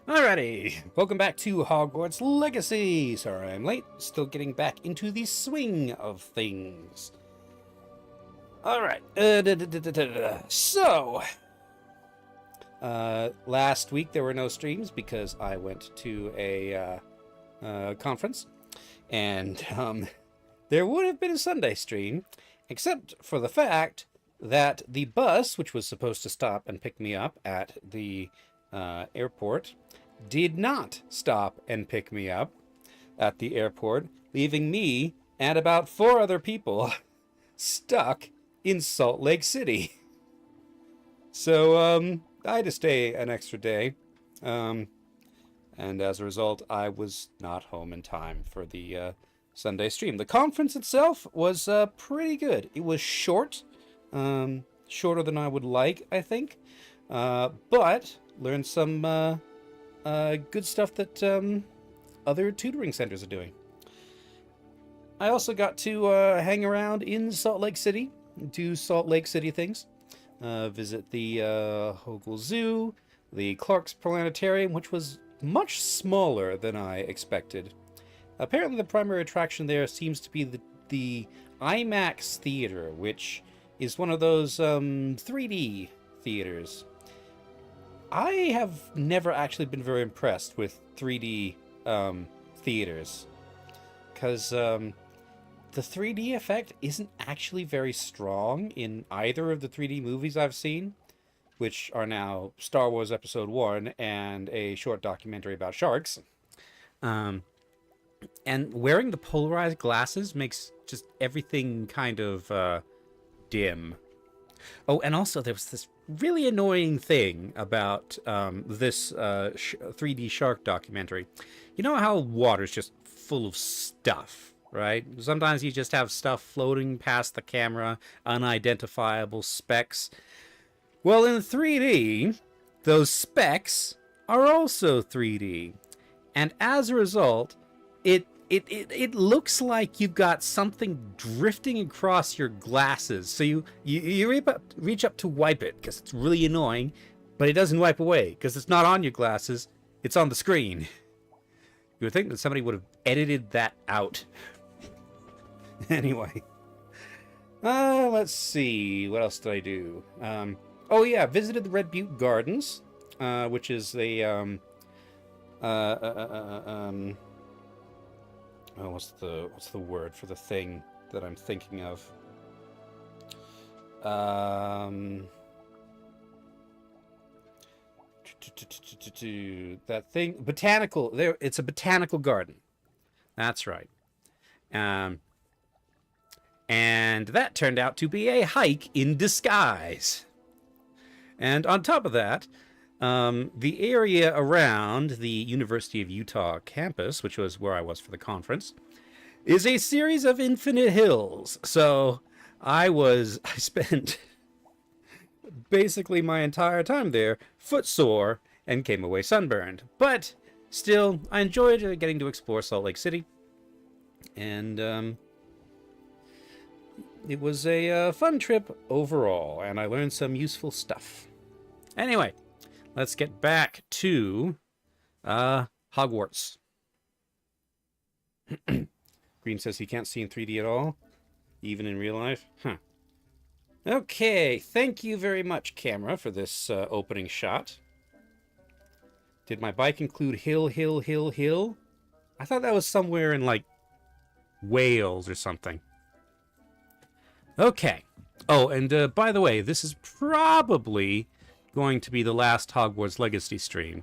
Alrighty, welcome back to Hogwarts Legacy. Sorry I'm late, still getting back into the swing of things. Alright, so, last week there were no streams because I went to a conference, and there would have been a Sunday stream, except for the fact that the bus, which was supposed to stop and pick me up at the airport, did not stop and pick me up at the airport, leaving me and about 4 other people stuck in Salt Lake City. So, I had to stay an extra day, and as a result, I was not home in time for the Sunday stream. The conference itself was pretty good. It was short, shorter than I would like, I think, but learned some good stuff that other tutoring centers are doing. I also got to hang around in Salt Lake City, do Salt Lake City things, visit the Hogwarts Zoo, the Clark's Planetarium, which was much smaller than I expected. Apparently the primary attraction there seems to be the IMAX Theater, which is one of those 3D theaters. I have never actually been very impressed with 3D theaters, because the 3D effect isn't actually very strong in either of the 3D movies I've seen, which are now Star Wars Episode 1 and a short documentary about sharks. And wearing the polarized glasses makes just everything kind of dim. Oh, and also there was this really annoying thing about this 3D shark documentary. You know how water's just full of stuff, right? Sometimes you just have stuff floating past the camera, unidentifiable specks. Well, in 3D, those specks are also 3D. And as a result, it looks like you've got something drifting across your glasses. So you reach up to wipe it because it's really annoying, but it doesn't wipe away because it's not on your glasses, it's on the screen. You would think that somebody would have edited that out. Anyway. Let's see. What else did I do? Oh yeah, visited the Red Butte Gardens, which is a oh, what's the word for the thing that I'm thinking of? That thing, botanical. There, it's a botanical garden. That's right. And that turned out to be a hike in disguise. And on top of that, the area around the University of Utah campus, which was where I was for the conference, is a series of infinite hills. So I spent basically my entire time there footsore and came away sunburned. But still, I enjoyed getting to explore Salt Lake City. And it was a fun trip overall, and I learned some useful stuff. Anyway, let's get back to Hogwarts. Green says he can't see in 3D at all, even in real life. Huh. Okay, thank you very much, camera, for this opening shot. Did my bike include hill, hill, hill, hill? I thought that was somewhere in, like, Wales or something. Okay. Oh, and by the way, this is probably going to be the last Hogwarts Legacy stream,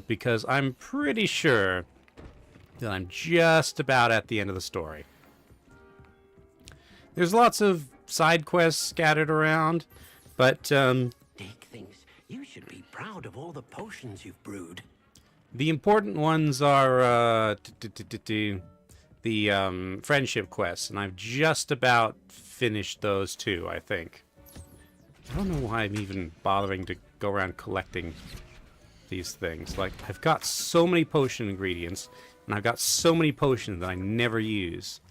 because I'm pretty sure that I'm just about at the end of the story. There's lots of side quests scattered around, but Dick thinks you should be proud of all the potions you've brewed. the important ones are the friendship quests, and I've just about finished those too, I think. I don't know why I'm even bothering to go around collecting these things. Like, I've got so many potion ingredients, and I've got so many potions that I never use.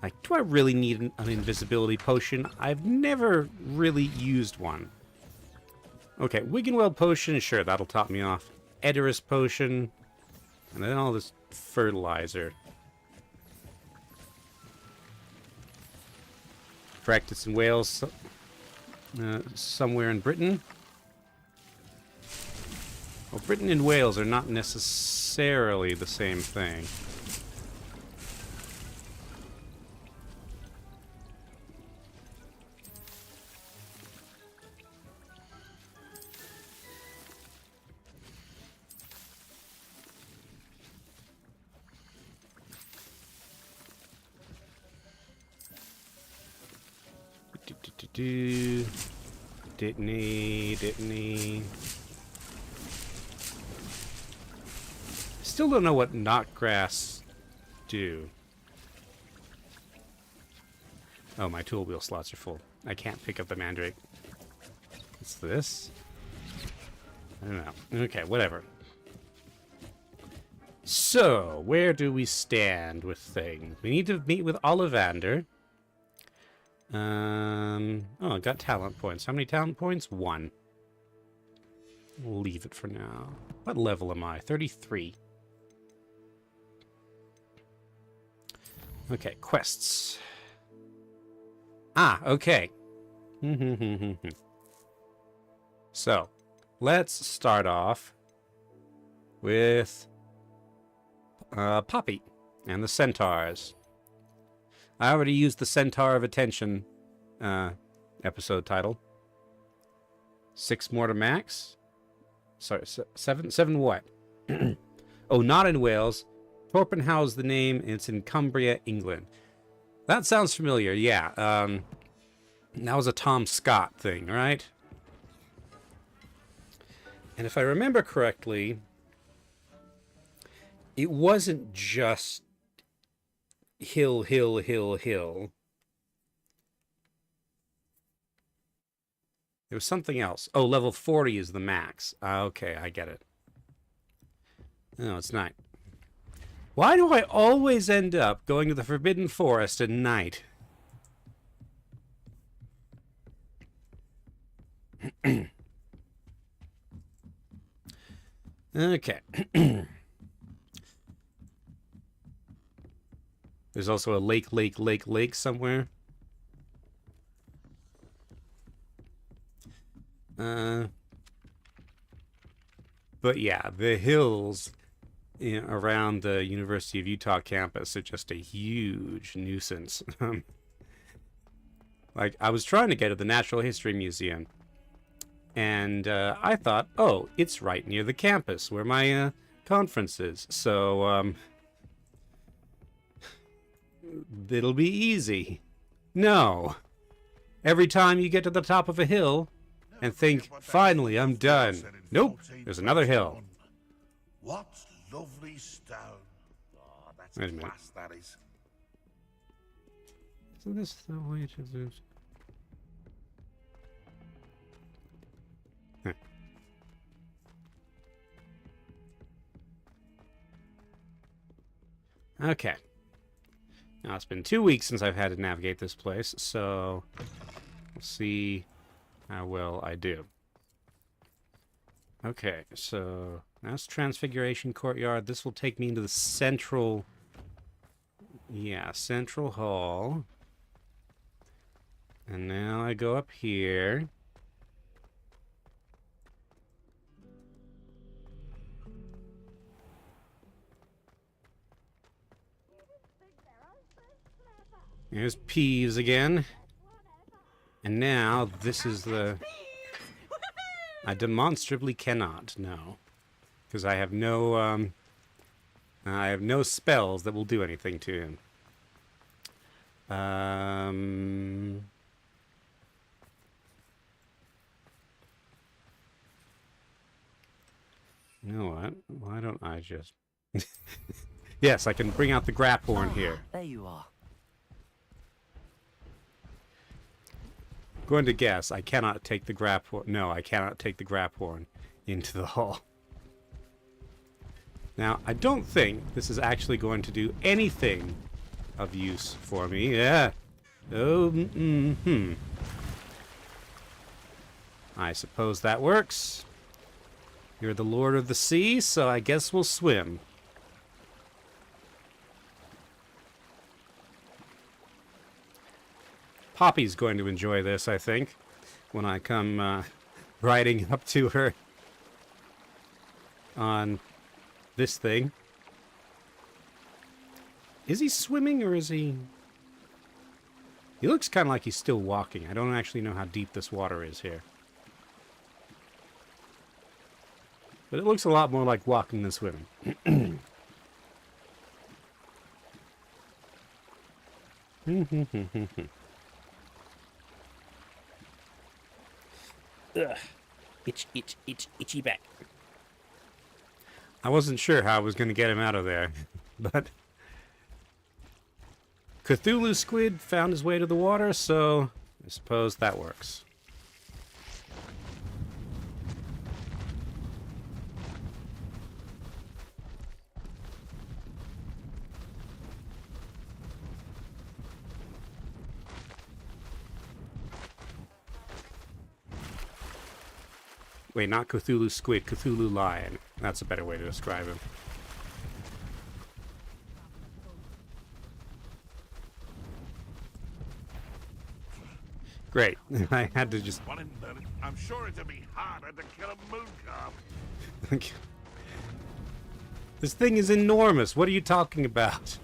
Like, do I really need an invisibility potion? I've never really used one. Okay, Wiggenweld potion, sure, that'll top me off. Edoras potion, and then all this fertilizer. Practice in Wales, somewhere in Britain. Well, Britain and Wales are not necessarily the same thing. Didn't he? Still don't know what knotgrass do. Oh, my tool wheel slots are full. I can't pick up the mandrake. What's this? I don't know. Okay, whatever. So, where do we stand with things? We need to meet with Ollivander. Oh, I got talent points. How many talent points? 1. We'll leave it for now. What level am I? 33. Okay, quests. Ah, okay. So, let's start off with Poppy and the centaurs. I already used the Centaur of Attention episode title. 6 more to max. Sorry, 7 what? Oh, not in Wales. Torpenhow's the name. It's in Cumbria, England. That sounds familiar, yeah. That was a Tom Scott thing, right? And if I remember correctly, it wasn't just hill. There was something else. Oh, level 40 is the max. Okay, I get it. No, it's not. Why do I always end up going to the Forbidden Forest at night? Okay. There's also a lake somewhere. But yeah, the hills around the University of Utah campus are just a huge nuisance. Like, I was trying to get to the Natural History Museum, and I thought, oh, it's right near the campus where my conference is, so it'll be easy. No. Every time you get to the top of a hill and think, finally, I'm done. Nope, there's another hill. What lovely stone. Oh, that's Wait a minute. class, that is. Isn't this the way to do? Okay. Now, it's been 2 weeks since I've had to navigate this place, so we'll see how well I do. Okay, so that's Transfiguration Courtyard. This will take me into the central... Yeah, Central Hall. And now I go up here. There's Peeves again. And now this is the... I demonstrably cannot, no. Because I have no, spells that will do anything to him. You know what? Why don't I just... Yes, I can bring out the Graphorn here. There you are. Going to guess, I cannot take the Graphorn. No, I cannot take the Graphorn into the hall. Now, I don't think this is actually going to do anything of use for me. Yeah. Oh, I suppose that works. You're the Lord of the Sea, so I guess we'll swim. Poppy's going to enjoy this, I think, when I come riding up to her on this thing. Is he swimming or is he... He looks kind of like he's still walking. I don't actually know how deep this water is here. But it looks a lot more like walking than swimming. Ugh. Itchy back. I wasn't sure how I was going to get him out of there, but Cthulhu Squid found his way to the water, so I suppose that works. Wait, not Cthulhu Squid, Cthulhu Lion. That's a better way to describe him. Great. I had to just... I'm sure it'll be harder to kill a moon calf. This thing is enormous. What are you talking about?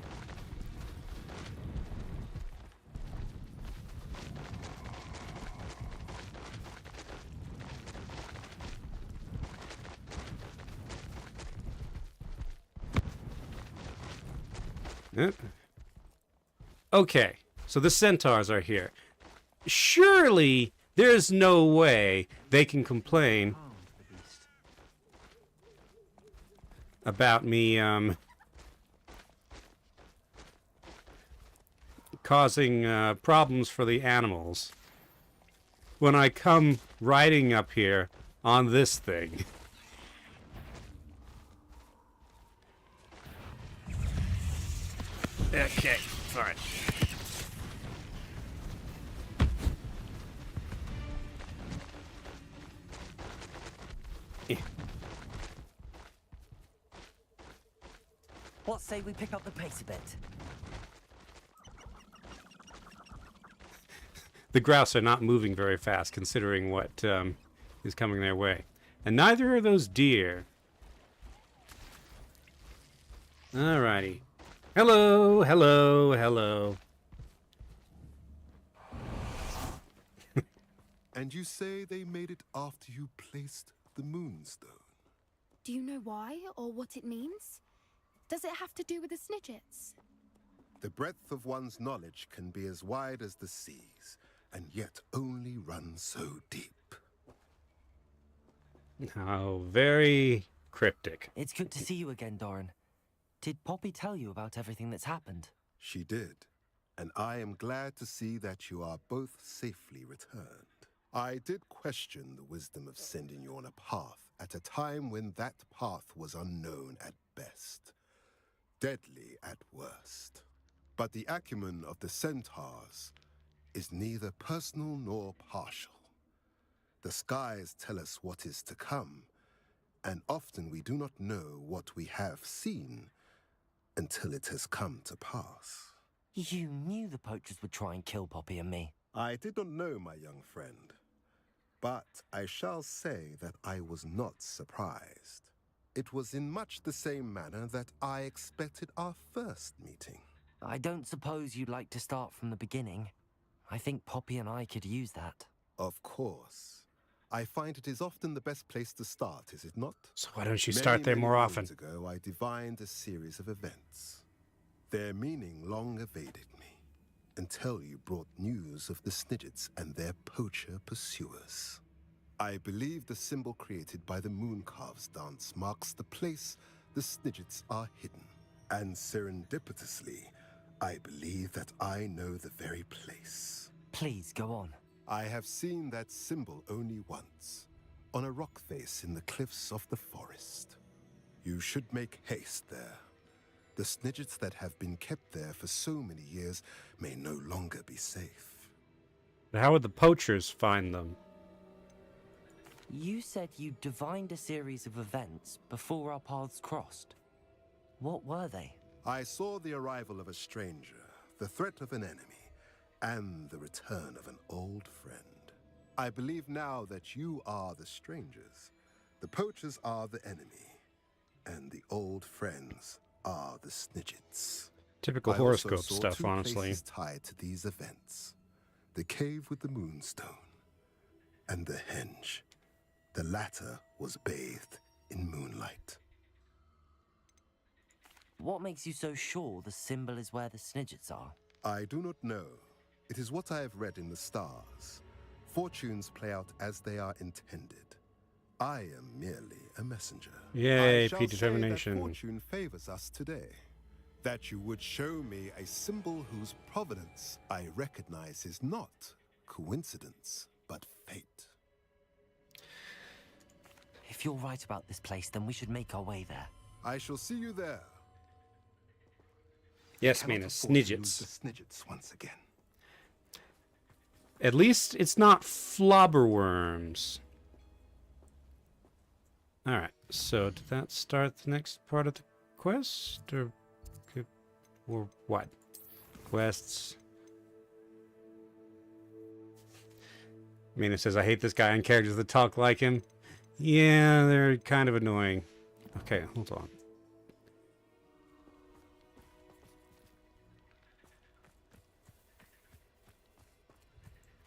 Okay, so the centaurs are here. Surely there's no way they can complain about me causing problems for the animals when I come riding up here on this thing. Okay, fine. What say we pick up the pace a bit? The grouse are not moving very fast, considering what is coming their way. And neither are those deer. Alrighty. Hello, hello, hello. And you say they made it after you placed the moonstone? Do you know why or what it means? Does it have to do with the Snidgets? The breadth of one's knowledge can be as wide as the seas, and yet only run so deep. How very cryptic. It's good to see you again, Doran. Did Poppy tell you about everything that's happened? She did, and I am glad to see that you are both safely returned. I did question the wisdom of sending you on a path at a time when that path was unknown at best, deadly at worst. But the acumen of the centaurs is neither personal nor partial. The skies tell us what is to come, and often we do not know what we have seen until it has come to pass. You knew the poachers would try and kill Poppy and me. I did not know, my young friend, but I shall say that I was not surprised. It was in much the same manner that I expected our first meeting. I don't suppose you'd like to start from the beginning. I think Poppy and I could use that. Of course. I find it is often the best place to start, is it not? So why don't you start there more often? Many moons ago, I divined a series of events. Their meaning long evaded me, until you brought news of the Snidgets and their poacher pursuers. I believe the symbol created by the Mooncalves dance marks the place the Snidgets are hidden. And serendipitously, I believe that I know the very place. Please, go on. I have seen that symbol only once, on a rock face in the cliffs of the forest. You should make haste there. The Snidgets that have been kept there for so many years may no longer be safe. But how would the poachers find them? You said you divined a series of events before our paths crossed. What were they? I saw the arrival of a stranger, the threat of an enemy, and the return of an old friend. I believe now that you are the strangers, the poachers are the enemy, and the old friends are the snidgets. Typical I also horoscope saw stuff, two honestly. places tied to these events: the cave with the moonstone and the henge. The latter was bathed in moonlight. What makes you so sure the symbol is where the snidgets are? I do not know. It is what I have read in the stars. Fortunes play out as they are intended. I am merely a messenger. Yay, I shall predetermination. say that fortune favors us today. That you would show me a symbol whose provenance I recognize is not coincidence, but fate. If you're right about this place, then we should make our way there. I shall see you there. Yes, Cannot Mina, afford to lose snidgets. the snidgets once again. At least it's not flobberworms. Alright, so did that start the next part of the quest? Or what? Quests. Mina says, I hate this guy and characters that talk like him. Yeah, they're kind of annoying. Okay, hold on.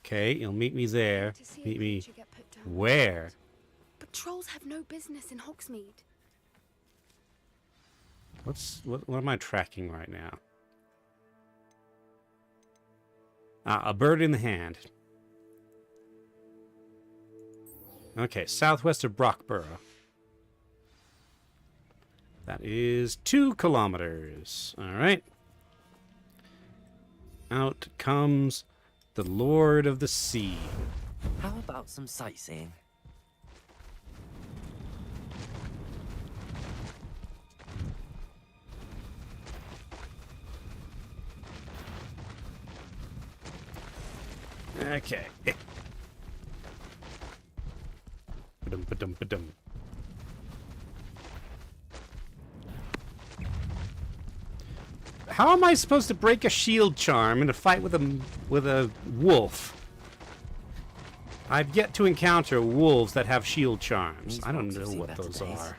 Okay, you'll meet me there. To see a Meet me creature get put down. where? But trolls have no business in Hogsmeade. What am I tracking right now? Ah, a bird in the hand. Okay, southwest of Brockborough. That is 2 kilometers. All right. Out comes the Lord of the Sea. How about some sightseeing? Okay. Ba-dum, ba-dum, ba-dum. How am I supposed to break a shield charm in a fight with a wolf? I've yet to encounter wolves that have shield charms. These I don't wolves have know seen what better those days. are.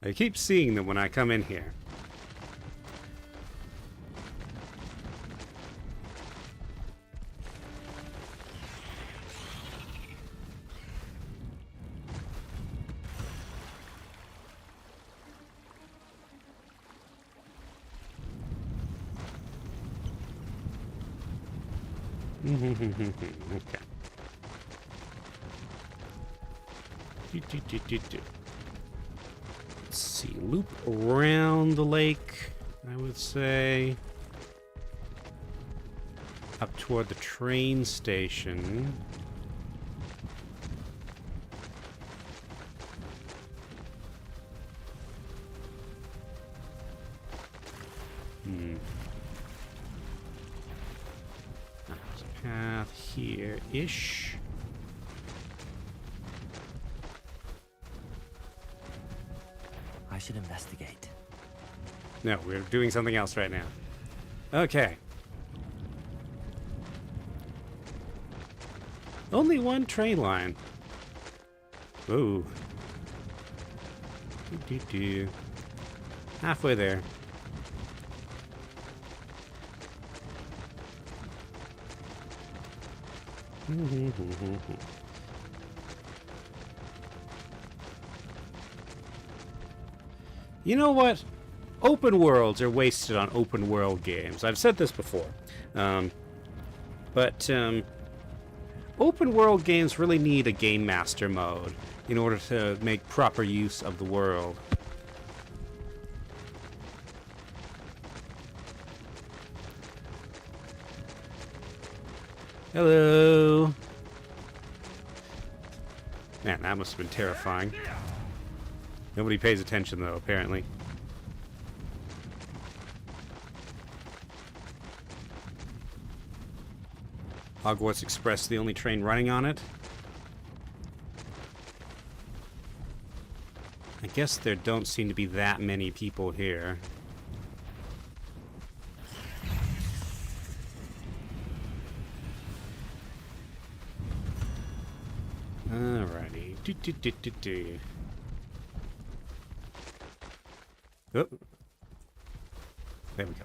I keep seeing them when I come in here. Okay. Let's see. Loop around the lake, I would say. Up toward the train station. There's a path here-ish. I should investigate. No, we're doing something else right now. Okay. Only one train line. Ooh. Do-do-do. Halfway there. You know what? Open worlds are wasted on open world games. I've said this before. But open world games really need a game master mode in order to make proper use of the world. Hello. Man, that must have been terrifying. Nobody pays attention, though, apparently. Hogwarts Express, the only train running on it. guess there don't seem to be that many people here. Alrighty. Do. Oh. There we go.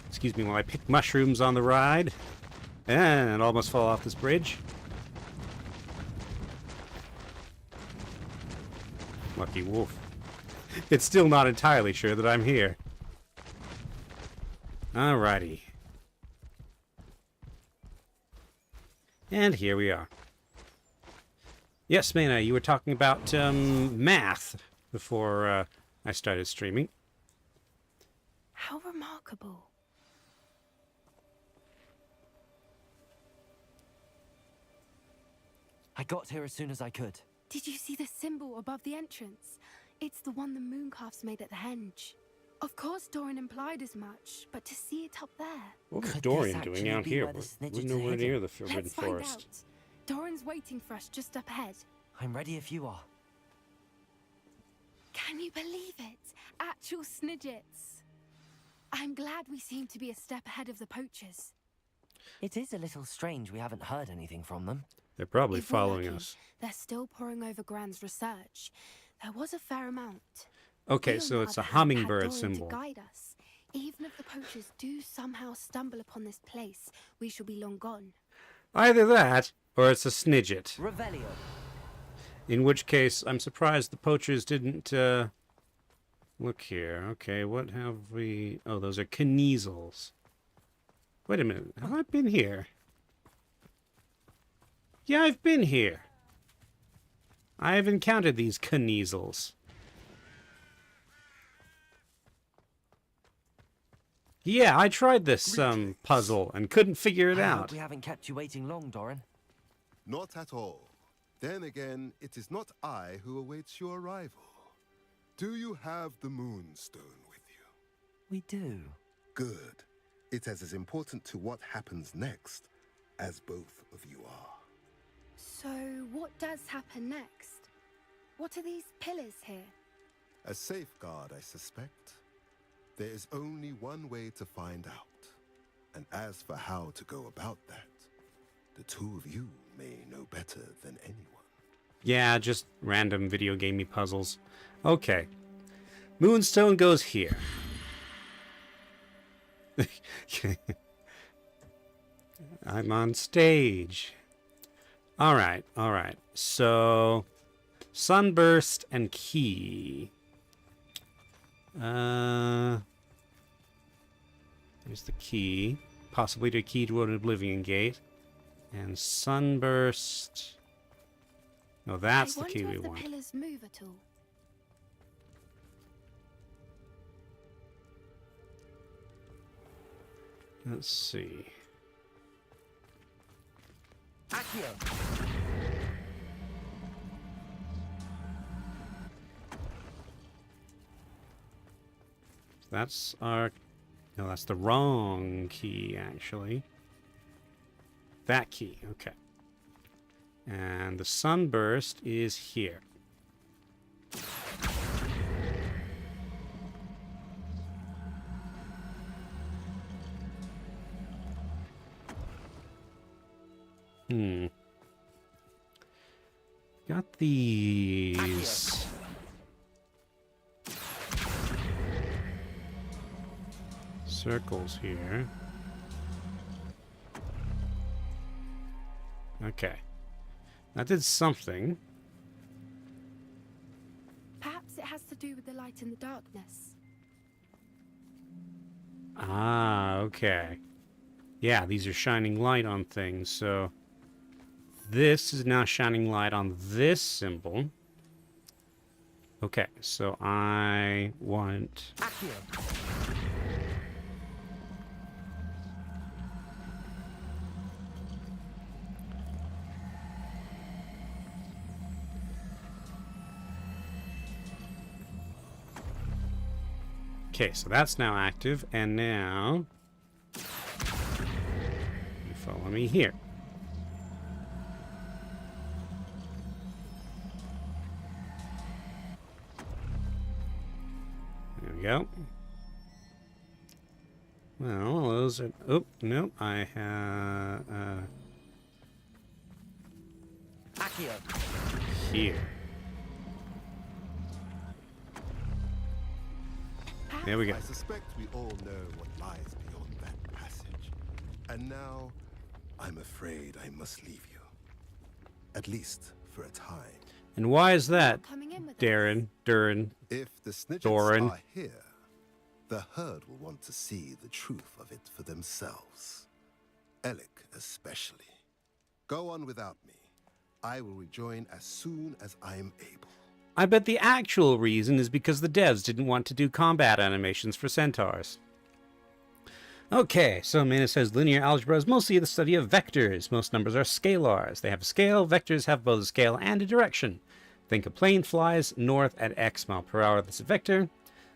Excuse me while I pick mushrooms on the ride. And almost fall off this bridge. Lucky wolf. It's still not entirely sure that I'm here. Alrighty. And here we are. Yes, Mana, you were talking about math before I started streaming. How remarkable. I got here as soon as I could. Did you see the symbol above the entrance? It's the one the mooncalfs made at the henge. Of course Dorian implied as much, but to see it up there... What was Could Dorian this doing actually out be here? where the We're snidgets are nowhere hidden? near the Forbidden Let's find Forest. out. Dorian's waiting for us just up ahead. I'm ready if you are. Can you believe it? Actual snidgets. I'm glad we seem to be a step ahead of the poachers. It is a little strange we haven't heard anything from them. They're probably If we're following lucky, us. They're still poring over Gran's research. There was a fair amount. Okay, Leon so and it's a I've had hummingbird Dorian symbol. To guide us. Even if the poachers do somehow stumble upon this place, we shall be long gone. Either that, or it's a snidget. Revelio. In which case, I'm surprised the poachers didn't, look here. Okay, what have we... Oh, those are Kneasels. Wait a minute. Have I been here? Yeah, I've been here. I have encountered these Kneasels. Yeah, I tried this, puzzle and couldn't figure it I out. hope we haven't kept you waiting long, Doran. Not at all. Then again, it is not I who awaits your arrival. Do you have the Moonstone with you? We do. Good. It is as important to what happens next as both of you are. So, what does happen next? What are these pillars here? A safeguard, I suspect. There is only one way to find out. And as for how to go about that, the two of you may know better than anyone. Yeah, just random video gamey puzzles. Okay. Moonstone goes here. I'm on stage. Alright, alright. So, Sunburst and Key. There's the key. Possibly the key to an Oblivion Gate. And Sunburst... No, that's the key we I wonder want. if the pillars move at all. Let's see. Accio. That's our... No, that's the wrong key, actually. That key, okay. And the sunburst is here. Got these. Circles here. Okay. That did something. Perhaps it has to do with the light and the darkness. Ah, okay. Yeah, these are shining light on things, so... This is now shining light on this symbol. Okay, so I want... Accio. Okay, so that's now active, and now... You follow me here. go. Well, those are... Oh, no, I have... Accio. Here. There we go. I suspect we all know what lies beyond that passage. And now, I'm afraid I must leave you. At least for a time. And why is that, Coming in with us. Durin? If the snitches Doran. are here, the herd will want to see the truth of it for themselves. Alec especially. Go on without me. I will rejoin as soon as I am able. I bet the actual reason is because the devs didn't want to do combat animations for centaurs. Okay, so Mana says linear algebra is mostly the study of vectors. Most numbers are scalars. They have a scale. Vectors have both a scale and a direction. Think a plane flies north at x mile per hour. That's a vector.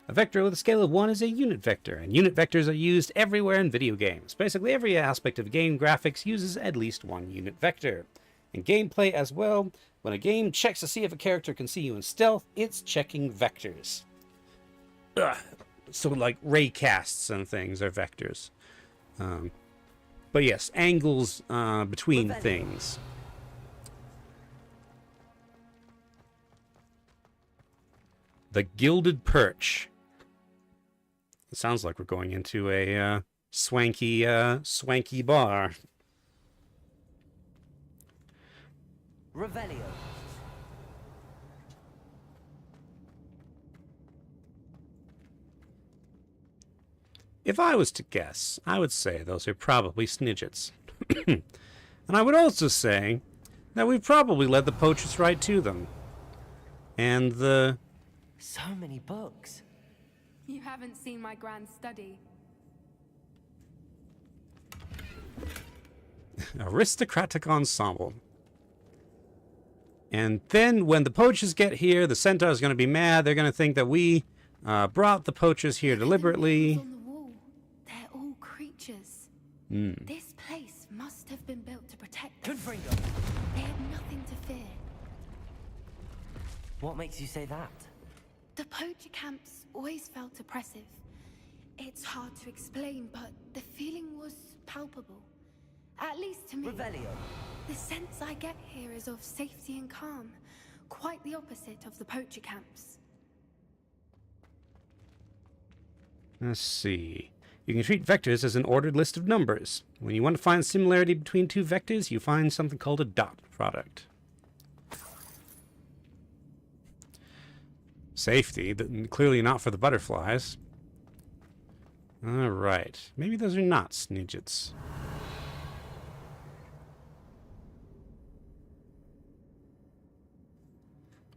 A vector with a scale of 1 is a unit vector, and unit vectors are used everywhere in video games. Basically, every aspect of game graphics uses at least one unit vector. In gameplay as well, when a game checks to see if a character can see you in stealth, it's checking vectors. Ugh. So like ray casts and things are vectors. But yes, angles between things. The Gilded Perch. It sounds like we're going into a swanky bar. Revelio. If I was to guess, I would say those are probably snidgets. And I would also say that we've probably led the poachers right to them. And the... So many books. You haven't seen my grand study. aristocratic ensemble. And then when the poachers get here, the centaur's going to be mad. They're going to think that we brought the poachers here deliberately. On the wall. They're all creatures. This place must have been built to protect them. Confringo. They had nothing to fear. What makes you say that? The poacher camps always felt oppressive. It's hard to explain, but the feeling was palpable. At least to me. Revelio. The sense I get here is of safety and calm. Quite the opposite of the poacher camps. Let's see. You can treat vectors as an ordered list of numbers. When you want to find similarity between two vectors, you find something called a dot product. Safety, clearly not for the butterflies. Alright. Maybe those are not snidgets.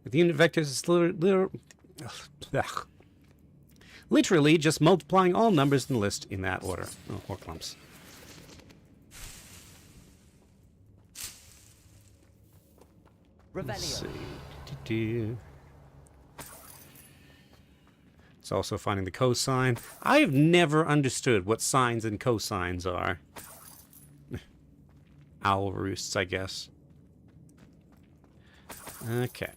With unit vectors, it's literally just multiplying all numbers in the list in that order. Oh, or clumps. Let's Revelio. see. It's also finding the cosine. I've never understood what sines and cosines are. Owl roosts, I guess. Okay.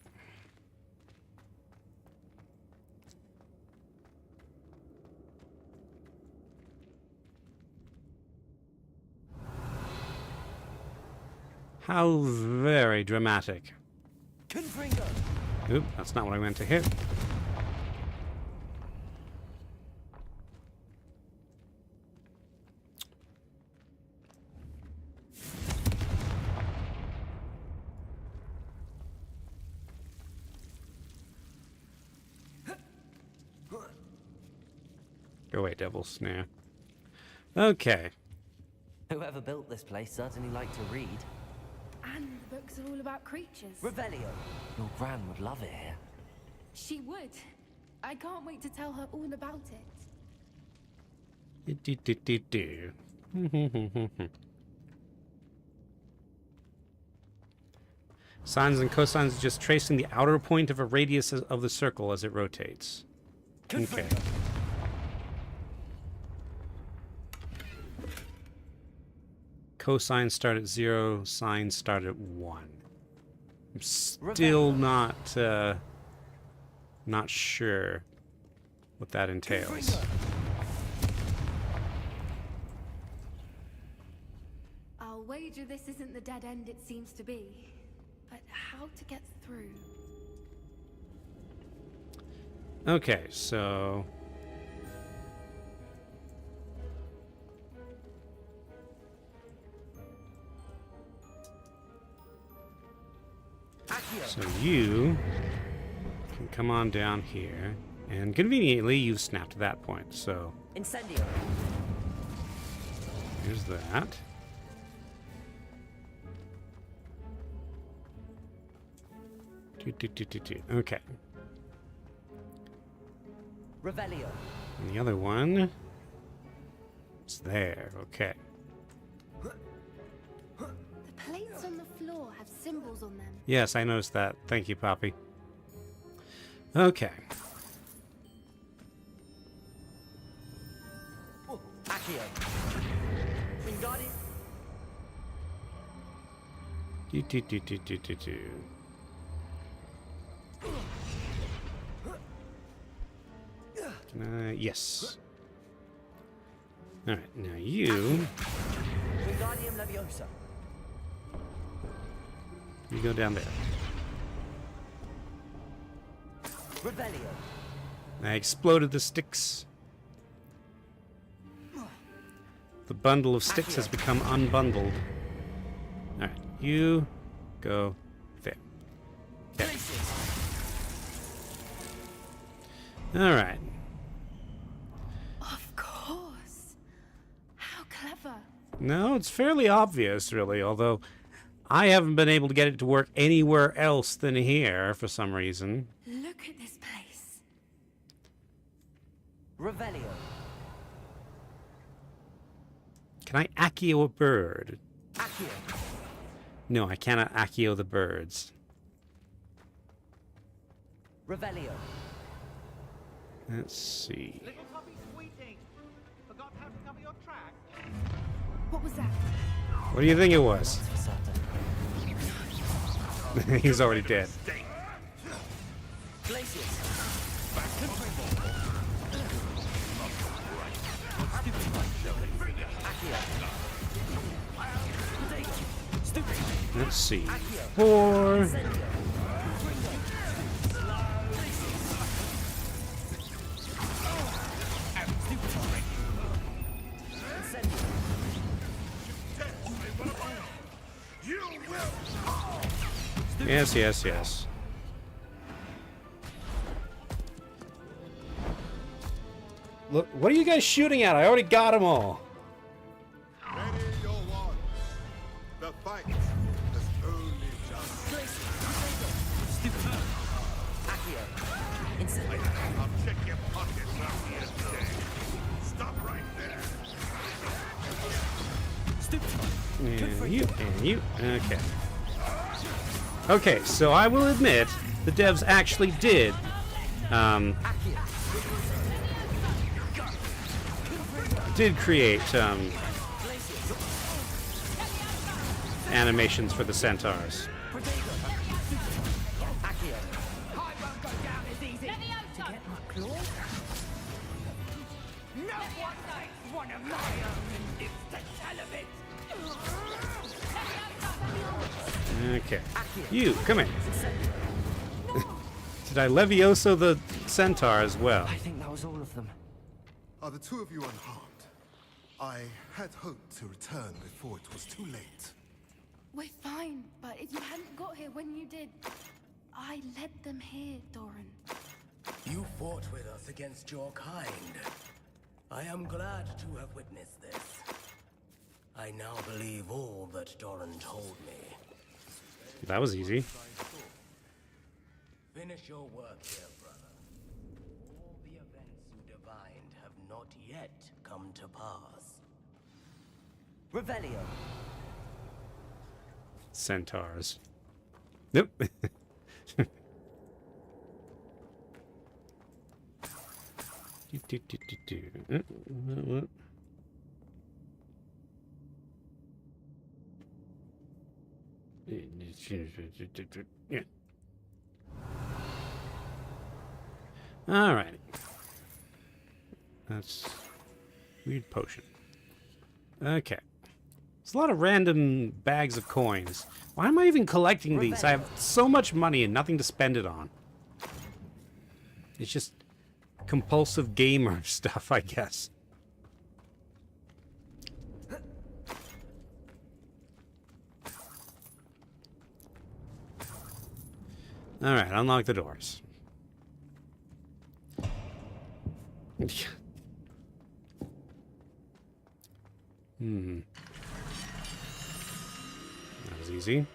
How very dramatic. Confringo. Oop, that's not what I meant to hit. Go away, Devil's Snare. Okay. Whoever built this place certainly liked to read. And the books are all about creatures. Revelio. Your gran would love it here. She would. I can't wait to tell her all about it. Do. Sines and cosines are just tracing the outer point of a radius of the circle as it rotates. Okay. Cosines start at 0, sines start at 1. I'm still not sure what that entails. I'll wager this isn't the dead end it seems to be. But how to get through? Okay, so... So you can come on down here, and conveniently you've snapped that point, so... Incendio. Here's that. Okay. Revelio. And the other one... It's there, okay. The plates on the floor have symbols on them. Yes, I noticed that. Thank you, Poppy. Okay. Oh, Accio. Wingardium. Can I? Yes. Alright, now you... Wingardium Leviosa. You go down there. Revelio. I exploded the sticks. The bundle of sticks has become unbundled. Alright, you go there. There. Alright. Of course. How clever. No, it's fairly obvious, really, although I haven't been able to get it to work anywhere else than here for some reason. Look at this place. Revelio. Can I Accio a bird? Accio. No, I cannot Accio the birds. Revelio. Let's see. Little puppy squeaking. Forgot how to cover your track. What was that? What do you think it was? For certain. He's already dead. Glacius. Let's see. 4. Yes, yes, yes. Look, what are you guys shooting at? I already got them all. Ready your one. The fight has only just... I'll check your pockets after you're dead. Stop right there. And you. Okay. Okay, so I will admit, the devs actually did, create, animations for the centaurs. Okay. You, come here. Did I Levioso the centaur as well? I think that was all of them. Are the two of you unharmed? I had hoped to return before it was too late. We're fine, but if you hadn't got here when you did, I led them here, Doran. You fought with us against your kind. I am glad to have witnessed this. I now believe all that Doran told me. That was easy. Finish your work here, brother. All the events you divined have not yet come to pass. Revelio. Centaurs. Nope. What? Yeah. Alrighty. That's weird potion. Okay. It's a lot of random bags of coins. Why am I even collecting these? I have so much money and nothing to spend it on. It's just compulsive gamer stuff, I guess. Alright, unlock the doors. That was easy.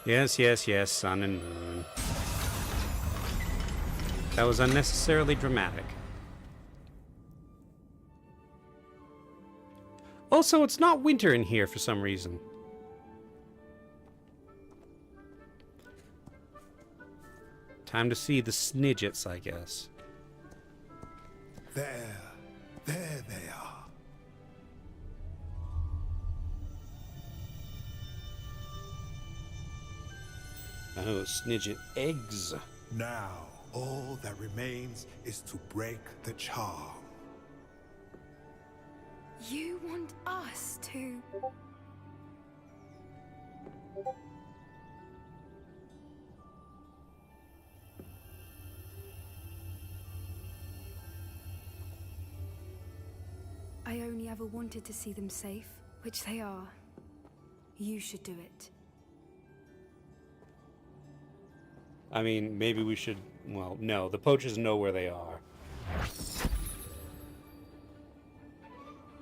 Yes, yes, yes, sun and moon. That was unnecessarily dramatic. Also, it's not winter in here for some reason. Time to see the snidgets, I guess. There they are. Oh, snidget eggs. Now, all that remains is to break the charm. You want us to... I only ever wanted to see them safe, which they are. You should do it. I mean, maybe we should... Well, no, the poachers know where they are.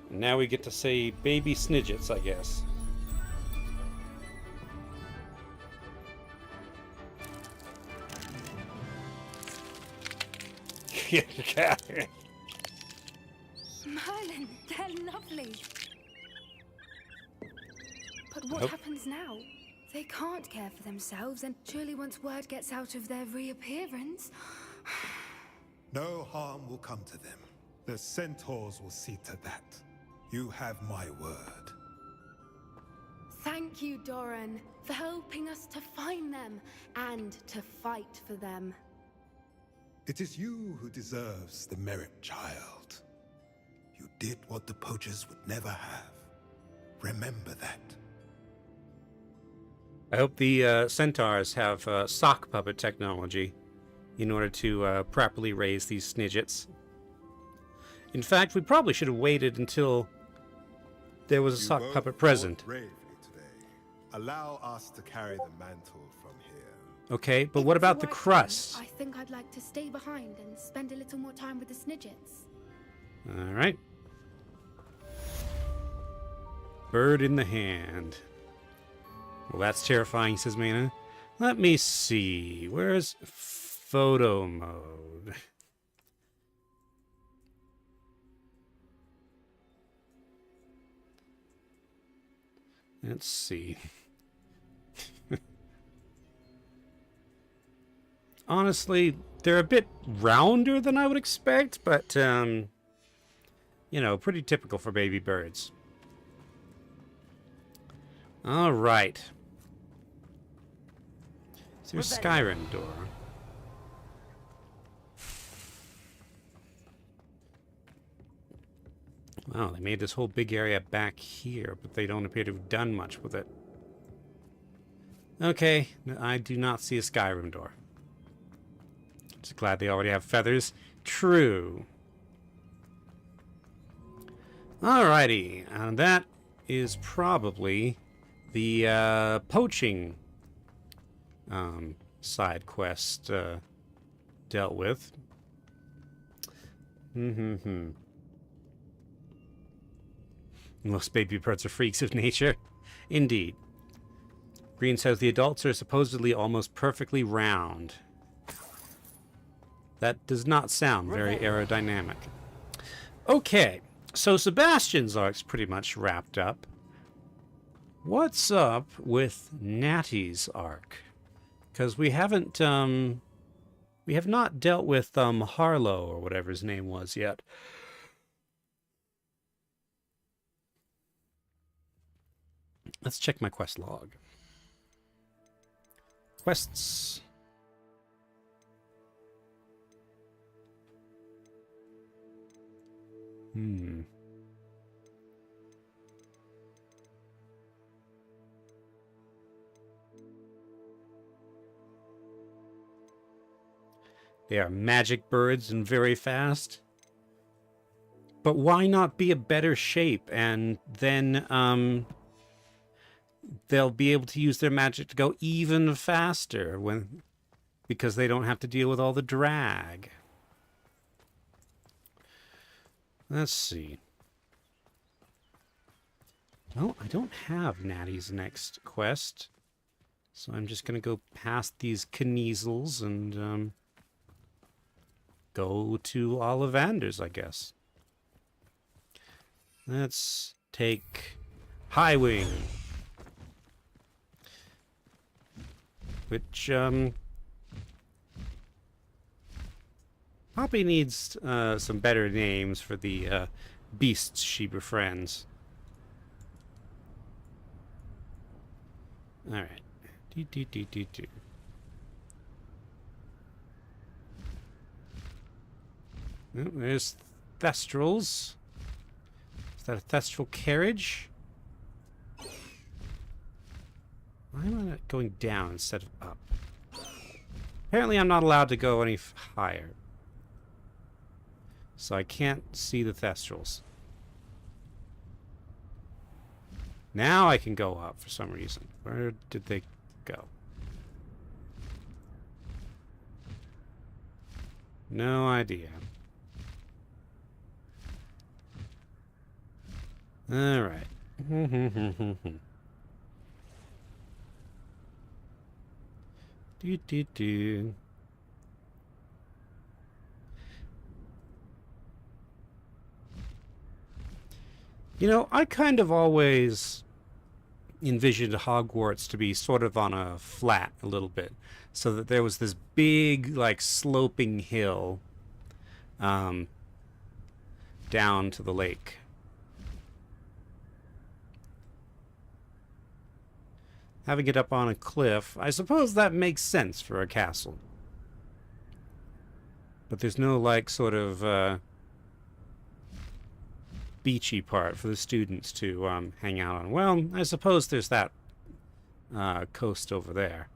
Now we get to say baby snidgets, I guess. Merlin, they're lovely. But what Nope. happens now? They can't care for themselves, and surely once word gets out of their reappearance... No harm will come to them. The centaurs will see to that. You have my word. Thank you, Doran, for helping us to find them and to fight for them. It is you who deserves the merit, child. You did what the poachers would never have. Remember that. I hope the centaurs have sock puppet technology in order to properly raise these snidgets. In fact, we probably should have waited until there was a sock both puppet fought present. bravely today. Allow us to carry the mantle from here. Okay, but If what it's about the alright, crust? I think I'd like to stay behind and spend a little more time with the snidgets. All right. Bird in the hand. Well, that's terrifying, says Mana. Let me see. Where's photo mode? Let's see. Honestly, they're a bit rounder than I would expect, but, you know, pretty typical for baby birds. All right. Is there a Skyrim door? Wow, they made this whole big area back here, but they don't appear to have done much with it. Okay, I do not see a Skyrim door. Just glad they already have feathers. True. Alrighty, and that is probably the poaching side quest dealt with. Most baby birds are freaks of nature. Indeed. Green says the adults are supposedly almost perfectly round. That does not sound very aerodynamic. Okay, so Sebastian's arc's pretty much wrapped up. What's up with Natty's arc? Because we haven't, we have not dealt with, Harlow, or whatever his name was yet. Let's check my quest log. Quests. Hmm. They are magic birds and very fast. But why not be a better shape, and then they'll be able to use their magic to go even faster because they don't have to deal with all the drag. Let's see. Well, I don't have Natty's next quest, so I'm just going to go past these Kneasels and go to Ollivander's, I guess. Let's take High Wing, which Poppy needs some better names for the beasts she befriends. All right. Oh, there's Thestrals. Is that a Thestral carriage? Why am I not going down instead of up? Apparently I'm not allowed to go any higher. So I can't see the Thestrals. Now I can go up for some reason. Where did they go? No idea. All right. Do. You know, I kind of always envisioned Hogwarts to be sort of on a flat a little bit, so that there was this big, like, sloping hill down to the lake. Having it up on a cliff, I suppose that makes sense for a castle. But there's no, like, sort of beachy part for the students to hang out on. Well, I suppose there's that coast over there.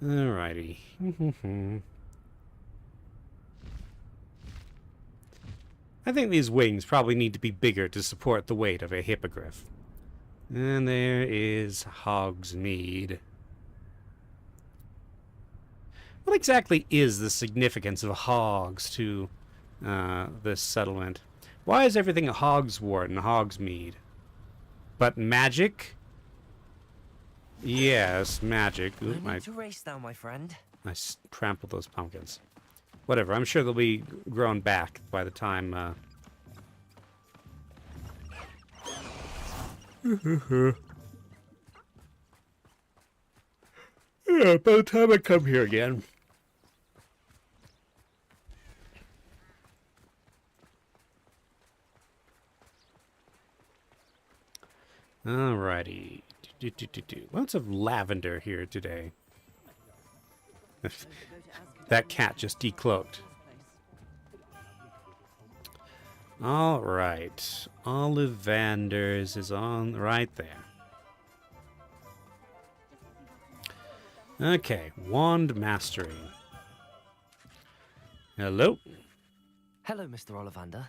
Alrighty. I think these wings probably need to be bigger to support the weight of a hippogriff. And there is Hogsmeade. What exactly is the significance of hogs to this settlement? Why is everything a Hogswort and Hogsmeade? But magic? Yes, magic. Ooh, No need to race now, my friend. I trampled those pumpkins. Whatever, I'm sure they'll be grown back by the time, yeah, by the time I come here again. Alrighty. Lots of lavender here today. That cat just decloaked. Alright. Ollivander's is on right there. Okay, wand mastery. Hello? Hello, Mr. Ollivander.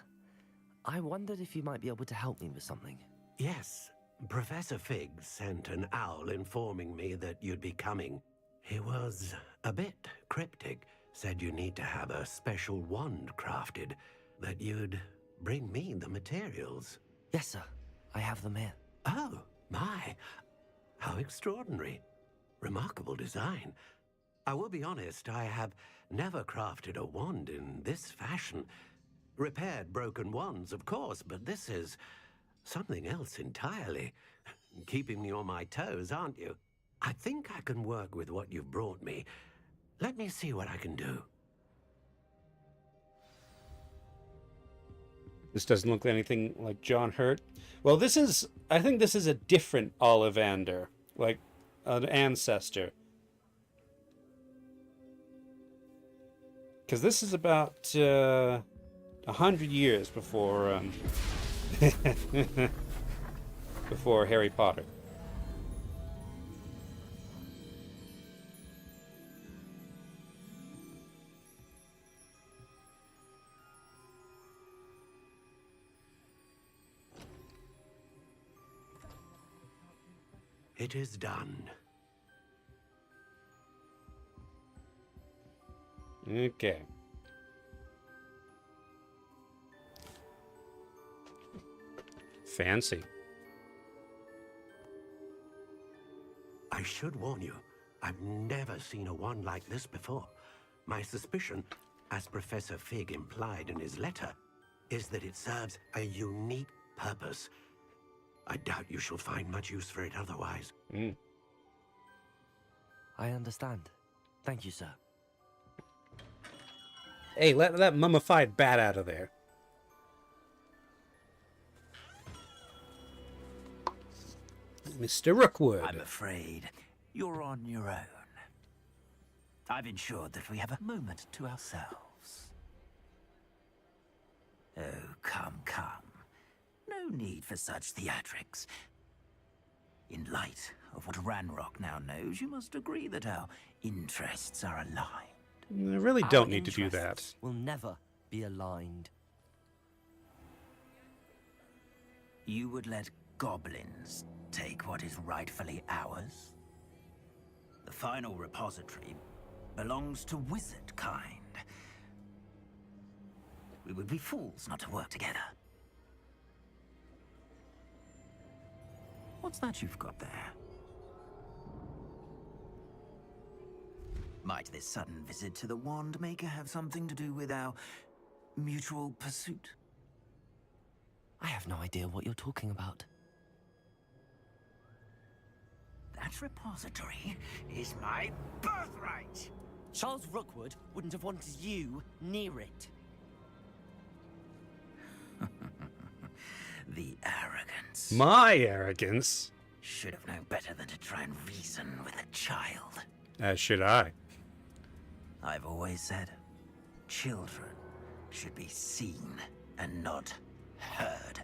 I wondered if you might be able to help me with something. Yes, Professor Fig sent an owl informing me that you'd be coming. He was a bit cryptic, said you need to have a special wand crafted, that you'd bring me the materials. Yes, sir. I have them here. Oh, my. How extraordinary. Remarkable design. I will be honest, I have never crafted a wand in this fashion. Repaired broken wands, of course, but this is something else entirely. Keeping me on my toes, aren't you? I think I can work with what you've brought me. Let me see what I can do. This doesn't look anything like John Hurt. Well, I think this is a different Ollivander, like an ancestor. Because this is about 100 years before before Harry Potter. It is done. Okay. Fancy. I should warn you, I've never seen a wand like this before. My suspicion, as Professor Fig implied in his letter, is that it serves a unique purpose. I doubt you shall find much use for it otherwise. I understand. Thank you, sir. Hey, let that mummified bat out of there. Mr. Rookwood. I'm afraid you're on your own. I've ensured that we have a moment to ourselves. Oh, come, come. No need for such theatrics. In light of what Ranrock now knows, you must agree that our interests are aligned. I really don't Our need to do that. interests will never be aligned. You would let goblins take what is rightfully ours? The final repository belongs to wizard kind. We would be fools not to work together. What's that you've got there? Might this sudden visit to the Wand Maker have something to do with our mutual pursuit? I have no idea what you're talking about. That repository is my birthright! Charles Rookwood wouldn't have wanted you near it. The arrogance. My arrogance? Should have known better than to try and reason with a child. As should I. I've always said, children should be seen and not heard.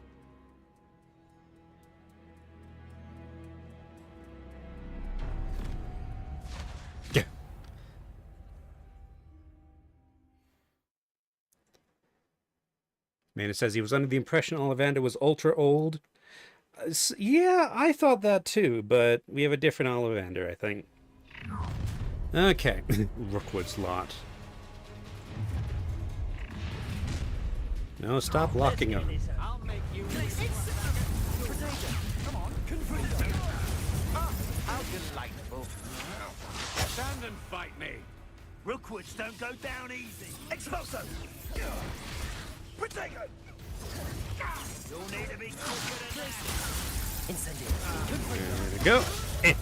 Yeah. Man, it says he was under the impression Ollivander was ultra old. Yeah, I thought that too, but we have a different Ollivander, I think. Okay, Rookwood's lot. No, stop locking up. I'll make you. How delightful. Stand and fight me. Rookwoods don't go down easy. Expulso! Protego! You'll need to be quicker than that. Incendio. There we go. Eh.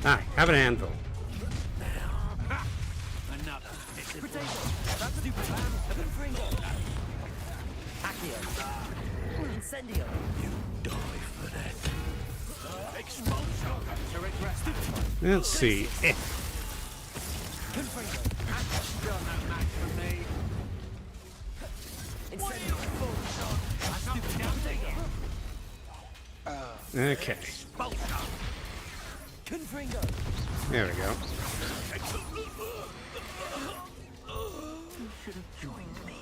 Ah, have an anvil. Another. Accio. Incendio. Die for that. Expulsion. To regret. Let's see. Eh. Still no match for me. Incendio. Okay. Expulsion. Confringo. There we go. You should have joined me.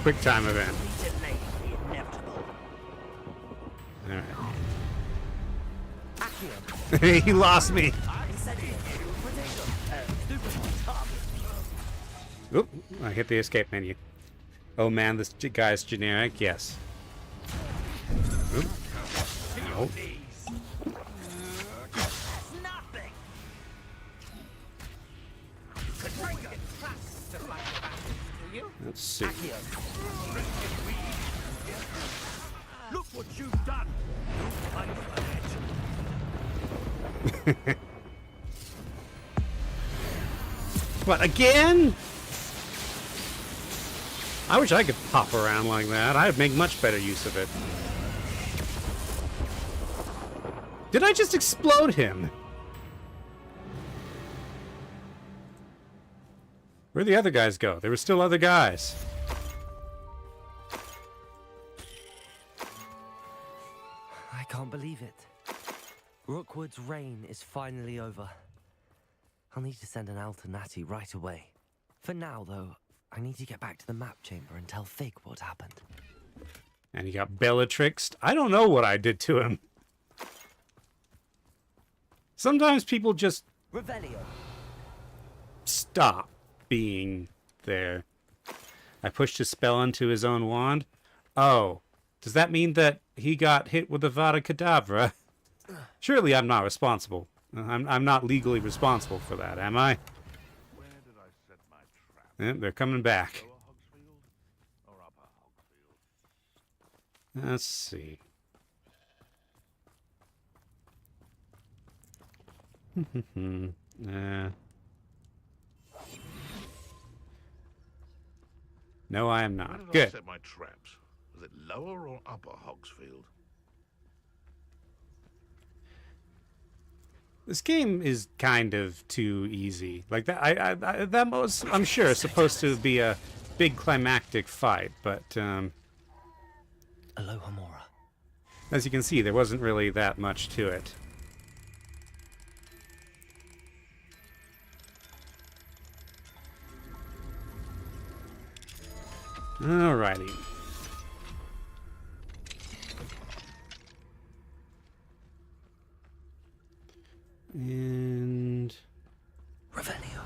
Quick time event. Delay the inevitable. All right. He lost me. Oop, I hit the escape menu. Oh man, this guy's generic. Yes. Oop. Ow. Nothing. Let's see. Look what you've done. But again? I wish I could pop around like that. I'd make much better use of it. Did I just explode him? Where'd the other guys go? There were still other guys. I can't believe it. Rookwood's reign is finally over. I'll need to send an alternati right away. For now, though, I need to get back to the map chamber and tell Fig what happened. And he got Bellatrixed. I don't know what I did to him. Sometimes people just Revelio. stop being there. I pushed his spell into his own wand. Oh, does that mean that he got hit with Avada Kedavra? Surely I'm not responsible. I'm not legally responsible for that, am I? Where did I set my trap? Yeah, they're coming back. Lower Hogsfield or Upper Hogsfield? Let's see. No, I am Where not. did I Good. set my traps? Was it Lower or Upper Hogsfield? This game is kind of too easy. Like that, that was, I'm sure, supposed to be a big climactic fight, but Aloha Mora. as you can see, there wasn't really that much to it. Alrighty. And Revelio.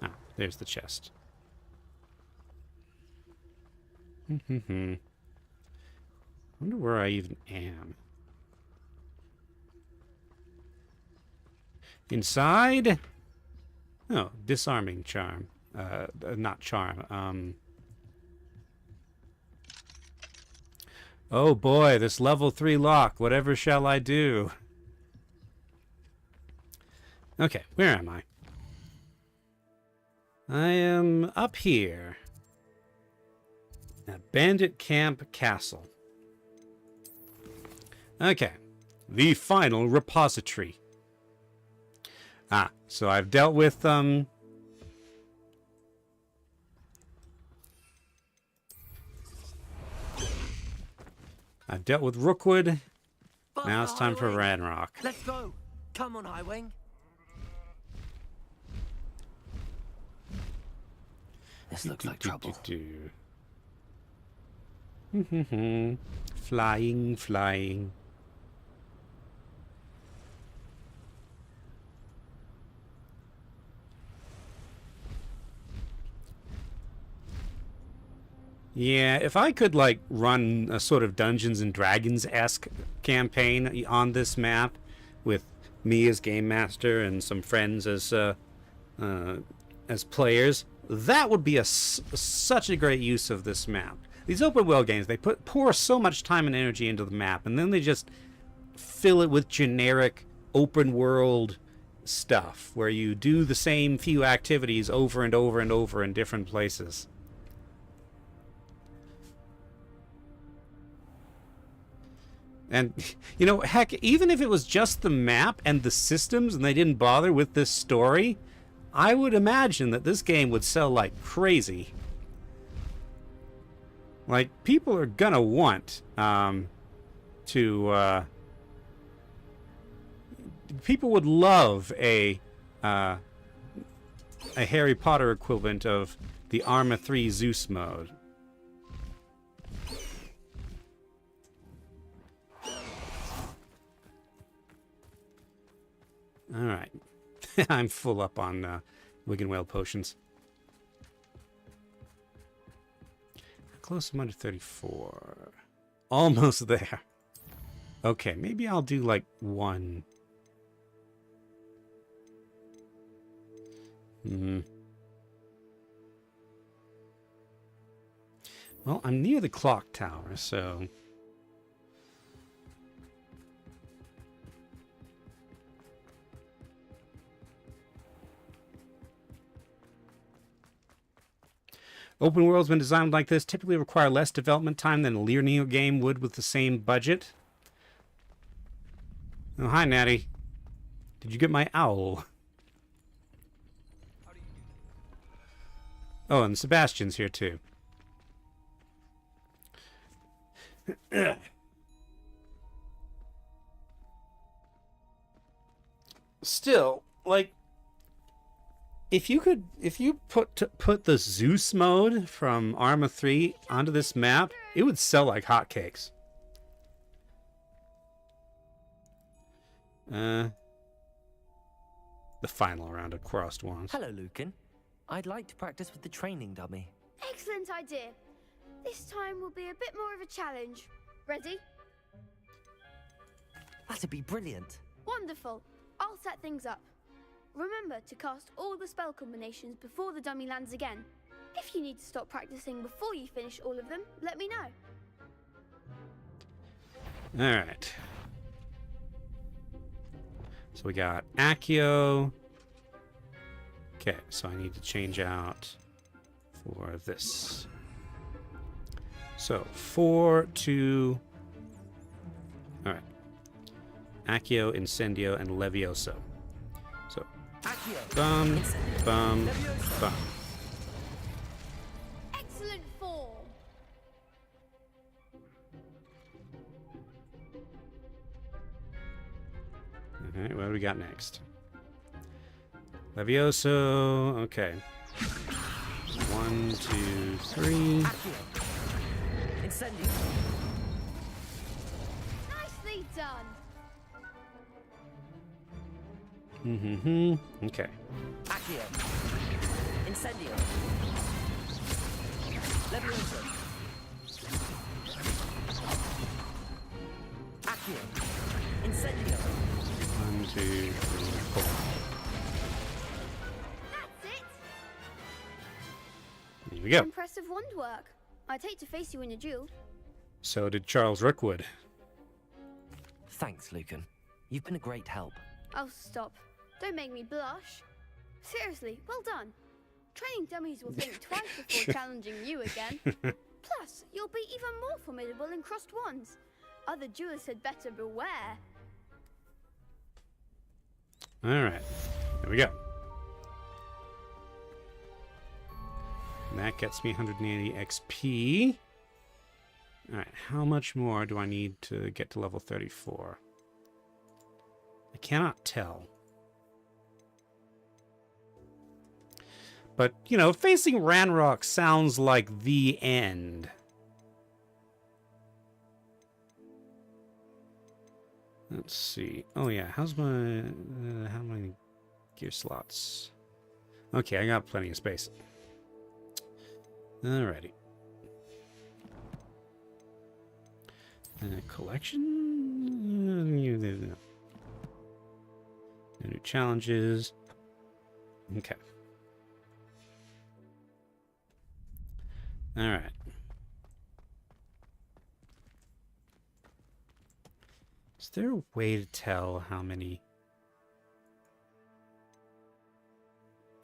ah, there's the chest. Wonder where I even am. Inside? Oh, disarming charm. Not charm. Oh boy, this level 3 lock. Whatever shall I do? Okay, where am I? I am up here. At Bandit Camp Castle. Okay. The final repository. Ah, so I've dealt with, I've dealt with Rookwood. Now it's time for Ranrock. Let's go. Come on, Highwing. This looks like trouble. Flying, flying. Yeah, if I could, like, run a sort of Dungeons and Dragons-esque campaign on this map with me as Game Master and some friends as players, that would be such a great use of this map. These open world games, they pour so much time and energy into the map, and then they just fill it with generic open world stuff where you do the same few activities over and over and over in different places. And, you know, heck, even if it was just the map and the systems and they didn't bother with this story, I would imagine that this game would sell like crazy. Like, people are gonna want people would love a Harry Potter equivalent of the Arma 3 Zeus mode. Alright. I'm full up on Wig and Whale potions. How close am I to 34? Almost there. Okay, maybe I'll do like one. Well, I'm near the clock tower, so... Open worlds when designed like this typically require less development time than a linear game would with the same budget. Oh, hi, Natty. Did you get my owl? Oh, and Sebastian's here too. Still, like, if you put the Zeus mode from Arma 3 onto this map, it would sell like hotcakes. The final round of Crossed Wands. Hello, Lucan. I'd like to practice with the training dummy. Excellent idea. This time will be a bit more of a challenge. Ready? That'd be brilliant. Wonderful. I'll set things up. Remember to cast all the spell combinations before the dummy lands again. If you need to stop practicing before you finish all of them, let me know. Alright. So we got Accio. Okay, so I need to change out for this. So 4, 2. Alright. Accio, Incendio, and Levioso. So bum, bum, bum. Excellent form. Alright, what do we got next? Levioso, okay. 1, 2, 3. Incendio. Nicely done. Okay. Accio. Incendio. Levioso. Accio. Incendio. 1, 2, 3, 4. That's it. Here we go. Impressive wand work. I'd hate to face you in a duel. So did Charles Rookwood. Thanks, Lucan. You've been a great help. Oh, stop. Don't make me blush. Seriously, well done. Training dummies will think twice before challenging you again. Plus, you'll be even more formidable in crossed wands. Other duelists had better beware. Alright. There we go. And that gets me 180 XP. Alright, how much more do I need to get to level 34? I cannot tell. But, you know, facing Ranrock sounds like the end. Let's see. Oh, yeah. How's my... how many gear slots? Okay, I got plenty of space. Alrighty. Collection? No new challenges. Okay. Alright. Is there a way to tell how many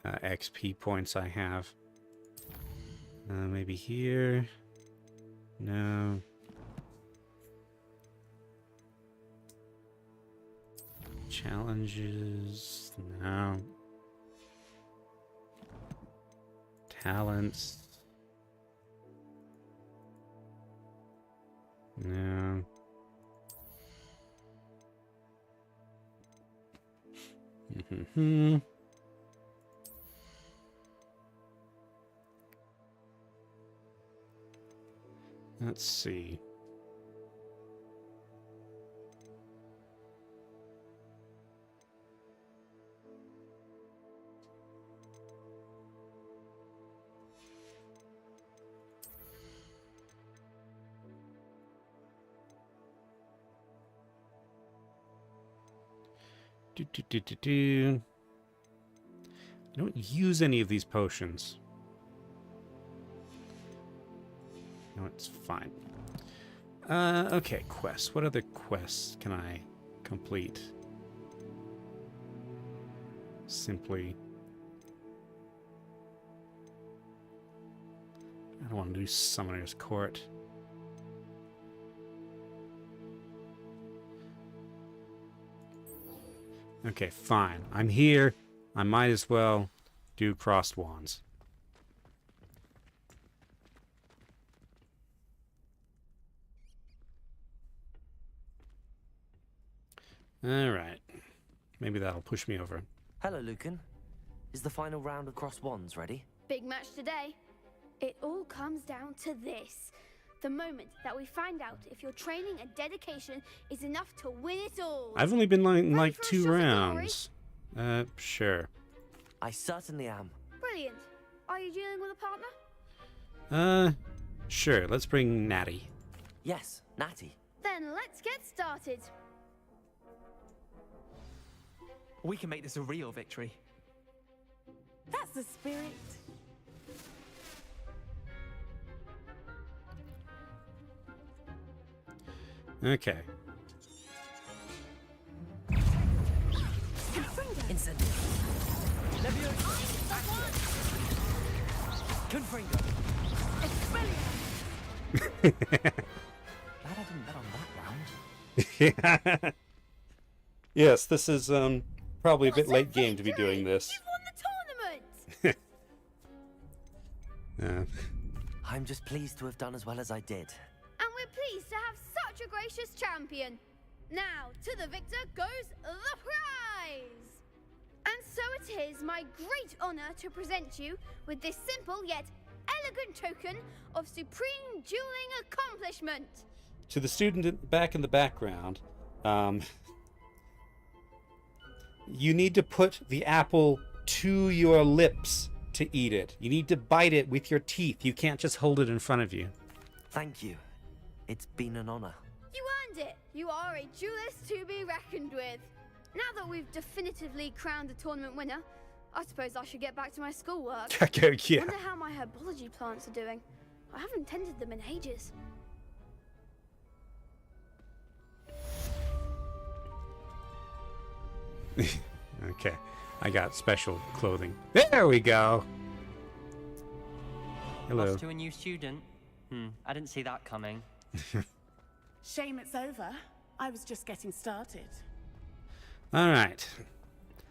XP points I have? Maybe here? No. Challenges? No. Talents? No. Let's see. I don't use any of these potions. No, it's fine. Okay, quests. What other quests can I complete? Simply. I don't want to do Summoner's Court. Okay, fine. I'm here. I might as well do crossed wands. Alright. Maybe that'll push me over. Hello, Lucan. Is the final round of crossed wands ready? Big match today. It all comes down to this. The moment that we find out if your training and dedication is enough to win it all. I've only been in like for a 2 shot at rounds. Sure. I certainly am. Brilliant. Are you dealing with a partner? Sure. Let's bring Natty. Yes, Natty. Then let's get started. We can make this a real victory. That's the spirit. Okay. Incendio. Confringo. Glad I didn't bet on that round. Yeah. Yes, this is probably a bit late game to be doing this. You've won the tournament! I'm just pleased to have done as well as I did. And we're pleased to have such a gracious champion. Now, to the victor goes the prize! And so it is my great honor to present you with this simple yet elegant token of supreme dueling accomplishment. To the student back in the background, you need to put the apple to your lips to eat it. You need to bite it with your teeth. You can't just hold it in front of you. Thank you. It's been an honor. You earned it. You are a duelist to be reckoned with. Now that we've definitively crowned the tournament winner, I suppose I should get back to my schoolwork. Yeah. Wonder how my herbology plants are doing. I haven't tended them in ages. Okay. I got special clothing. There we go. Hello. Lost to a new student? I didn't see that coming. Shame it's over. I was just getting started. Alright.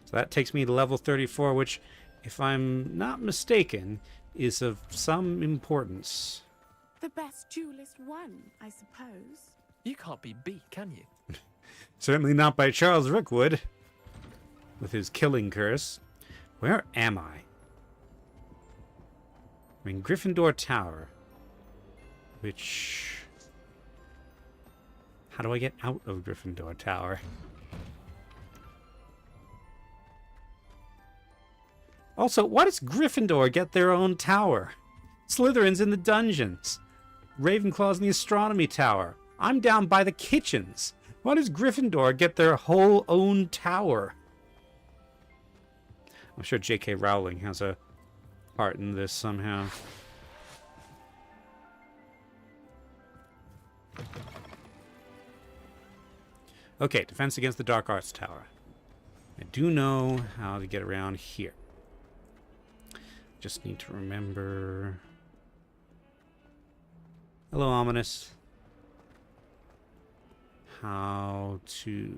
So that takes me to level 34, which, if I'm not mistaken, is of some importance. The best duelist won, I suppose. You can't be beat, can you? Certainly not by Charles Rookwood, with his killing curse. Where am I? I'm in Gryffindor Tower. Which... How do I get out of Gryffindor Tower? Also, why does Gryffindor get their own tower? Slytherin's in the dungeons. Ravenclaw's in the astronomy tower. I'm down by the kitchens. Why does Gryffindor get their whole own tower? I'm sure J.K. Rowling has a part in this somehow. Okay, defense against the Dark Arts Tower. I do know how to get around here. Just need to remember... Hello, Ominous. How to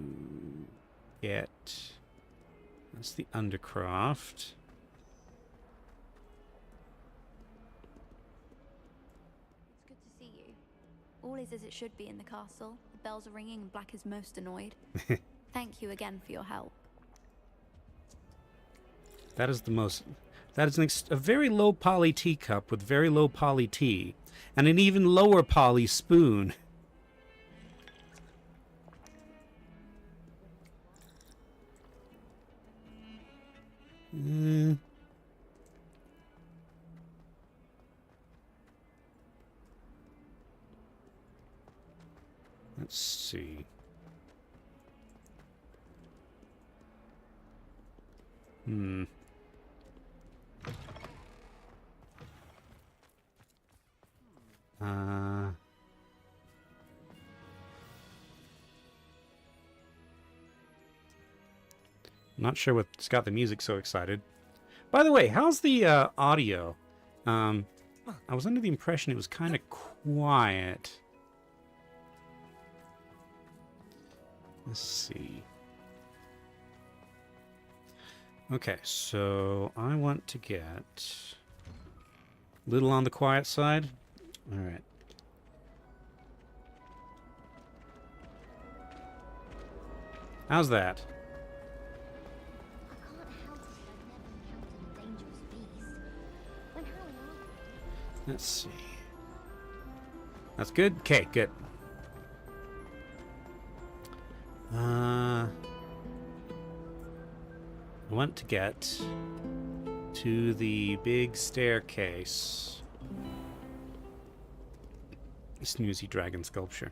get... That's the Undercroft. It's good to see you. All is as it should be in the castle. The bells are ringing and Black is most annoyed. Thank you again for your help. That is the most... That is a very low poly teacup with very low poly tea. And an even lower poly spoon. Let's see. Not sure what's got the music so excited. By the way, how's the audio? I was under the impression it was kind of quiet. Let's see. Okay, so I want to get a little on the quiet side. All right. How's that? Let's see. That's good? Okay, good. I want to get to the big staircase. Snoozy dragon sculpture.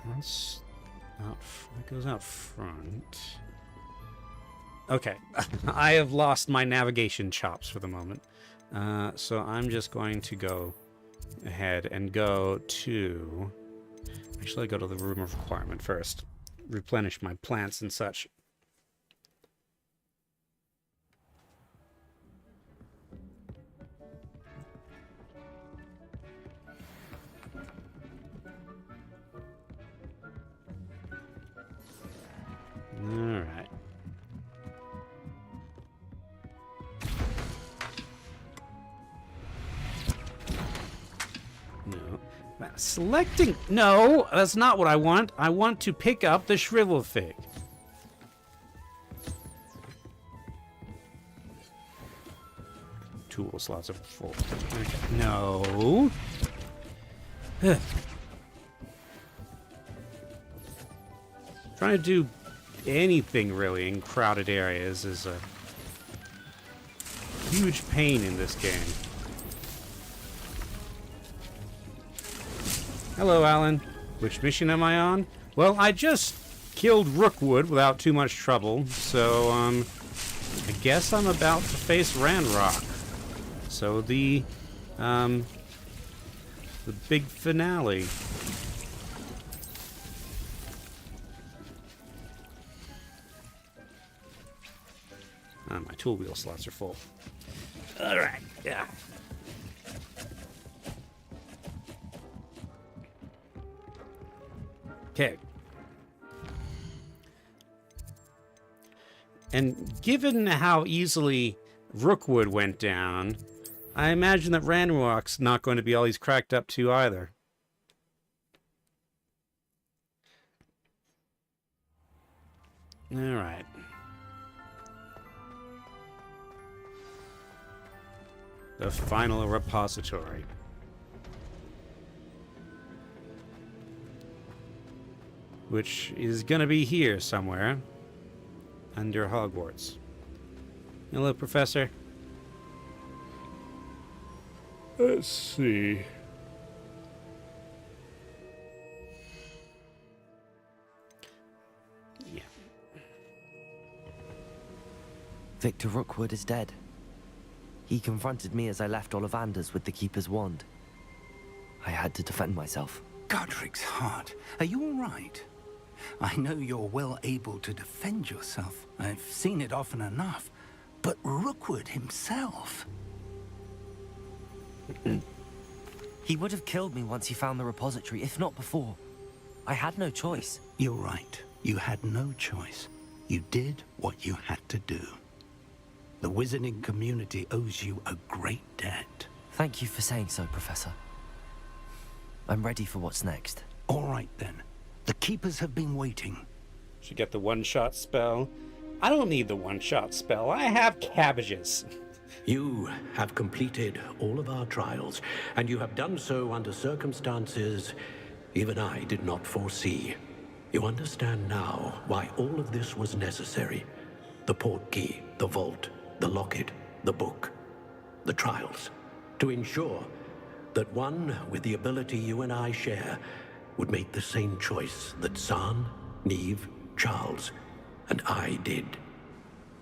That's out. That goes out front. Okay, I have lost my navigation chops for the moment. So I'm just going to go ahead and go to... Actually, I go to the room of requirement first. Replenish my plants and such. Alright. No. Selecting... No, that's not what I want. I want to pick up the shrivel fig. Tool slots are full. Okay. No. Trying to do anything really in crowded areas is a huge pain in this game. Hello, Alan. Which mission am I on? Well, I just killed Rookwood without too much trouble, so, I guess I'm about to face Ranrock. So the big finale. My tool wheel slots are full. Alright, yeah. Okay. And given how easily Rookwood went down, I imagine that Ranrock's not going to be all he's cracked up to either. Alright. The final repository. Which is gonna be here somewhere. Under Hogwarts. Hello, Professor. Let's see. Yeah. Victor Rookwood is dead. He confronted me as I left Ollivander's with the Keeper's wand. I had to defend myself. Godric's heart. Are you all right? I know you're well able to defend yourself. I've seen it often enough. But Rookwood himself... He would have killed me once he found the repository, if not before. I had no choice. You're right. You had no choice. You did what you had to do. The wizarding community owes you a great debt. Thank you for saying so, Professor. I'm ready for what's next. All right, then. The Keepers have been waiting. Should get the one-shot spell. I don't need the one-shot spell. I have cabbages. You have completed all of our trials, and you have done so under circumstances even I did not foresee. You understand now why all of this was necessary. The portkey, the vault, the locket, the book, the trials. To ensure that one with the ability you and I share would make the same choice that Zahn, Neve, Charles, and I did.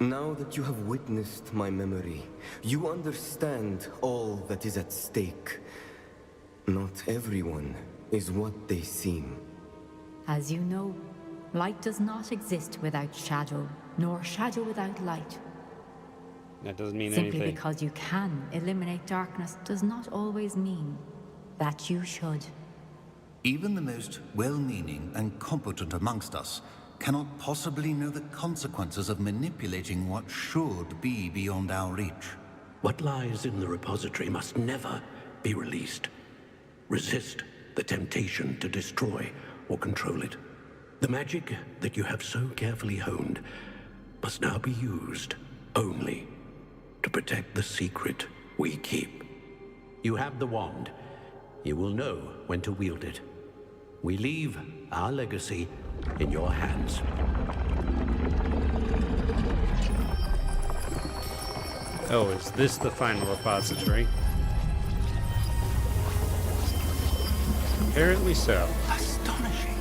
Now that you have witnessed my memory, you understand all that is at stake. Not everyone is what they seem. As you know, Light does not exist without shadow, nor shadow without light. That doesn't mean Simply anything. because you can eliminate darkness does not always mean that you should. Even the most well-meaning and competent amongst us cannot possibly know the consequences of manipulating what should be beyond our reach. What lies in the repository must never be released. Resist the temptation to destroy or control it. The magic that you have so carefully honed must now be used only to protect the secret we keep. You have the wand. You will know when to wield it. We leave our legacy in your hands. Oh, is this the final repository? Apparently so. Astonishing.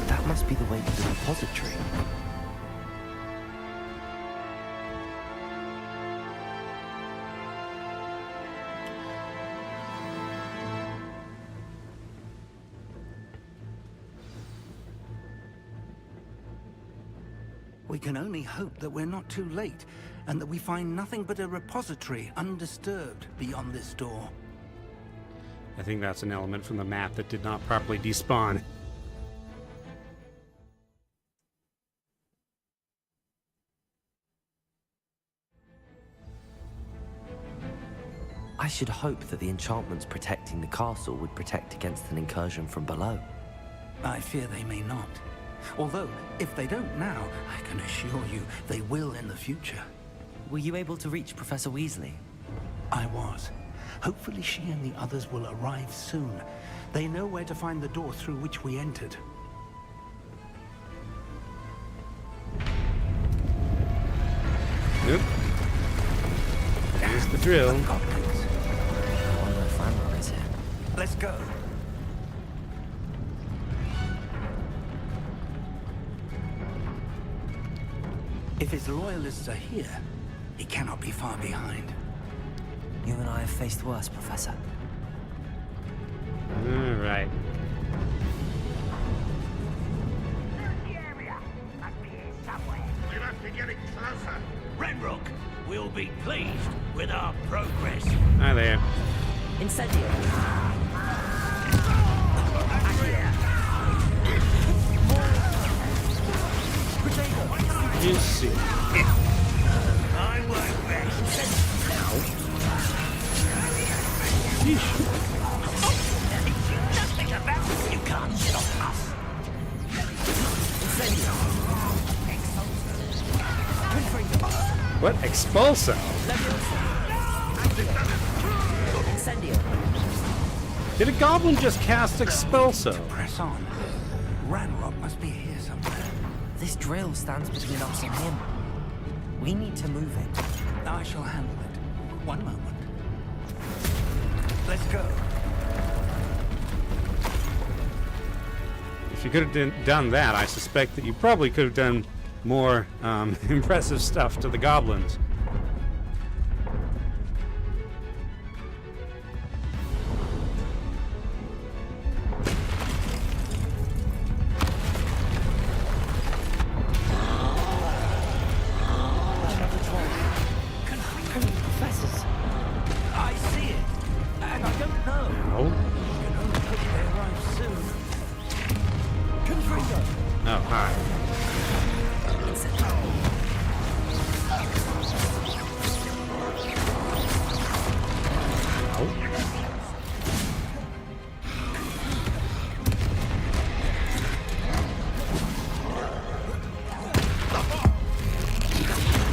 That must be the way to the repository. We can only hope that we're not too late, and that we find nothing but a repository undisturbed beyond this door. I think that's an element from the map that did not properly despawn. I should hope that the enchantments protecting the castle would protect against an incursion from below. I fear they may not. Although, if they don't now, I can assure you they will in the future. Were you able to reach Professor Weasley? I was. Hopefully she and the others will arrive soon. They know where to find the door through which we entered. Nope. Here's the drill. Let's go. If his loyalists are here, he cannot be far behind. You and I have faced worse, Professor. All right. We must be getting closer. Renrock will be pleased with our progress. Hi there. Incendio. You see. I work best. Nothing about you can't stop us. What? Expulso? Did a goblin just cast Expulso? Press on. Ranrock must be here somewhere. This drill stands between us and him. We need to move it. I shall handle it. One moment. Let's go. If you could have done that, I suspect that you probably could have done more impressive stuff to the goblins. I see it, and I don't know. Oh. We can only hope they arrive soon. Confringo. Oh, hi.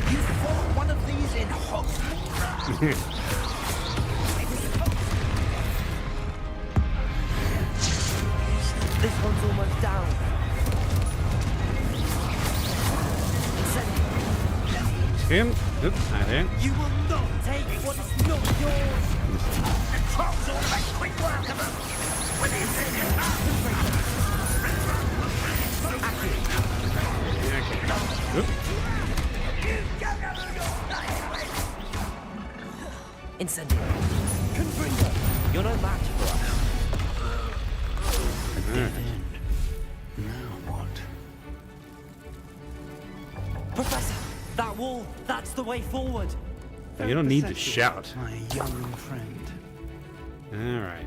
You fought one of these in Hogwarts. This one's almost down. Him? Oops, hi there. You will not take what is not yours. The trolls all make quick work of them. With the Incendio. Confringo. You're no match for us. That wall, that's the way forward. You don't need to shout. My young friend. All right.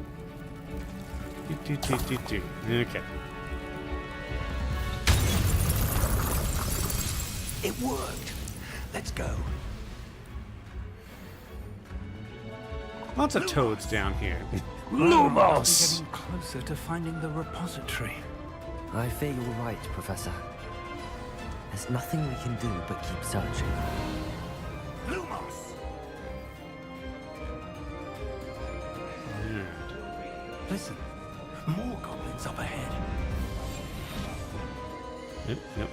Okay. It worked. Let's go. Lots of toads down here. Lumos! Getting closer to finding the repository. I fear you're right, Professor. There's nothing we can do but keep searching. Lumos! Listen, more goblins up ahead. Yep.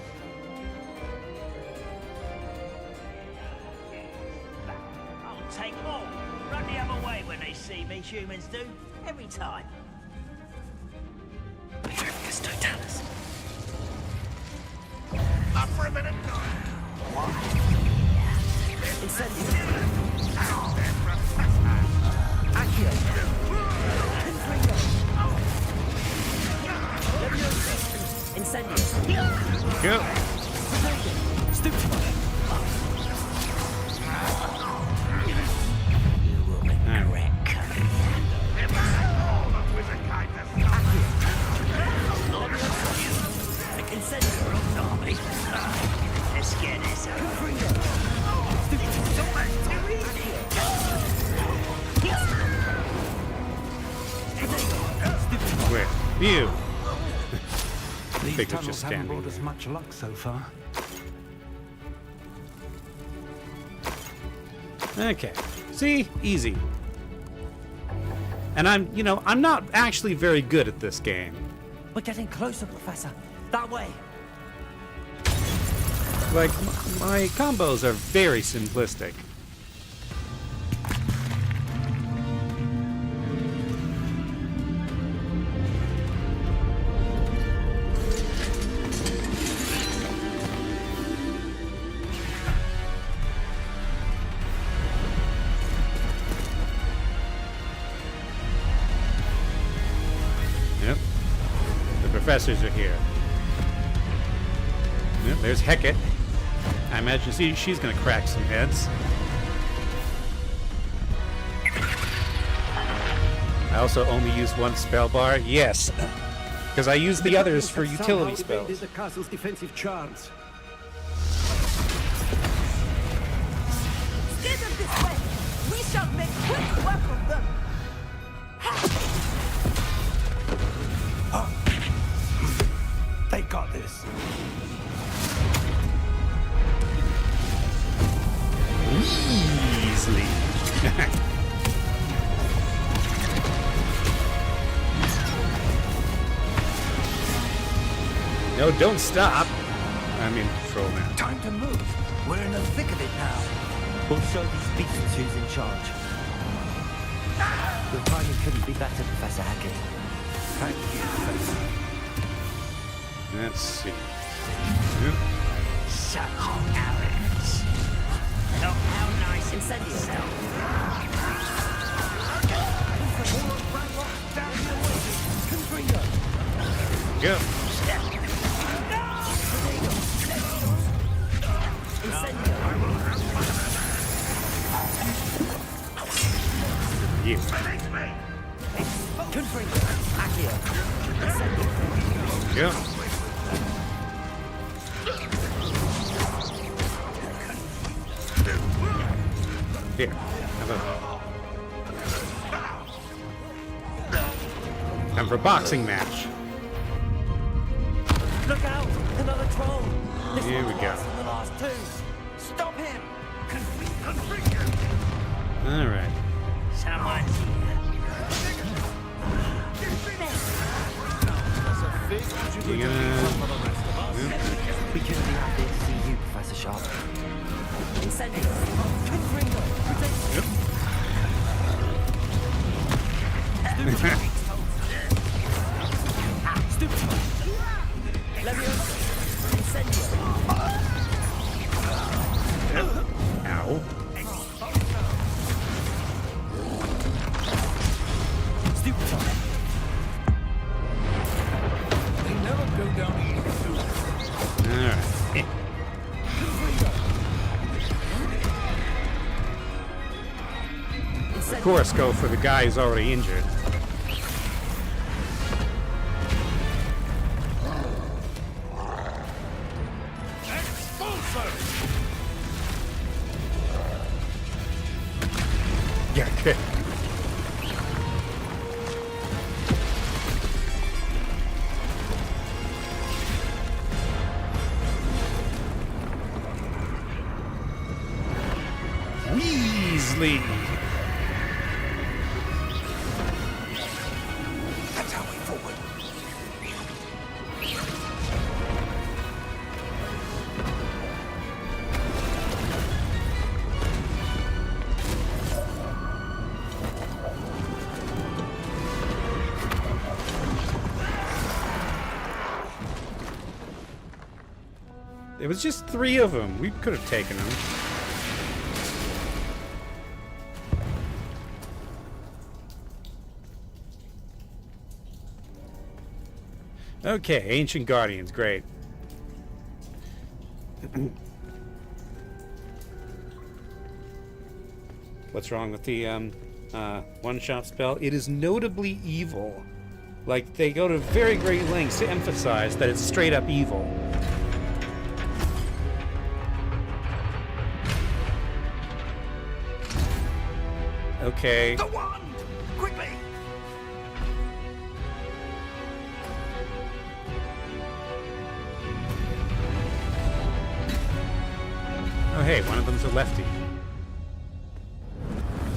I'll take more. Run the other way when they see me, humans do. Every time. Petrificus totalis. Up for a minute. Incendio. Go. Where? You. These tunnels haven't brought us much luck so far. Okay. See? Easy. And I'm not actually very good at this game. We're getting closer, Professor. That way. Like, my combos are very simplistic. Yep. The professors are here. Yep, there's Hecate. I imagine she's gonna crack some heads. I also only use one spell bar. Yes, because I use the others for utility spells. The castle's defensive charms. Steer them this way. We shall make quick work of them. They got this. Easily. No, don't stop. I'm in control now. Time to move. We're in the thick of it now. We'll show these beasts who's in charge. Your timing couldn't be better, Professor Hackett. Thank you, Professor. Let's see. So arrogance. Look how nice Incendio. Go. You. Go. Here. Have a... Time for a boxing match. Look out! Another troll! This Here we one's go. worse than the last two. Stop him! Alright. Someone's here. You gonna... We couldn't be happy to see you, Professor Sharp. Incendio. Yep. Ow. They never go down easy. Alright. course, go for the guy who's already injured. Yeah, okay. Weasley. That's our way forward. It was just 3 of them. We could have taken them. Okay, Ancient Guardians, great. What's wrong with the one-shot spell? It is notably evil. Like, they go to very great lengths to emphasize that it's straight up evil. Okay. The wand! Quickly! Oh, hey, one of them's a lefty.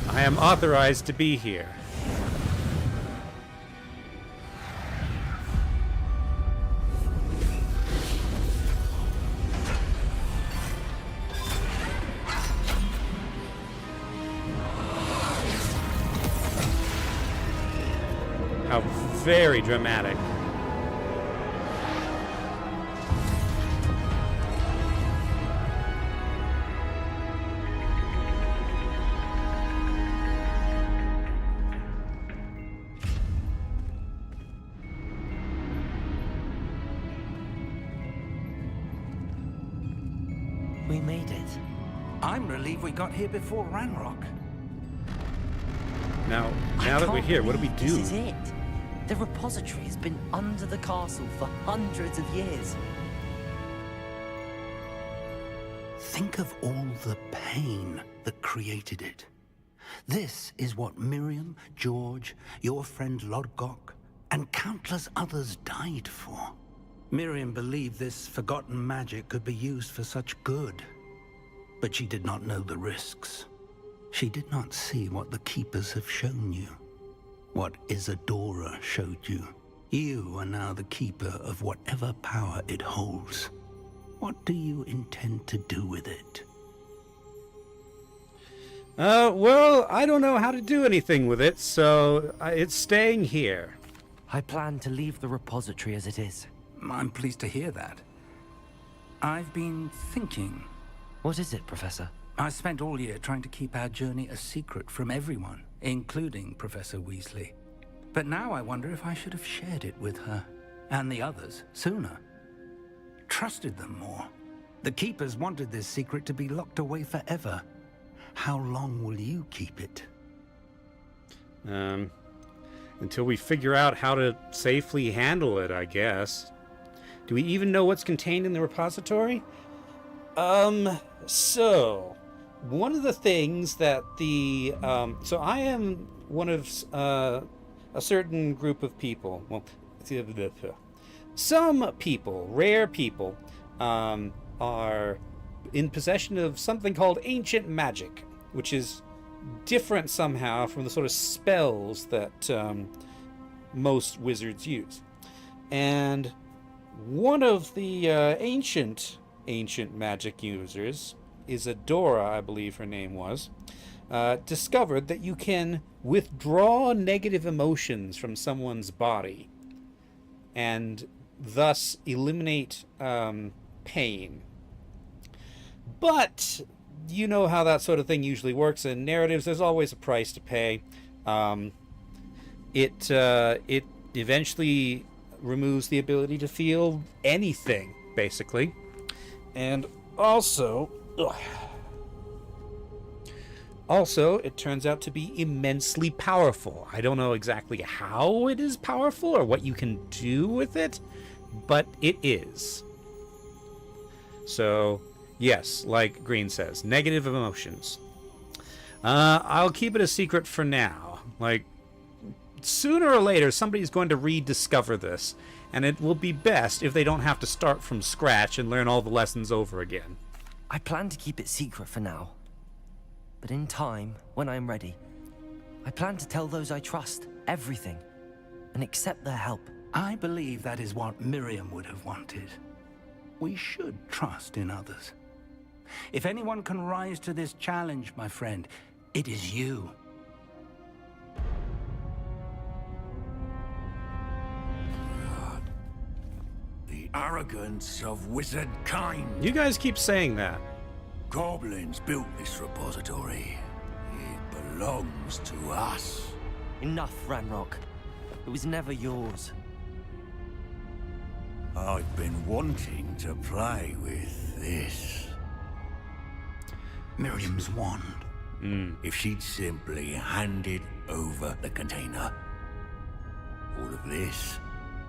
I am authorized to be here. How very dramatic. We made it. I'm relieved we got here before Ranrock. Now that we're here, what do we do? This is it. The repository has been under the castle for hundreds of years. Think of all the pain that created it. This is what Miriam, George, your friend Lodgok, and countless others died for. Miriam believed this forgotten magic could be used for such good, but she did not know the risks. She did not see what the Keepers have shown you, what Isadora showed you. You are now the Keeper of whatever power it holds. What do you intend to do with it? Well, I don't know how to do anything with it, so it's staying here. I plan to leave the repository as it is. I'm pleased to hear that. I've been thinking. What is it, Professor? I spent all year trying to keep our journey a secret from everyone, including Professor Weasley. But now I wonder if I should have shared it with her, and the others, sooner. Trusted them more. The Keepers wanted this secret to be locked away forever. How long will you keep it? Until we figure out how to safely handle it, I guess. Do we even know what's contained in the repository? So, one of the things that the, so I am one of, a certain group of people, well, some people, rare people, are in possession of something called ancient magic, which is different somehow from the sort of spells that most wizards use. And one of the ancient magic users, Isadora, I believe her name was, discovered that you can withdraw negative emotions from someone's body and thus eliminate pain. But you know how that sort of thing usually works in narratives. There's always a price to pay. It eventually removes the ability to feel anything, basically. And also, Also, it turns out to be immensely powerful. I don't know exactly how it is powerful or what you can do with it, but it is. So, yes, like Green says, negative emotions. I'll keep it a secret for now. Like, sooner or later, somebody's going to rediscover this, and it will be best if they don't have to start from scratch and learn all the lessons over again. I plan to keep it secret for now. But in time, when I am ready, I plan to tell those I trust everything and accept their help. I believe that is what Miriam would have wanted. We should trust in others. If anyone can rise to this challenge, my friend, it is you. The arrogance of wizard kind. You guys keep saying that. Goblins built this repository. It belongs to us. Enough, Ranrock. It was never yours. I've been wanting to play with this. Miriam's wand. If she'd simply handed over the container, all of this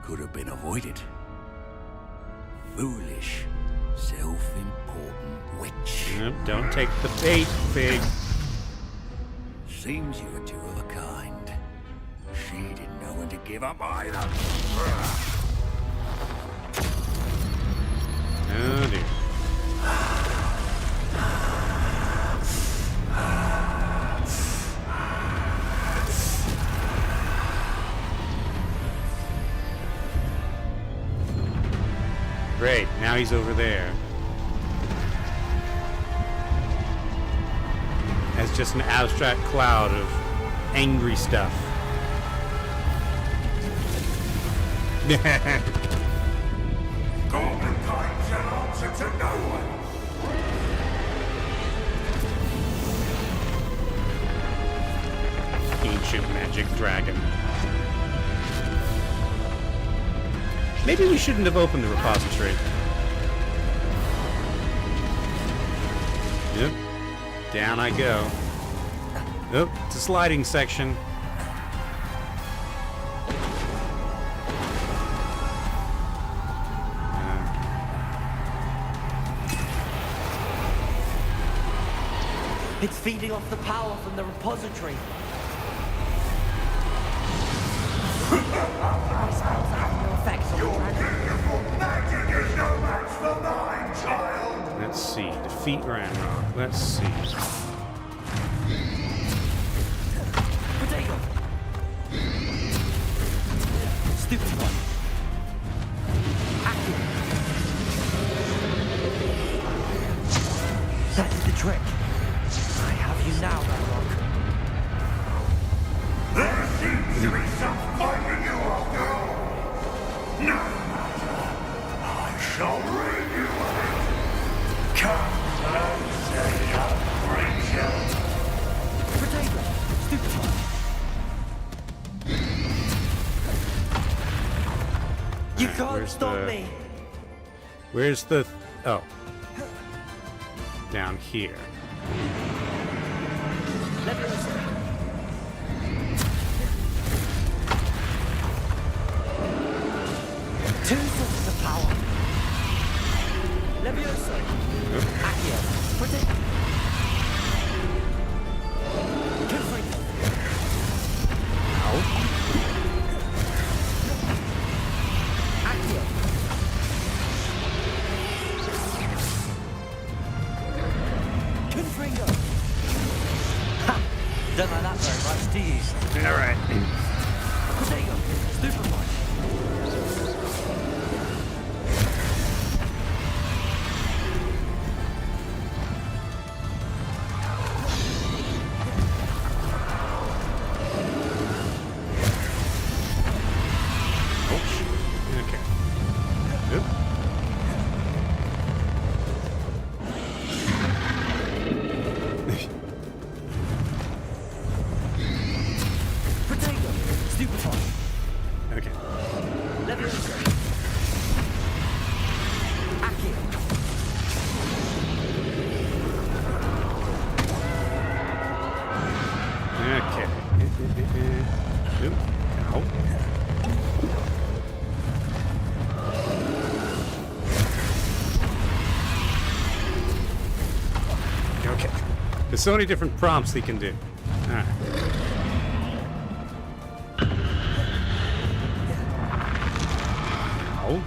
could have been avoided. Foolish, self-important witch. Yep, don't take the bait, Fig. Seems you were two of a kind. She didn't know when to give up either. Oh dear. Great, now he's over there. As just an abstract cloud of angry stuff. Goblin kind shall answer to no one. Ancient magic dragon. Maybe we shouldn't have opened the repository. Yep. Down I go. Oh, it's a sliding section. It's feeding off the power from the repository. My spells have no effects on the dragon. Beautiful magic is no match for mine, child. Let's see. Defeat Ranrock. Let's see. Potato! Stupid one. Active. That is the trick. I have you now, Ranrock. There seems to be some fighting you after all. No matter. I shall rid you of it. Come closer, young creature. Potato! Stupid one. You can't stop me. Where's the... Oh. Down here. Two sources of power. Levioso. Accio. Protect. Confringo. Ow. Accio. Confringo. Ha! Don't like that very much, do you? Alright. Protego. Stupid one. Ow. Okay. There's so many different prompts he can do. Alright. Ow.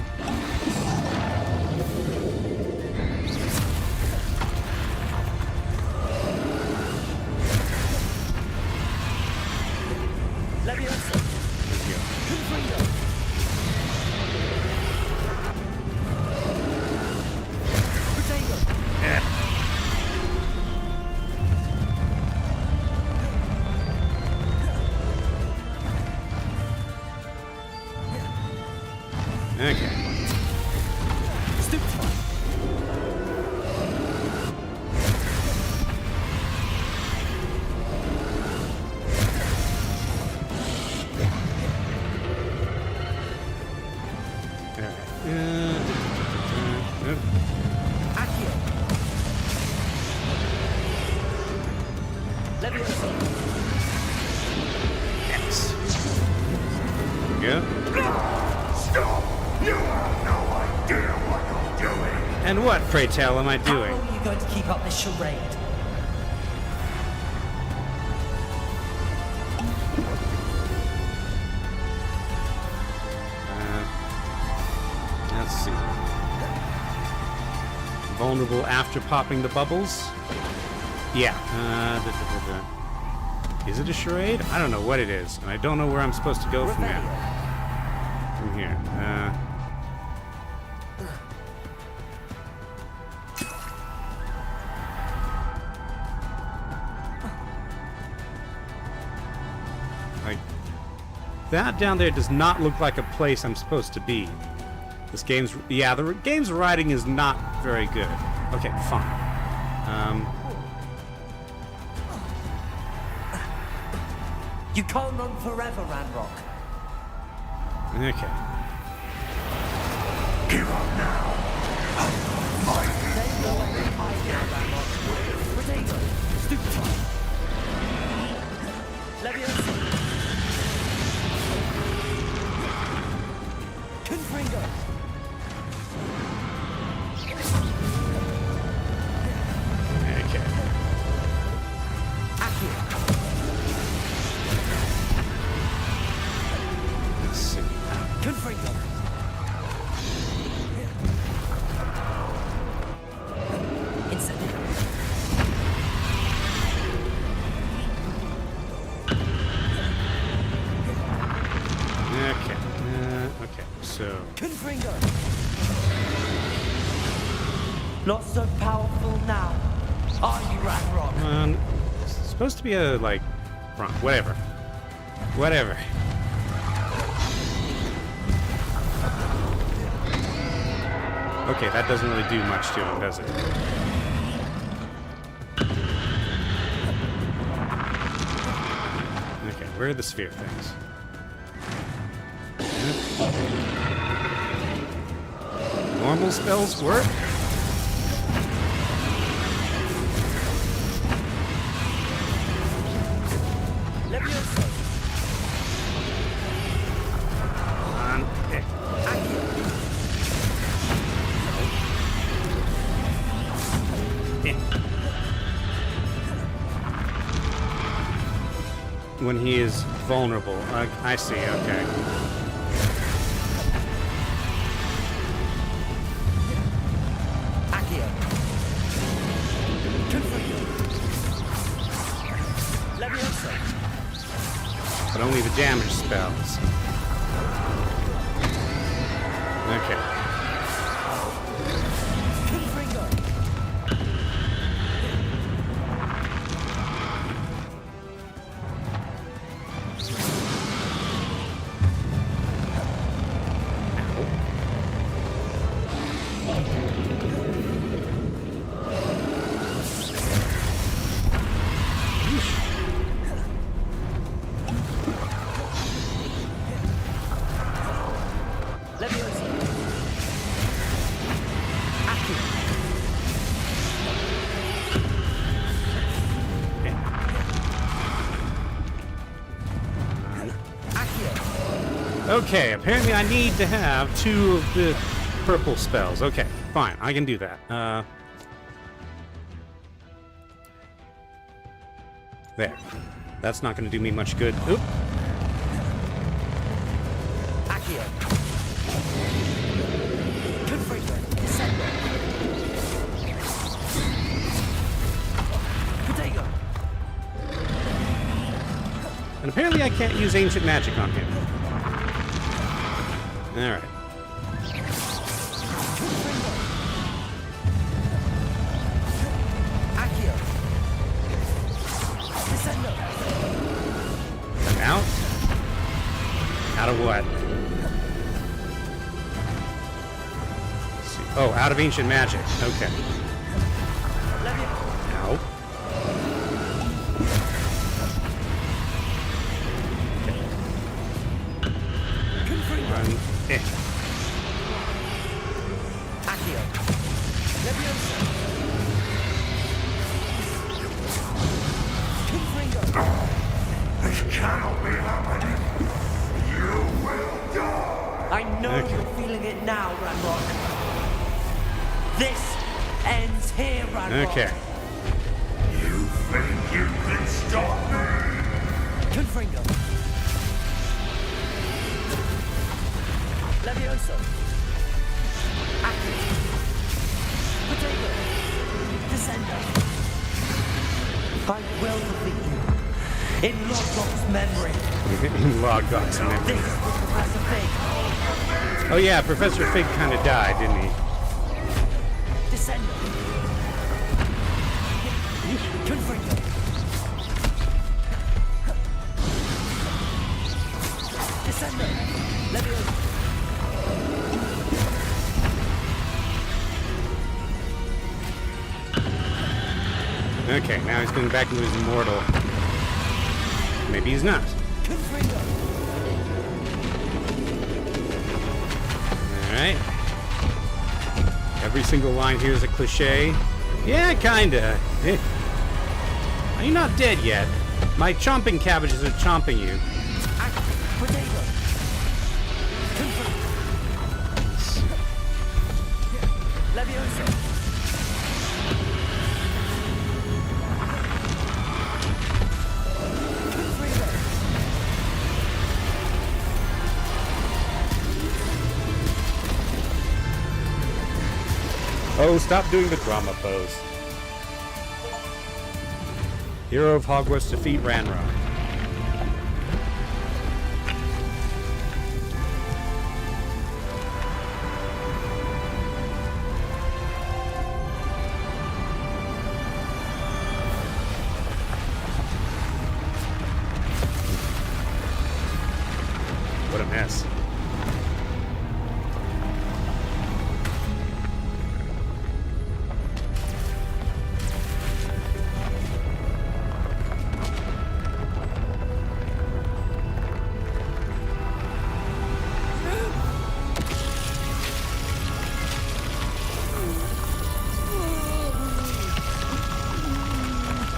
Okay. X. Yeah. Stop! You have no idea what you're doing. And what, pray tell, am I doing? How long are you going to keep up this charade? Let's see. Vulnerable after popping the bubbles? Yeah. Is it a charade? I don't know what it is, and I don't know where I'm supposed to go from here. From here. Like, that down there does not look like a place I'm supposed to be. This game's... Yeah, the game's writing is not very good. Okay, fine. You can't run forever, Ranrock. Okay. Give up now. Potato! Stupefy! Leviosa! Confringo! Okay. Accio! Let's see. Confringo! So. Confringo! Not so powerful now. Are you, Ranrock? It's supposed to be a, like, prompt. Whatever. Whatever. Okay, that doesn't really do much to him, does it? Okay, where are the sphere things? Normal spells work? When he is vulnerable. I see, okay. But only the damage spells. Okay. Okay, apparently I need to have 2 of the purple spells. Okay, fine, I can do that. There. That's not going to do me much good. Oop. Accio. Confringo. Descendo. Protego. And apparently I can't use ancient magic on him. Alright. Accio. Descendo. I'm out? Out of what? Let's see. Oh, out of ancient magic. Okay. Ow. Run. Eh. Accio. Leviosa. Confringo. This cannot be happening. You will die. I know Okay. you're feeling it now, Ranrock. This ends here, Ranrock. Okay. You think you can stop me? Confringo. Levioso. Accio. Protego. Descendo. I will defeat you. In Logok's memory. Logok's This memory. is Professor Fig. Oh yeah, Professor Fig kind of died, didn't he? Descendo. Confringo. Descendo. Levioso. Okay, now he's going back into his immortal. Maybe he's not. Confringo. Alright. Every single line here is a cliche. Yeah, kinda. Eh. You're not dead yet. My chomping cabbages are chomping you. Protego. Confringo. Levioso. Confringo. Oh, stop doing the drama pose. Hero of Hogwarts defeat Ranrock. What a mess.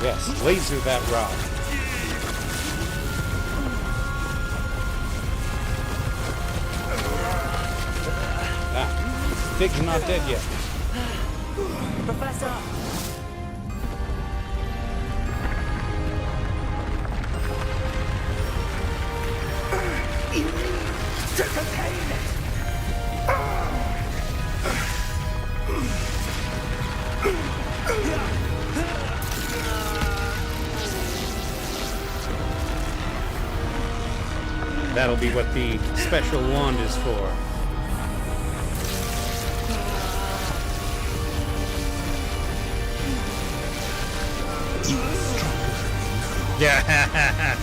Yes, laser that rock. Ah, Fig's not dead yet. Professor. You need to contain it. That'll be what the special wand is for. Yeah.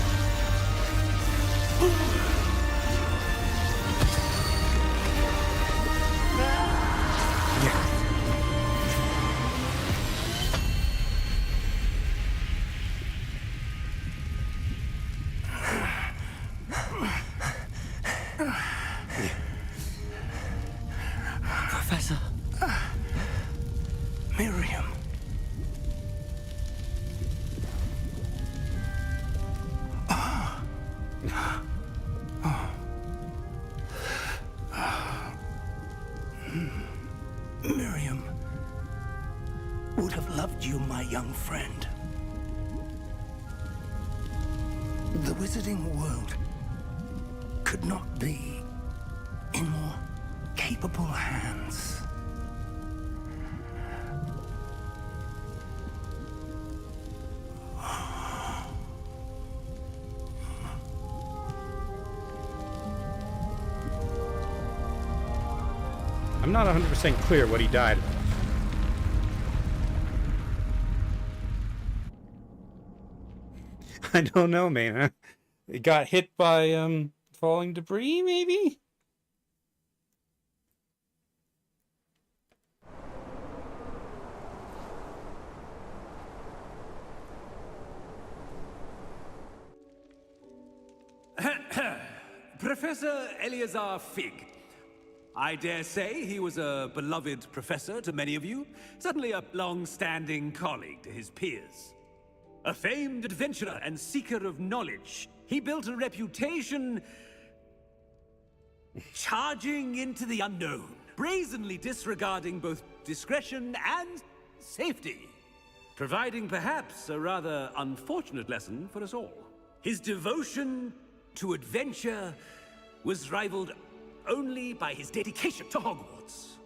Professor. Miriam. would have loved you, my young friend. The wizarding world could not be in more capable hands. I'm not 100% clear what he died of. I don't know, man. It got hit by falling debris, maybe? Professor Eleazar Fig. I dare say he was a beloved professor to many of you, certainly a long-standing colleague to his peers. A famed adventurer and seeker of knowledge, he built a reputation charging into the unknown, brazenly disregarding both discretion and safety, providing perhaps a rather unfortunate lesson for us all. His devotion to adventure was rivaled only by his dedication to Hogwarts.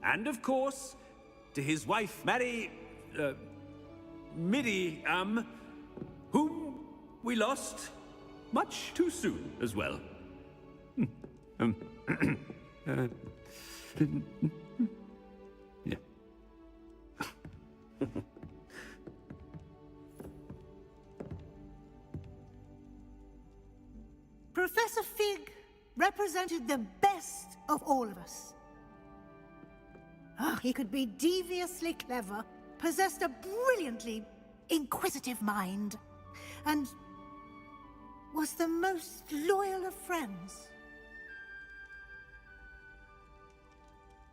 And of course, to his wife, Midi, whom we lost much too soon as well. Yeah. Professor Fig represented the best of all of us. Oh, he could be deviously clever, possessed a brilliantly inquisitive mind, and was the most loyal of friends.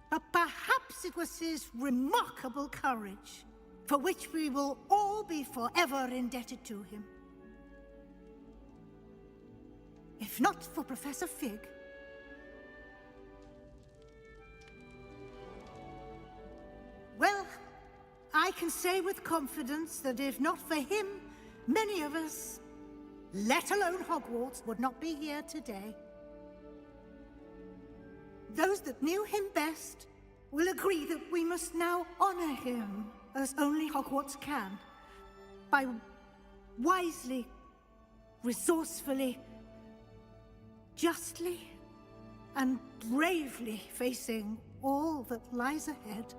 But perhaps it was his remarkable courage, for which we will all be forever indebted to him. If not for Professor Fig, well, I can say with confidence that if not for him, many of us, let alone Hogwarts, would not be here today. Those that knew him best will agree that we must now honor him as only Hogwarts can, by wisely, resourcefully, justly and bravely facing all that lies ahead.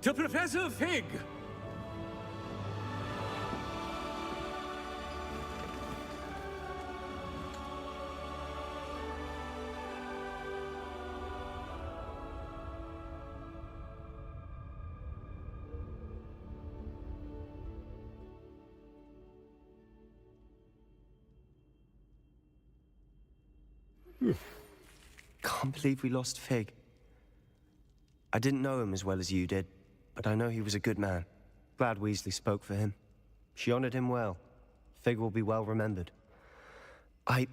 To Professor Fig! Can't believe we lost Fig. I didn't know him as well as you did, but I know he was a good man. Glad Weasley spoke for him. She honored him well. Fig will be well remembered. I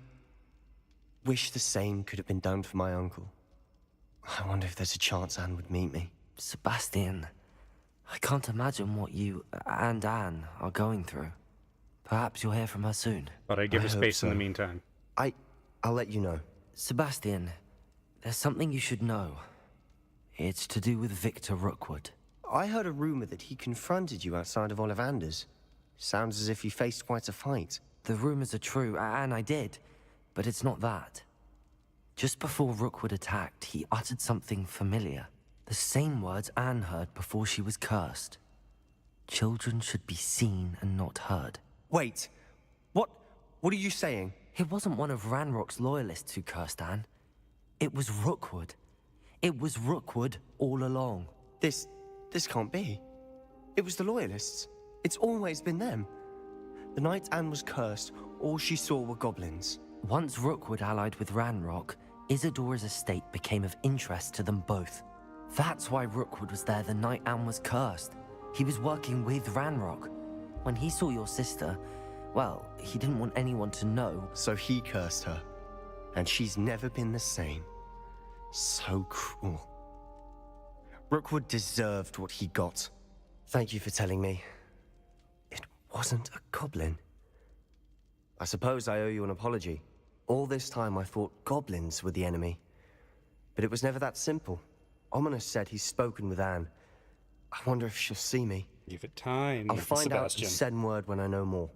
wish the same could have been done for my uncle. I wonder if there's a chance Anne would meet me. Sebastian, I can't imagine what you and Anne are going through. Perhaps you'll hear from her soon. But I give her space in the meantime. I'll let you know. Sebastian, there's something you should know. It's to do with Victor Rookwood. I heard a rumor that he confronted you outside of Ollivander's. Sounds as if you faced quite a fight. The rumors are true, and I did, but it's not that. Just before Rookwood attacked, he uttered something familiar. The same words Anne heard before she was cursed. Children should be seen and not heard. Wait, what are you saying? It wasn't one of Ranrock's loyalists who cursed Anne. It was Rookwood. It was Rookwood all along. This can't be. It was the loyalists. It's always been them. The night Anne was cursed, all she saw were goblins. Once Rookwood allied with Ranrock, Isadora's estate became of interest to them both. That's why Rookwood was there the night Anne was cursed. He was working with Ranrock. When he saw your sister, well, he didn't want anyone to know. So he cursed her. And she's never been the same. So cruel. Rookwood deserved what he got. Thank you for telling me. It wasn't a goblin. I suppose I owe you an apology. All this time I thought goblins were the enemy. But it was never that simple. Ominous said he's spoken with Anne. I wonder if she'll see me. Give it time, I'll find out Sebastian. and send word when I know more.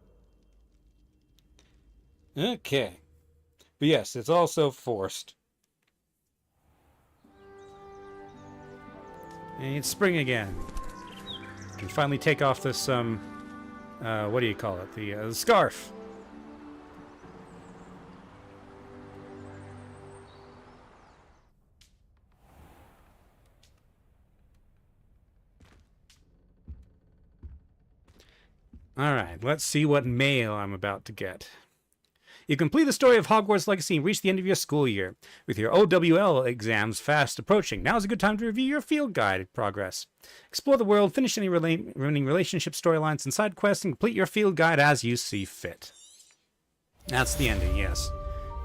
Okay. But yes, it's also forced. And it's spring again. You can finally take off this, what do you call it? The scarf. Alright, let's see what mail I'm about to get. You complete the story of Hogwarts Legacy and reach the end of your school year. With your OWL exams fast approaching, now's a good time to review your field guide progress. Explore the world, finish any running relationship storylines and side quests, and complete your field guide as you see fit. That's the ending, yes.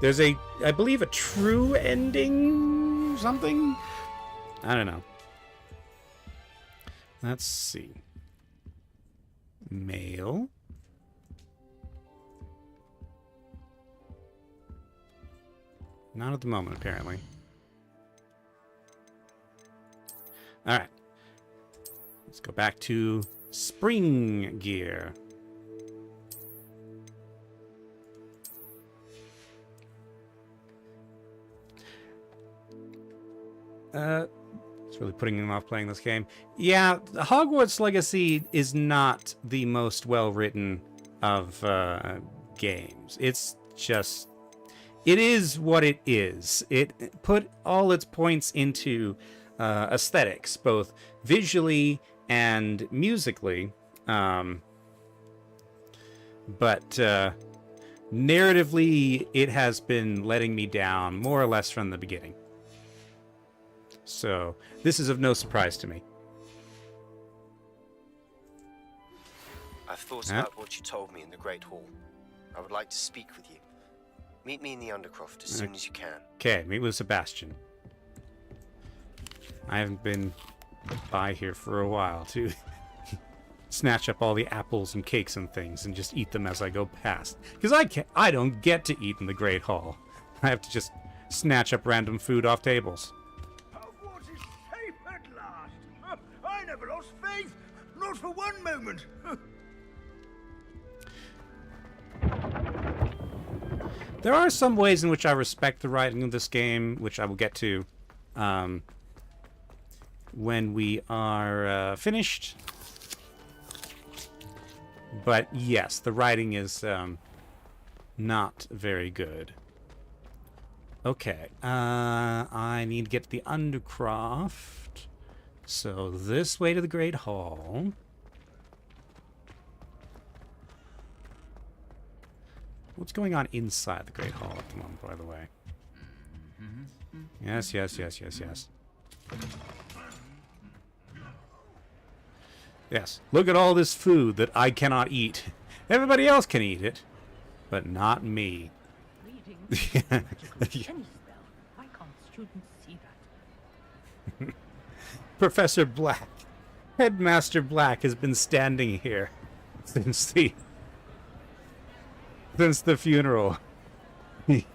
There's I believe, a true ending something? I don't know. Let's see. Mail. Not at the moment, apparently. Alright. Let's go back to spring gear. It's really putting him off playing this game. Yeah, Hogwarts Legacy is not the most well-written of games. It's just... It is what it is. It put all its points into aesthetics, both visually and musically. But narratively, it has been letting me down more or less from the beginning. So, this is of no surprise to me. I've thought about what you told me in the Great Hall. I would like to speak with you. Meet me in the Undercroft as soon as you can. Okay, meet with Sebastian. I haven't been by here for a while to snatch up all the apples and cakes and things and just eat them as I go past. Because I don't get to eat in the Great Hall. I have to just snatch up random food off tables. Hogwarts is safe at last. I never lost faith, not for one moment. There are some ways in which I respect the writing of this game, which I will get to when we are finished. But yes, the writing is not very good. Okay, I need to get to the Undercroft. So this way to the Great Hall. What's going on inside the Great Hall at the moment, by the way? Yes, yes, yes, yes, yes. Yes, look at all this food that I cannot eat. Everybody else can eat it, but not me. Why can't students see that? Professor Black, Headmaster Black has been standing here since the funeral. He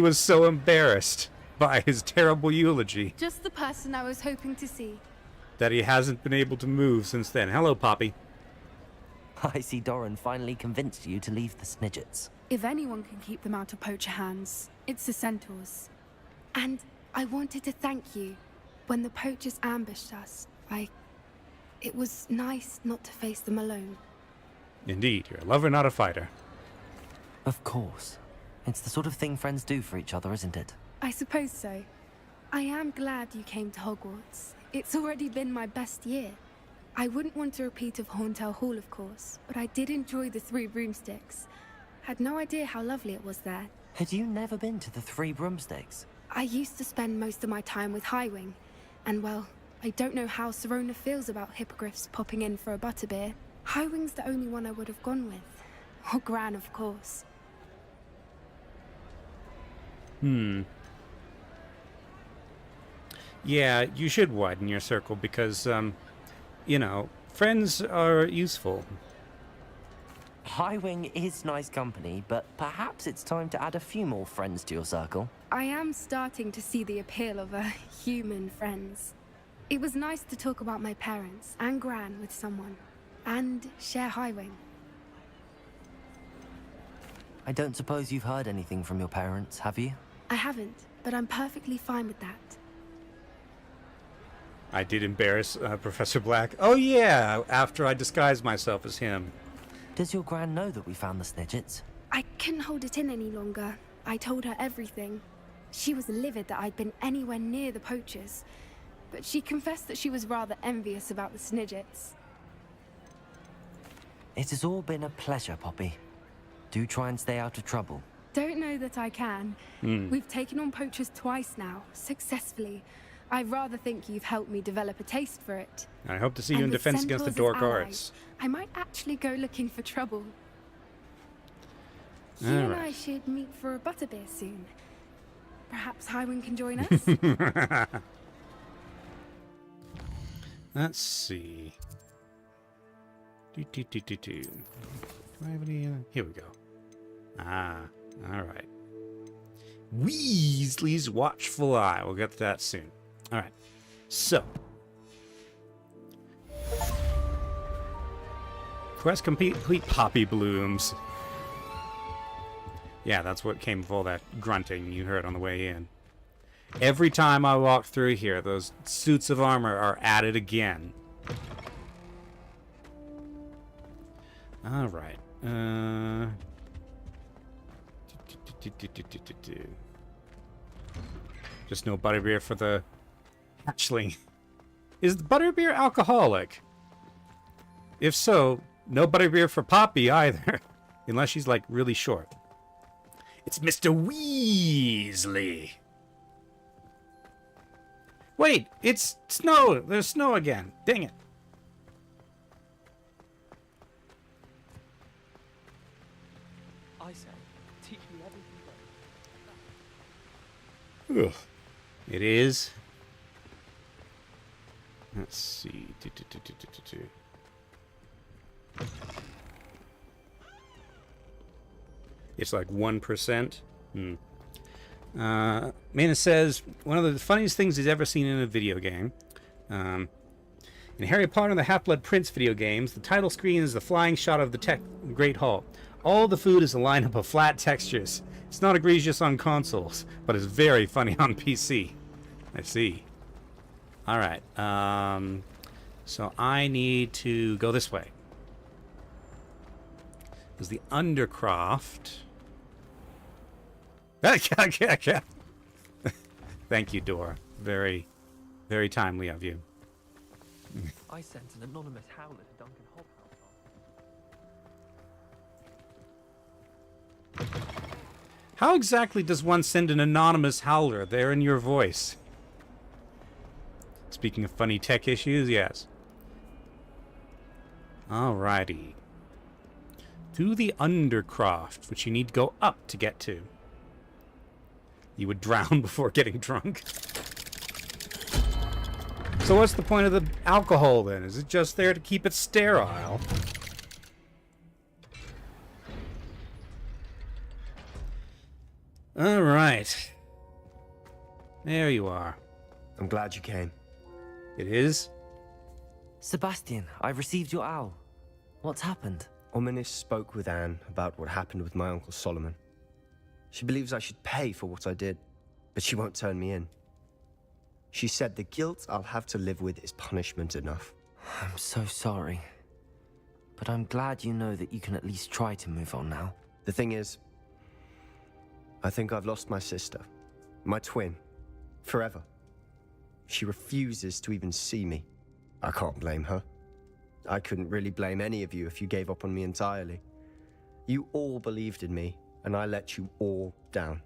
was so embarrassed by his terrible eulogy Just the person I was hoping to see. that he hasn't been able to move since then. Hello, Poppy. I see Doran finally convinced you to leave the Snidgets. If anyone can keep them out of poacher hands, it's the centaurs. And I wanted to thank you. When the poachers ambushed us, it was nice not to face them alone. Indeed, you're a lover, not a fighter. Of course. It's the sort of thing friends do for each other, isn't it? I suppose so. I am glad you came to Hogwarts. It's already been my best year. I wouldn't want a repeat of Horntail Hall, of course, but I did enjoy the Three Broomsticks. Had no idea how lovely it was there. Had you never been to the Three Broomsticks? I used to spend most of my time with Highwing, and well, I don't know how Serona feels about hippogriffs popping in for a butterbeer. Highwing's the only one I would have gone with. Or Gran, of course. Yeah, you should widen your circle because, you know, friends are useful. Highwing is nice company, but perhaps it's time to add a few more friends to your circle. I am starting to see the appeal of human friends. It was nice to talk about my parents and Gran with someone, and share Highwing. I don't suppose you've heard anything from your parents, have you? I haven't, but I'm perfectly fine with that. I did embarrass Professor Black. Oh yeah, after I disguised myself as him. Does your Gran know that we found the Snidgets? I couldn't hold it in any longer. I told her everything. She was livid that I'd been anywhere near the poachers, but she confessed that she was rather envious about the Snidgets. It has all been a pleasure, Poppy. Do try and stay out of trouble. Don't know that I can. We've taken on poachers twice now, successfully. I rather think you've helped me develop a taste for it. I hope to see you in And with Defense Against the centaurs as Dork allies, Arts. I might actually go looking for trouble. You All and right. I should meet for a butterbeer soon. Perhaps Highwing can join us? Let's see. Do I have any? Here we go. Ah, all right. Weasley's Watchful Eye. We'll get to that soon. All right. So, quest complete poppy blooms. Yeah, that's what came with all that grunting you heard on the way in. Every time I walk through here, those suits of armor are added again. All right. Just no butterbeer for the hatchling. Is the butterbeer alcoholic? If so, no butterbeer for Poppy either. Unless she's like really short. It's Mr. Weasley. Wait, it's snow. There's snow again. Dang it. I say, teach me everything. Ugh. It is. Let's see. It's like 1%. Mana says, one of the funniest things he's ever seen in a video game. In Harry Potter and the Half-Blood Prince video games, the title screen is the flying shot of the Great Hall. All the food is a lineup of flat textures. It's not egregious on consoles, but it's very funny on PC. I see. Alright, so I need to go this way. Because the Undercroft... Thank you, Dora. Very, very timely of you. I sent an anonymous howler to Duncan Hobhouse. How exactly does one send an anonymous howler there in your voice? Speaking of funny tech issues, yes. Alrighty. To the Undercroft, which you need to go up to get to. You would drown before getting drunk. So what's the point of the alcohol then? Is it just there to keep it sterile? Alright. There you are. I'm glad you came. It is? Sebastian, I've received your owl. What's happened? Ominis spoke with Anne about what happened with my Uncle Solomon. She believes I should pay for what I did, but she won't turn me in. She said the guilt I'll have to live with is punishment enough. I'm so sorry. But I'm glad you know that you can at least try to move on now. The thing is, I think I've lost my sister, my twin, forever. She refuses to even see me. I can't blame her. I couldn't really blame any of you if you gave up on me entirely. You all believed in me, and I let you all down.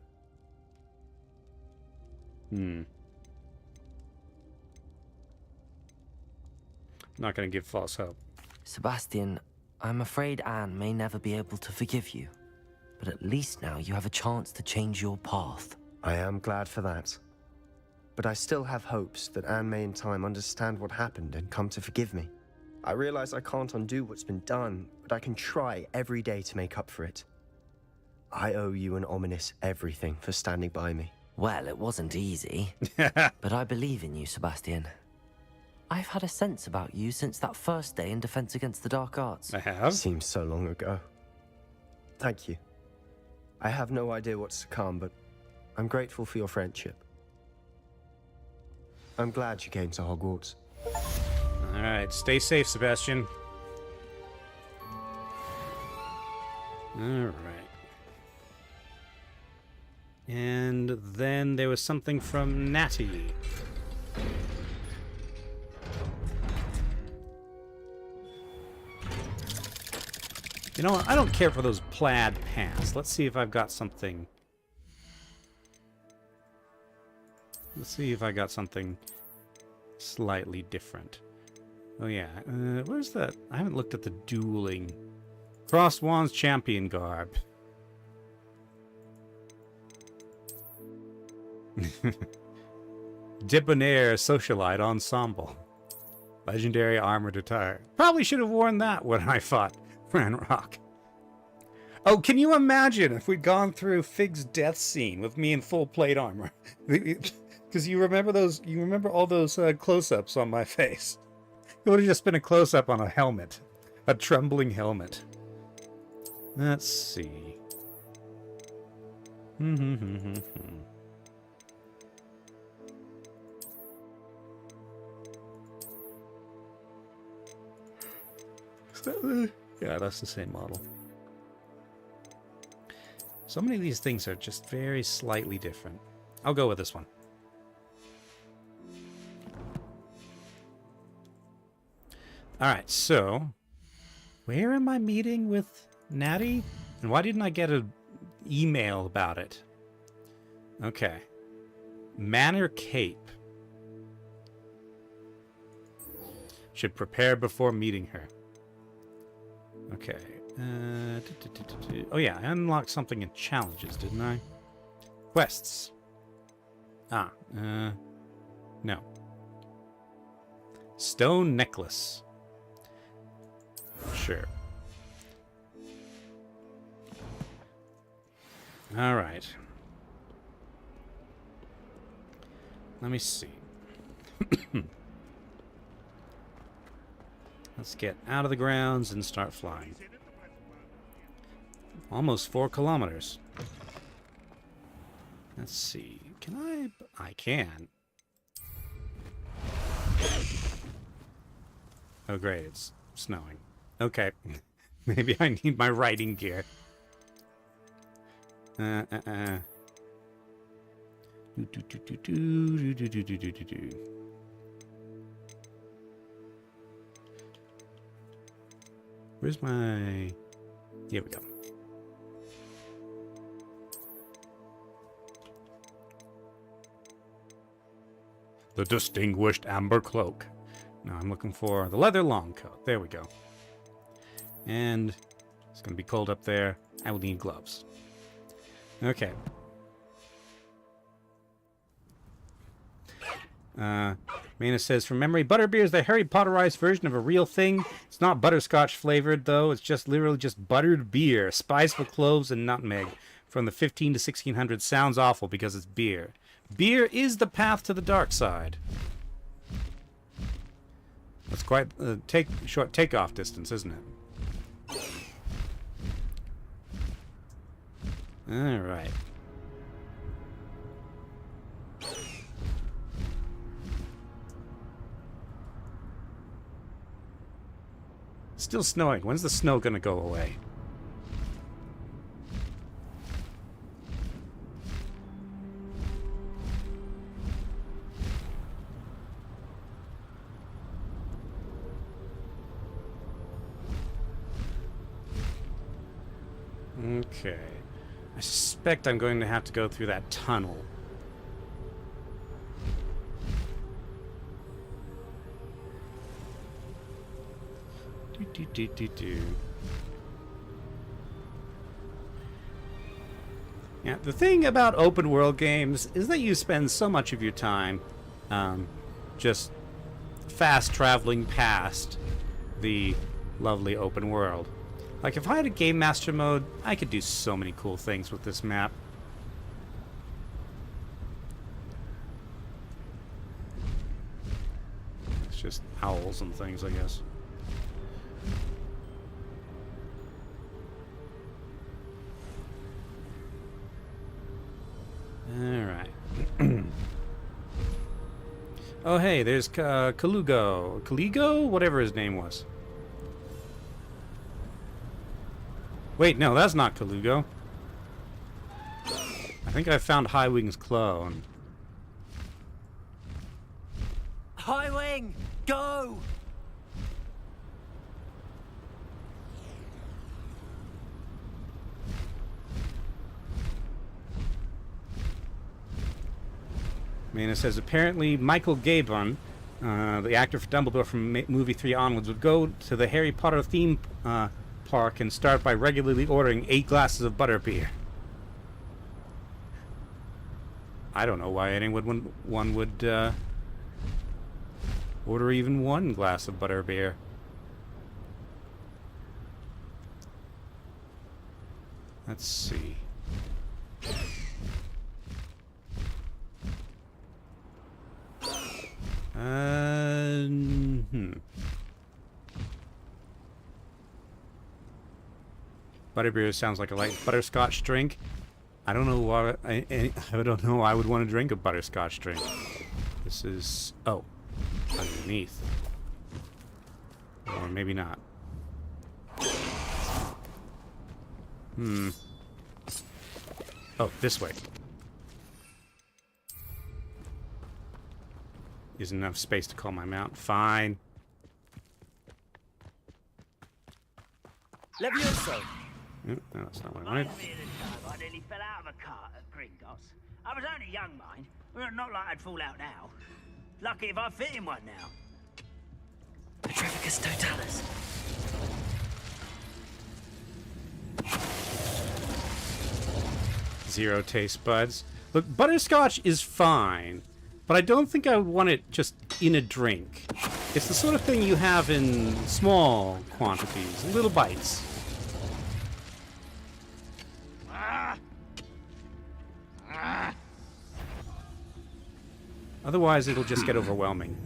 Not gonna give false hope. Sebastian, I'm afraid Anne may never be able to forgive you. But at least now you have a chance to change your path. I am glad for that. but I still have hopes that Anne may in time understand what happened and come to forgive me. I realize I can't undo what's been done, but I can try every day to make up for it. I owe you and Ominous everything for standing by me. Well, it wasn't easy, but I believe in you, Sebastian. I've had a sense about you since that first day in Defense Against the Dark Arts. I have? Seems so long ago. Thank you. I have no idea what's to come, but I'm grateful for your friendship. I'm glad you came to Hogwarts. Alright, stay safe, Sebastian. Alright. And then there was something from Natty. You know what? I don't care for those plaid pants. Let's see if I've got something. Let's see if I got something slightly different. Oh yeah, where's that? I haven't looked at the dueling. Crossed Wands Champion garb. Debonair Socialite Ensemble. Legendary Armored Attire. Probably should have worn that when I fought Ranrock. Oh, can you imagine if we'd gone through Fig's death scene with me in full plate armor? Because you remember those? You remember all those close-ups on my face? It would have just been a close-up on a helmet, a trembling helmet. Let's see. Yeah, that's the same model. So many of these things are just very slightly different. I'll go with this one. Alright, so where am I meeting with Natty? And why didn't I get an email about it? Okay. Manor Cape. Should prepare before meeting her. Okay. Oh yeah, I unlocked something in challenges, didn't I? Quests. No. Stone necklace. Sure. All right. Let me see. Let's get out of the grounds and start flying. Almost 4 kilometers. Let's see. Can I? I can. Oh, great. It's snowing. Okay. Maybe I need my riding gear. Where's my... Here we go. The distinguished amber cloak. Now I'm looking for the leather long coat. There we go. And it's going to be cold up there. I will need gloves. Okay. Mana says, from memory, butterbeer is the Harry Potterized version of a real thing. It's not butterscotch flavored, though. It's just literally just buttered beer, spiced with cloves and nutmeg. From the 15 to 1600s. Sounds awful because it's beer. Beer is the path to the dark side. That's quite a short takeoff distance, isn't it? All right. Still snowing. When's the snow gonna go away? Okay. I suspect I'm going to have to go through that tunnel. Yeah, the thing about open world games is that you spend so much of your time just fast traveling past the lovely open world. Like, if I had a Game Master mode, I could do so many cool things with this map. It's just owls and things, I guess. Alright. Oh, hey, there's Kalugo. Kaligo? Whatever his name was. Wait, no, that's not Kalugo. I think I found Highwing's clone. Highwing, go! Mana says, apparently Michael Gabon, the actor for Dumbledore from movie 3 onwards, would go to the Harry Potter theme park and start by regularly ordering 8 glasses of butterbeer. I don't know why anyone would order even 1 glass of butterbeer. Let's see. Butterbeer sounds like a light butterscotch drink. I don't know why. I don't know. I would want to drink a butterscotch drink. This is underneath, or maybe not. Oh, this way. Isn't enough space to call my mount. Fine. Levioso. No, that's not what I wanted. I nearly fell out of a cart at Gringotts. I was only young, mind. Well, not like I'd fall out now. Lucky if I fit in one now. Petrificus totalis. Zero taste buds. Look, butterscotch is fine, but I don't think I would want it just in a drink. It's the sort of thing you have in small quantities, little bites. Otherwise, it'll just get overwhelming.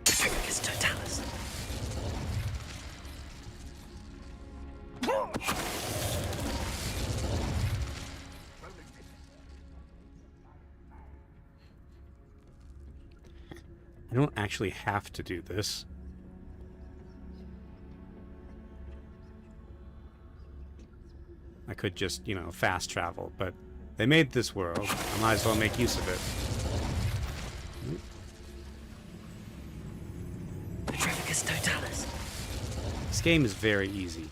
Petrificus totalis. I don't actually have to do this. I could just, you know, fast travel, but they made this world. I might as well make use of it. Petrificus totalis. This game is very easy.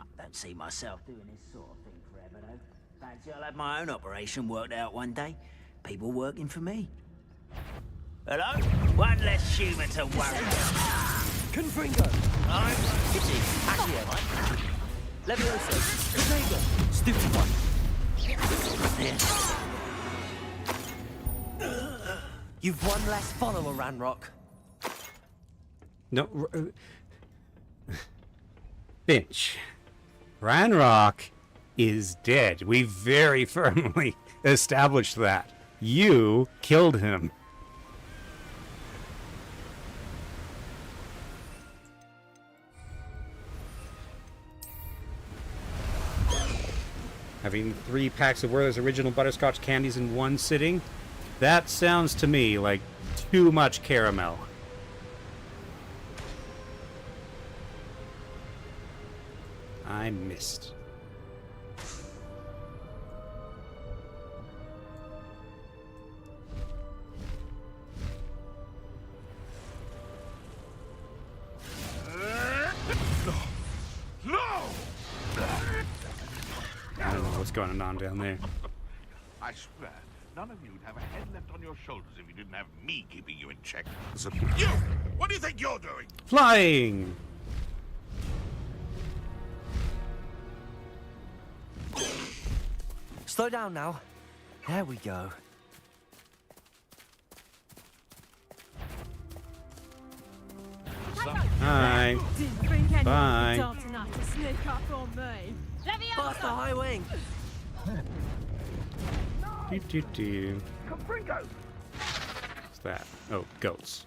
I don't see myself doing this sort of thing forever, though. Fancy I'll have my own operation worked out one day. People working for me. Hello? One less human to worry about. Confringo. I'm Kitty. Accio. Levioso. Confringo. Stupefy. You've one less follower, Ranrock. No, Finch. Ranrock is dead. We very firmly established that. You killed him. Having 3 packs of Werther's original butterscotch candies in one sitting? That sounds to me like too much caramel. I missed. I don't know what's going on down there. I swear, none of you'd have a head left on your shoulders if you didn't have me keeping you in check. So you! What do you think you're doing? Flying! Slow down now. There we go. Hi. Bye. Off the high wing. Do. What's that? Oh, goats.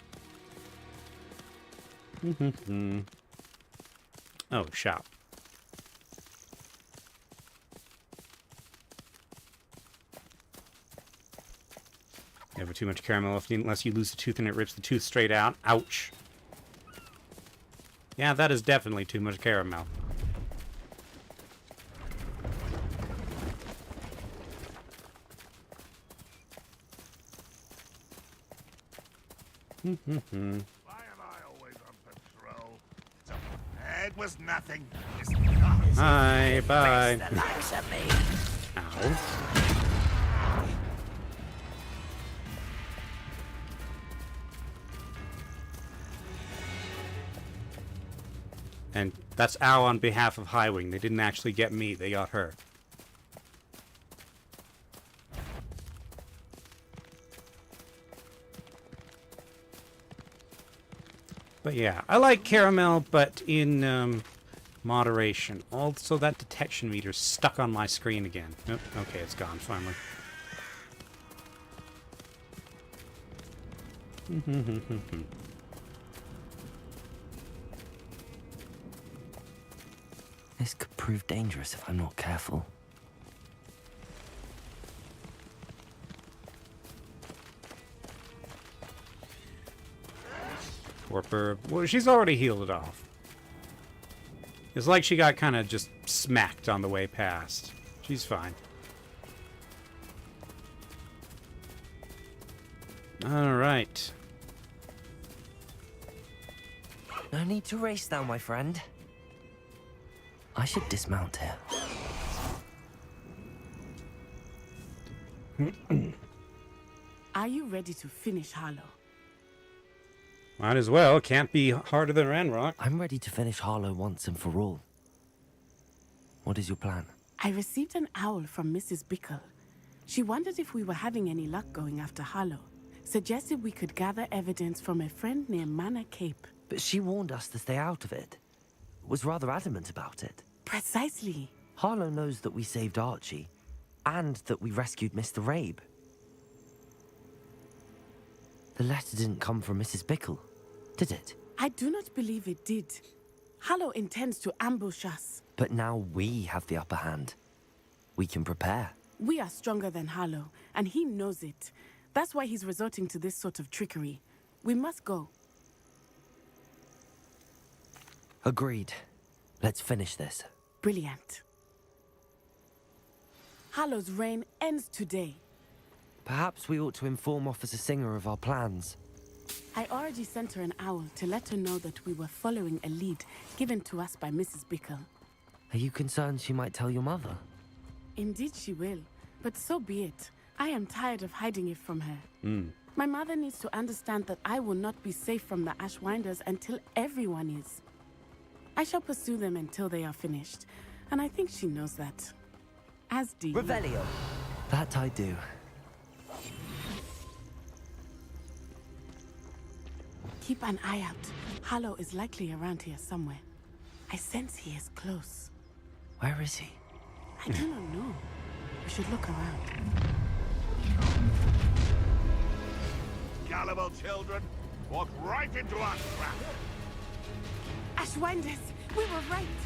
Oh, shop. Never too much caramel unless you lose a tooth and it rips the tooth straight out. Ouch. Yeah, that is definitely too much caramel. Why am I always on patrol? So, it was nothing. It's not. Hi, bye. The likes of me. Ow. And that's ow on behalf of Highwing. They didn't actually get me, they got her. But yeah, I like caramel, but in moderation. Also, that detection meter's stuck on my screen again. Nope, okay, it's gone finally. This could prove dangerous if I'm not careful. Torpor. Well, she's already healed it off. It's like she got kind of just smacked on the way past. She's fine. Alright. No need to race now, my friend. I should dismount here. Are you ready to finish Harlow? Might as well. Can't be harder than Ranrock. I'm ready to finish Harlow once and for all. What is your plan? I received an owl from Mrs. Bickle. She wondered if we were having any luck going after Harlow. Suggested we could gather evidence from a friend near Manor Cape. But she warned us to stay out of it. Was rather adamant about it. Precisely. Harlow knows that we saved Archie, and that we rescued Mr. Rabe. The letter didn't come from Mrs. Bickle, did it? I do not believe it did. Harlow intends to ambush us. But now we have the upper hand. We can prepare. We are stronger than Harlow, and he knows it. That's why he's resorting to this sort of trickery. We must go. Agreed. Let's finish this. Brilliant. Harlow's reign ends today. Perhaps we ought to inform Officer Singer of our plans. I already sent her an owl to let her know that we were following a lead given to us by Mrs. Bickle. Are you concerned she might tell your mother? Indeed she will, but so be it. I am tired of hiding it from her. My mother needs to understand that I will not be safe from the Ashwinders until everyone is. I shall pursue them until they are finished, and I think she knows that. As do you. Revelio. That I do. Keep an eye out. Harlow is likely around here somewhere. I sense he is close. Where is he? I do not know. We should look around. Gullible children, walk right into our trap. Ashwinders, we were right.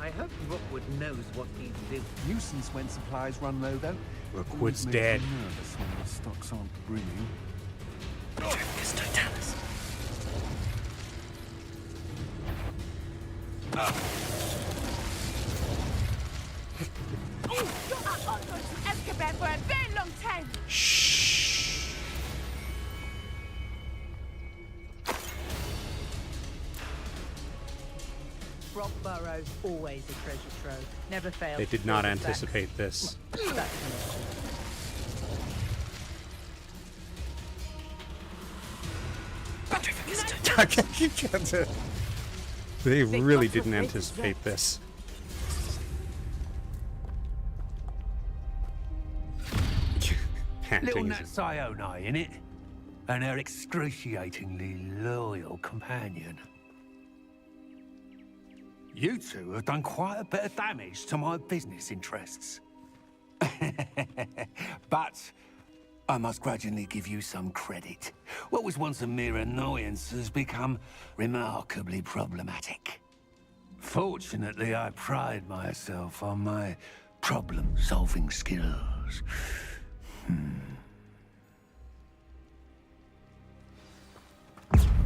I hope Rookwood knows what he's doing. Nuisance when supplies run low, though. Rookwood's Always makes dead. me nervous when our stocks aren't brimming. Totalis. You are all going to Azkaban for a very long time. Shh. Rock Burrow's always a treasure trove. Never fails. They did not anticipate this. They really didn't anticipate this. Little Nat Sione, innit? And her excruciatingly loyal companion. You two have done quite a bit of damage to my business interests. But I must grudgingly give you some credit. What was once a mere annoyance has become remarkably problematic. Fortunately, I pride myself on my problem-solving skills.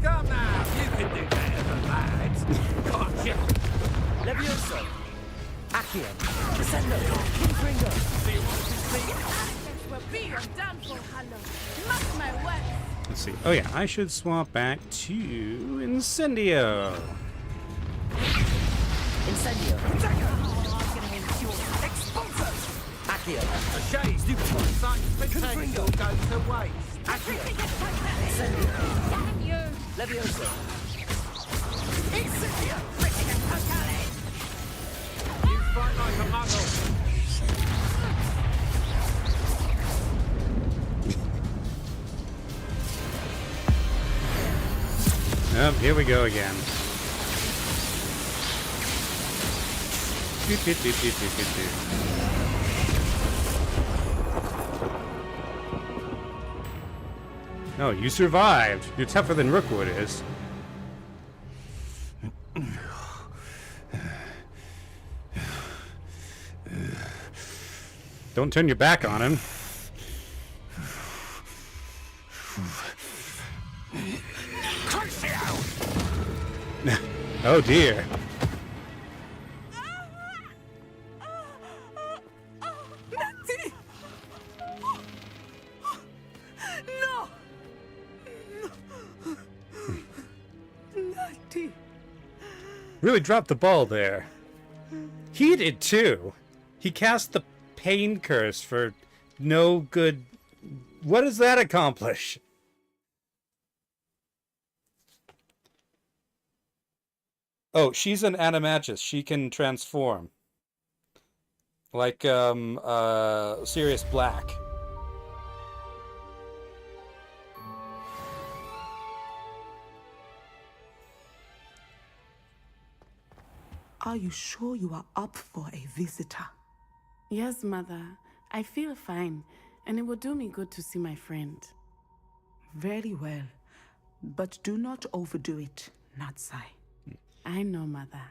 Come now, you can do better than that. Gotcha. Levioso. Accio. Descendo. Confringo. Will be your downfall, Halo. Mark my words. Let's see. Oh yeah, I should swap back to Incendio. Incendio. Expulso. Accio. The shades do Confringo go to waste. Accio. Incendio. Levioso. Incendio. You fight like a muggle. Oh, here we go again. Oh, you survived. You're tougher than Rookwood is. Don't turn your back on him. Oh dear. Natty! No! Natty! Really dropped the ball there. He did too. He cast the pain curse for no good. What does that accomplish? Oh, she's an animagus. She can transform. Like, Sirius Black. Are you sure you are up for a visitor? Yes, Mother. I feel fine, and it will do me good to see my friend. Very well. But do not overdo it, Natsai. I know, Mother.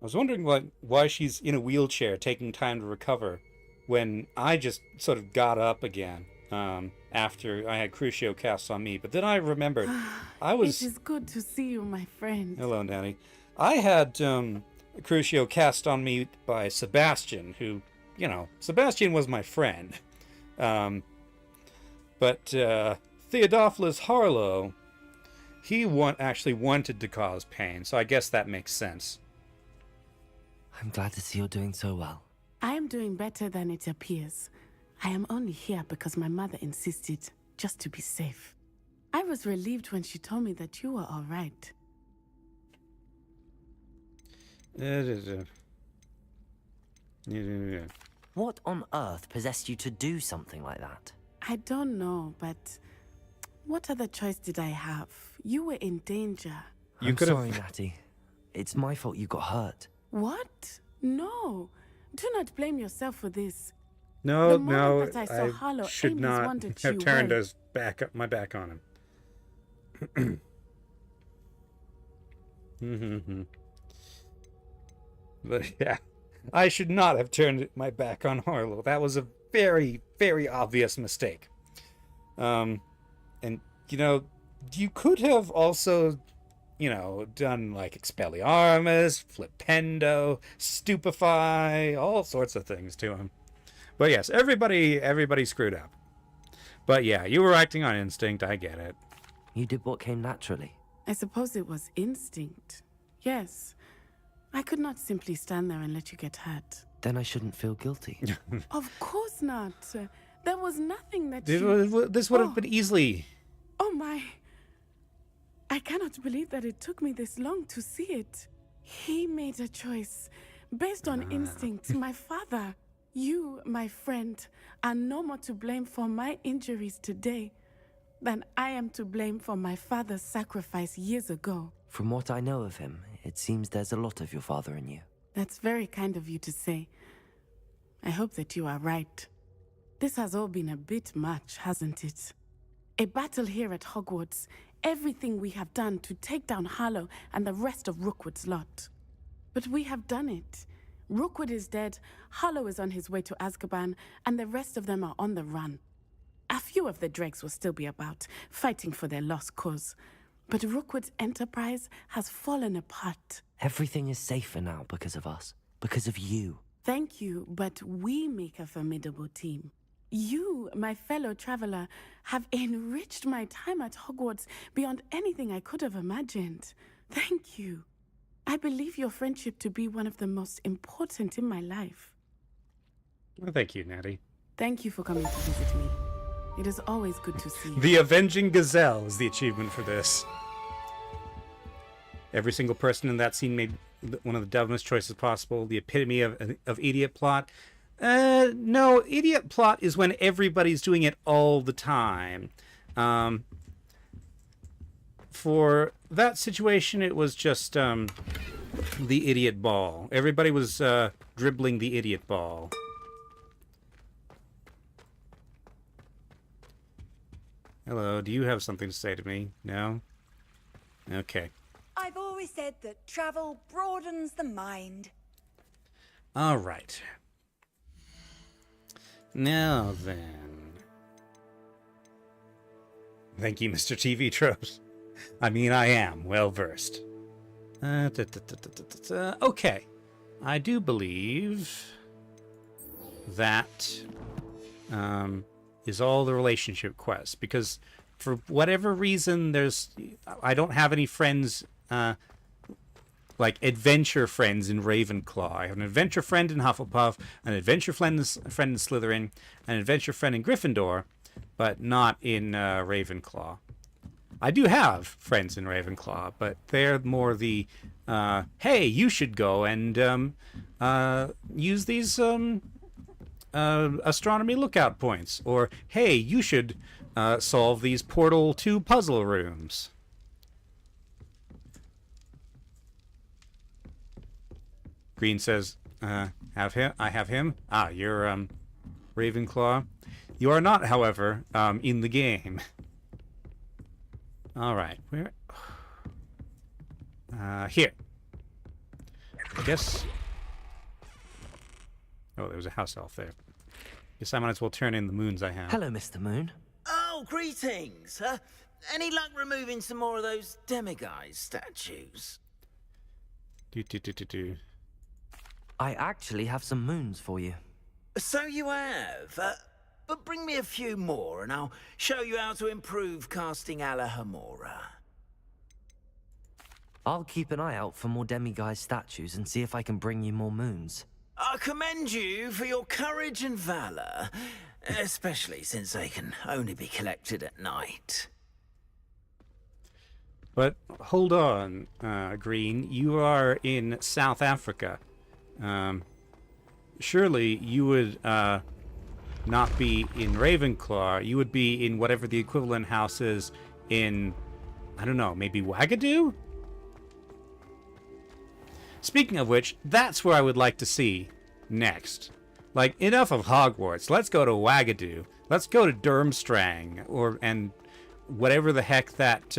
I was wondering why she's in a wheelchair taking time to recover when I just sort of got up again after I had Crucio cast on me. But then I remembered I was... It is good to see you, my friend. Hello, Nanny. I had Crucio cast on me by Sebastian, who, you know, Sebastian was my friend. But Theodophilus Harlow, he actually wanted to cause pain, so I guess that makes sense. I'm glad to see you're doing so well. I am doing better than it appears. I am only here because my mother insisted, just to be safe. I was relieved when she told me that you were all right. What on earth possessed you to do something like that? I don't know, but what other choice did I have? You were in danger. I'm sorry, Natty. It's my fault you got hurt. What? No. Do not blame yourself for this. No, The moment no, that I saw Harlow, should Amy's not wanted have you turned well. my back on him. But yeah, I should not have turned my back on Harlow. That was a very, very obvious mistake. And, you know, you could have also, you know, done like Expelliarmus, Flipendo, Stupefy, all sorts of things to him. But yes, everybody screwed up. But yeah, you were acting on instinct, I get it. You did what came naturally. I suppose it was instinct. Yes. I could not simply stand there and let you get hurt. Then I shouldn't feel guilty. Of course not. There was nothing that This would have been easily. Oh my. I I cannot believe that it took me this long to see it. He made a choice based on instinct. My father, you, my friend, are no more to blame for my injuries today than I am to blame for my father's sacrifice years ago. From what I know of him, it seems there's a lot of your father in you. That's very kind of you to say. I hope that you are right. This has all been a bit much, hasn't it? A battle here at Hogwarts, everything we have done to take down Harlow and the rest of Rookwood's lot. But we have done it. Rookwood is dead, Harlow is on his way to Azkaban, and the rest of them are on the run. A few of the dregs will still be about, fighting for their lost cause. But Rookwood's enterprise has fallen apart. Everything is safer now because of us, because of you. Thank you, but we make a formidable team. You, my fellow traveler, have enriched my time at Hogwarts beyond anything I could have imagined. Thank you. I believe your friendship to be one of the most important in my life. Well, thank you, Natty. Thank you for coming to visit me. It is always good to see you. The Avenging Gazelle is the achievement for this. Every single person in that scene made one of the dumbest choices possible. The epitome of idiot plot. No, idiot plot is when everybody's doing it all the time. For that situation, it was just the idiot ball. Everybody was dribbling the idiot ball. Hello, do you have something to say to me? No? Okay. I've always said that travel broadens the mind. All right. Now then. Thank you, Mr. TV Tropes. I mean, I am well versed. Okay. I do believe that is all the relationship quests, because for whatever reason I don't have any friends like adventure friends in Ravenclaw. I have an adventure friend in Hufflepuff, an adventure friend in Slytherin, an adventure friend in Gryffindor, but not in Ravenclaw. I do have friends in Ravenclaw, but they're more the hey, you should go and use these astronomy lookout points, or hey, you should solve these Portal 2 puzzle rooms. Green says, have him. I have him. Ah, you're Ravenclaw. You are not, however, in the game. All right, where? Here. I guess. Oh, there was a house elf there. Guess I might as well turn in the moons I have. Hello, Mr. Moon. Oh, greetings. Any luck removing some more of those demiguise statues? I actually have some moons for you. So you have. But bring me a few more and I'll show you how to improve casting Alohomora. I'll keep an eye out for more demiguise statues and see if I can bring you more moons. I commend you for your courage and valor, especially since they can only be collected at night. But hold on, Green. You are in South Africa. Surely you would not be in Ravenclaw. You would be in whatever the equivalent house is in, I don't know, maybe Wagadu? Speaking of which, that's where I would like to see next. Like, enough of Hogwarts. Let's go to Wagadu. Let's go to Durmstrang, and whatever the heck that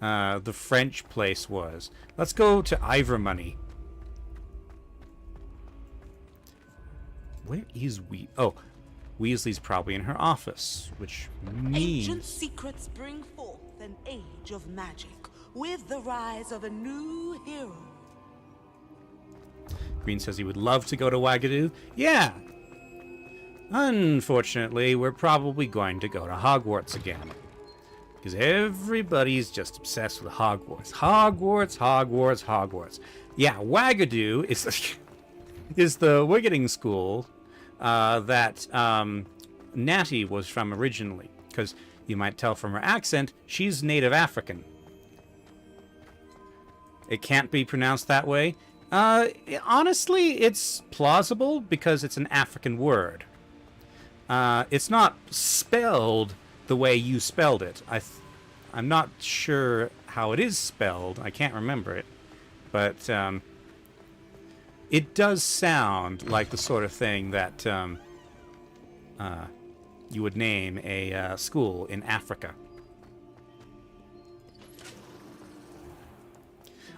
the French place was. Let's go to Ivermoney. Where is Weasley's probably in her office, which means... Ancient secrets bring forth an age of magic, with the rise of a new hero. Green says he would love to go to Wagadu. Yeah! Unfortunately, we're probably going to go to Hogwarts again. Because everybody's just obsessed with Hogwarts. Hogwarts, Hogwarts, Hogwarts. Yeah, Wagadu is the wizarding school that Natty was from originally. Because you might tell from her accent, she's native African. It can't be pronounced that way. Honestly, it's plausible because it's an African word. It's not spelled the way you spelled it. I'm not sure how it is spelled. I can't remember it. But it does sound like the sort of thing that you would name a school in Africa.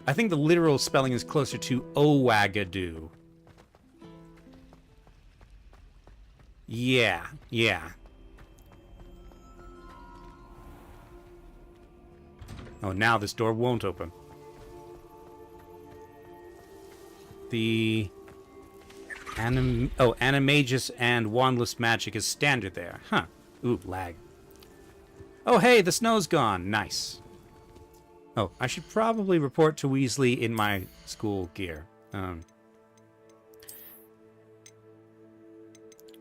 I think the literal spelling is closer to Ouagadougou. Yeah. Oh, now this door won't open. The Animagus and Wandless Magic is standard there. Huh. Ooh, lag. Oh, hey, the snow's gone. Nice. Oh, I should probably report to Weasley in my school gear.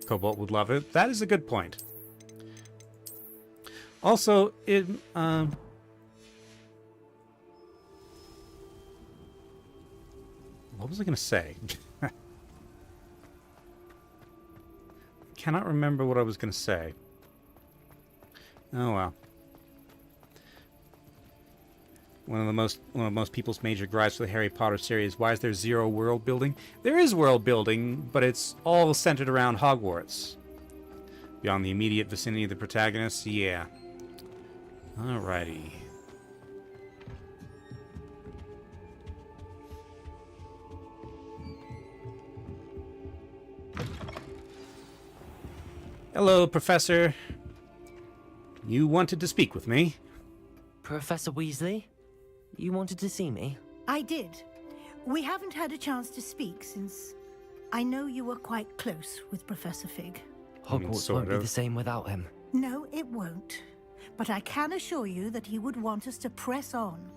Cobalt would love it. That is a good point. Also, what was I going to say? Cannot remember what I was going to say. Oh well. One of most people's major gripes with the Harry Potter series: why is there zero world building? There is world building, but it's all centered around Hogwarts. Beyond the immediate vicinity of the protagonists, yeah. Alrighty. Hello, Professor. You wanted to speak with me? Professor Weasley? You wanted to see me? I did. We haven't had a chance to speak since I know you were quite close with Professor Fig. Hogwarts won't be the same without him. No, it won't. But I can assure you that he would want us to press on,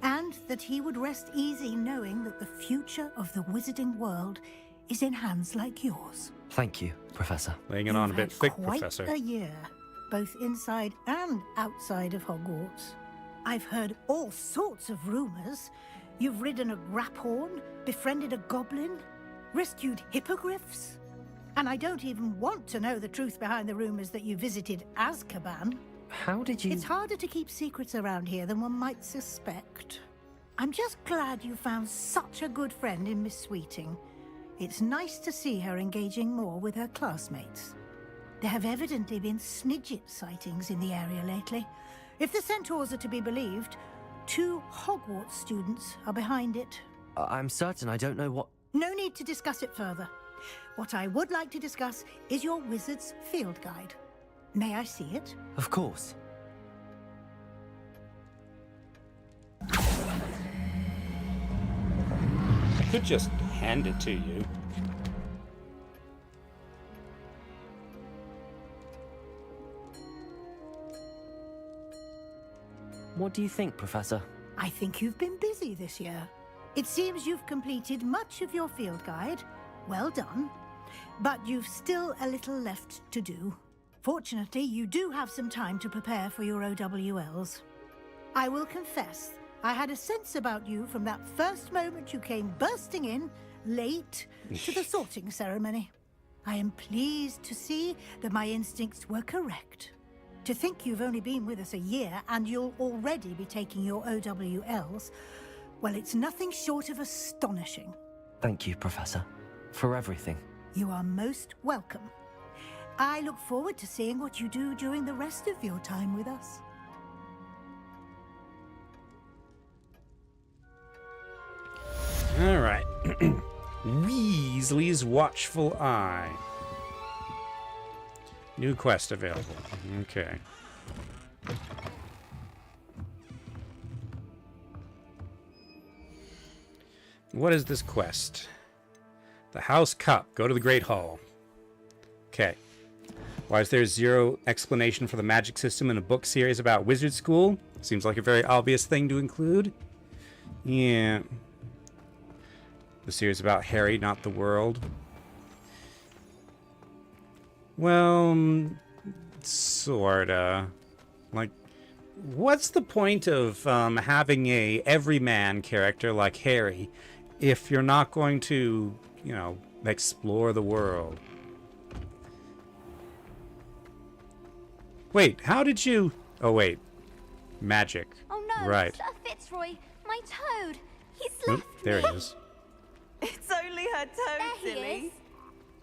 and that he would rest easy knowing that the future of the wizarding world is in hands like yours. Thank you, Professor. Laying it on a bit thick, quite Professor. A year, both inside and outside of Hogwarts. I've heard all sorts of rumors. You've ridden a graphorn, befriended a goblin, rescued hippogriffs. And I don't even want to know the truth behind the rumors that you visited Azkaban. How did you... It's harder to keep secrets around here than one might suspect. I'm just glad you found such a good friend in Miss Sweeting. It's nice to see her engaging more with her classmates. There have evidently been Snidget sightings in the area lately. If the Centaurs are to be believed, 2 Hogwarts students are behind it. I'm certain I don't know what... No need to discuss it further. What I would like to discuss is your wizard's field guide. May I see it? Of course. I could just hand it to you. What do you think, Professor? I think you've been busy this year. It seems you've completed much of your field guide. Well done. But you've still a little left to do. Fortunately, you do have some time to prepare for your OWLs. I will confess, I had a sense about you from that first moment you came bursting in, late, to the sorting ceremony. I am pleased to see that my instincts were correct. To think you've only been with us a year and you'll already be taking your OWLs, well, it's nothing short of astonishing. Thank you, Professor, for everything. You are most welcome. I look forward to seeing what you do during the rest of your time with us. All right. Weasley's Watchful Eye. New quest available. Okay. What is this quest? The House Cup. Go to the Great Hall. Okay. Why is there zero explanation for the magic system in a book series about Wizard School? Seems like a very obvious thing to include. Yeah. The series about Harry, not the world. Well, sorta. Like, what's the point of having a everyman character like Harry if you're not going to, you know, explore the world? Wait, how did you... Oh, wait. Magic. Oh no, Right. Sir Fitzroy, my toad. He's Oop, left there me. he is. It's only her toad, There he silly.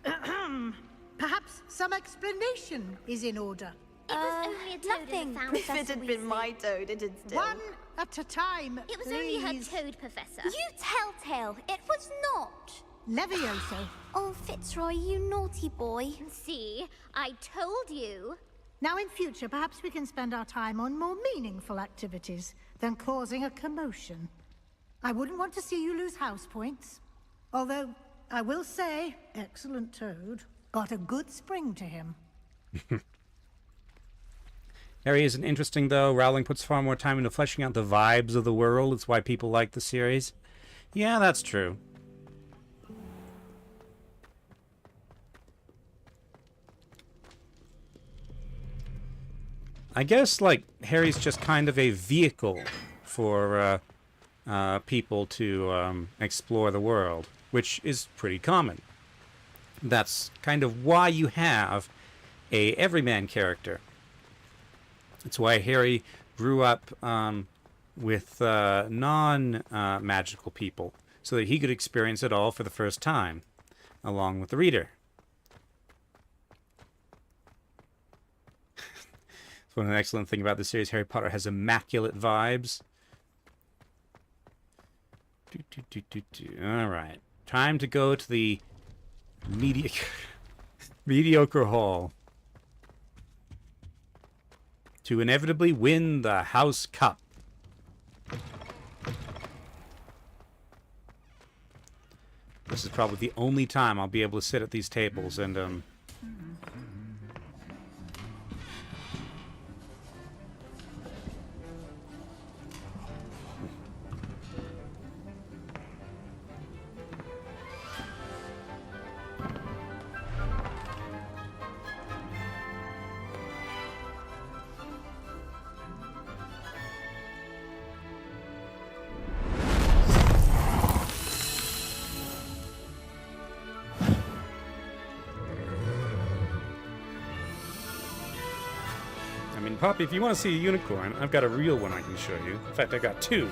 Ahem. Perhaps some explanation is in order. It was only a toad in the found If it had been my toad, it'd still... One at a time, It was only her please. toad, Professor. You telltale. It was not. Levioso. Oh, Fitzroy, you naughty boy. See, I told you. Now in future, perhaps we can spend our time on more meaningful activities than causing a commotion. I wouldn't want to see you lose house points. Although, I will say, excellent toad. Got a good spring to him. Harry isn't interesting, though. Rowling puts far more time into fleshing out the vibes of the world. It's why people like the series. Yeah, that's true. I guess, like, Harry's just kind of a vehicle for people to explore the world, which is pretty common. That's kind of why you have a everyman character. It's why Harry grew up with non-magical people, so that he could experience it all for the first time, along with the reader. It's one excellent thing about the series. Harry Potter has immaculate vibes. All right, time to go to the mediocre hall to inevitably win the House Cup. This is probably the only time I'll be able to sit at these tables and Poppy, if you want to see a unicorn, I've got a real one I can show you. In fact, I got two.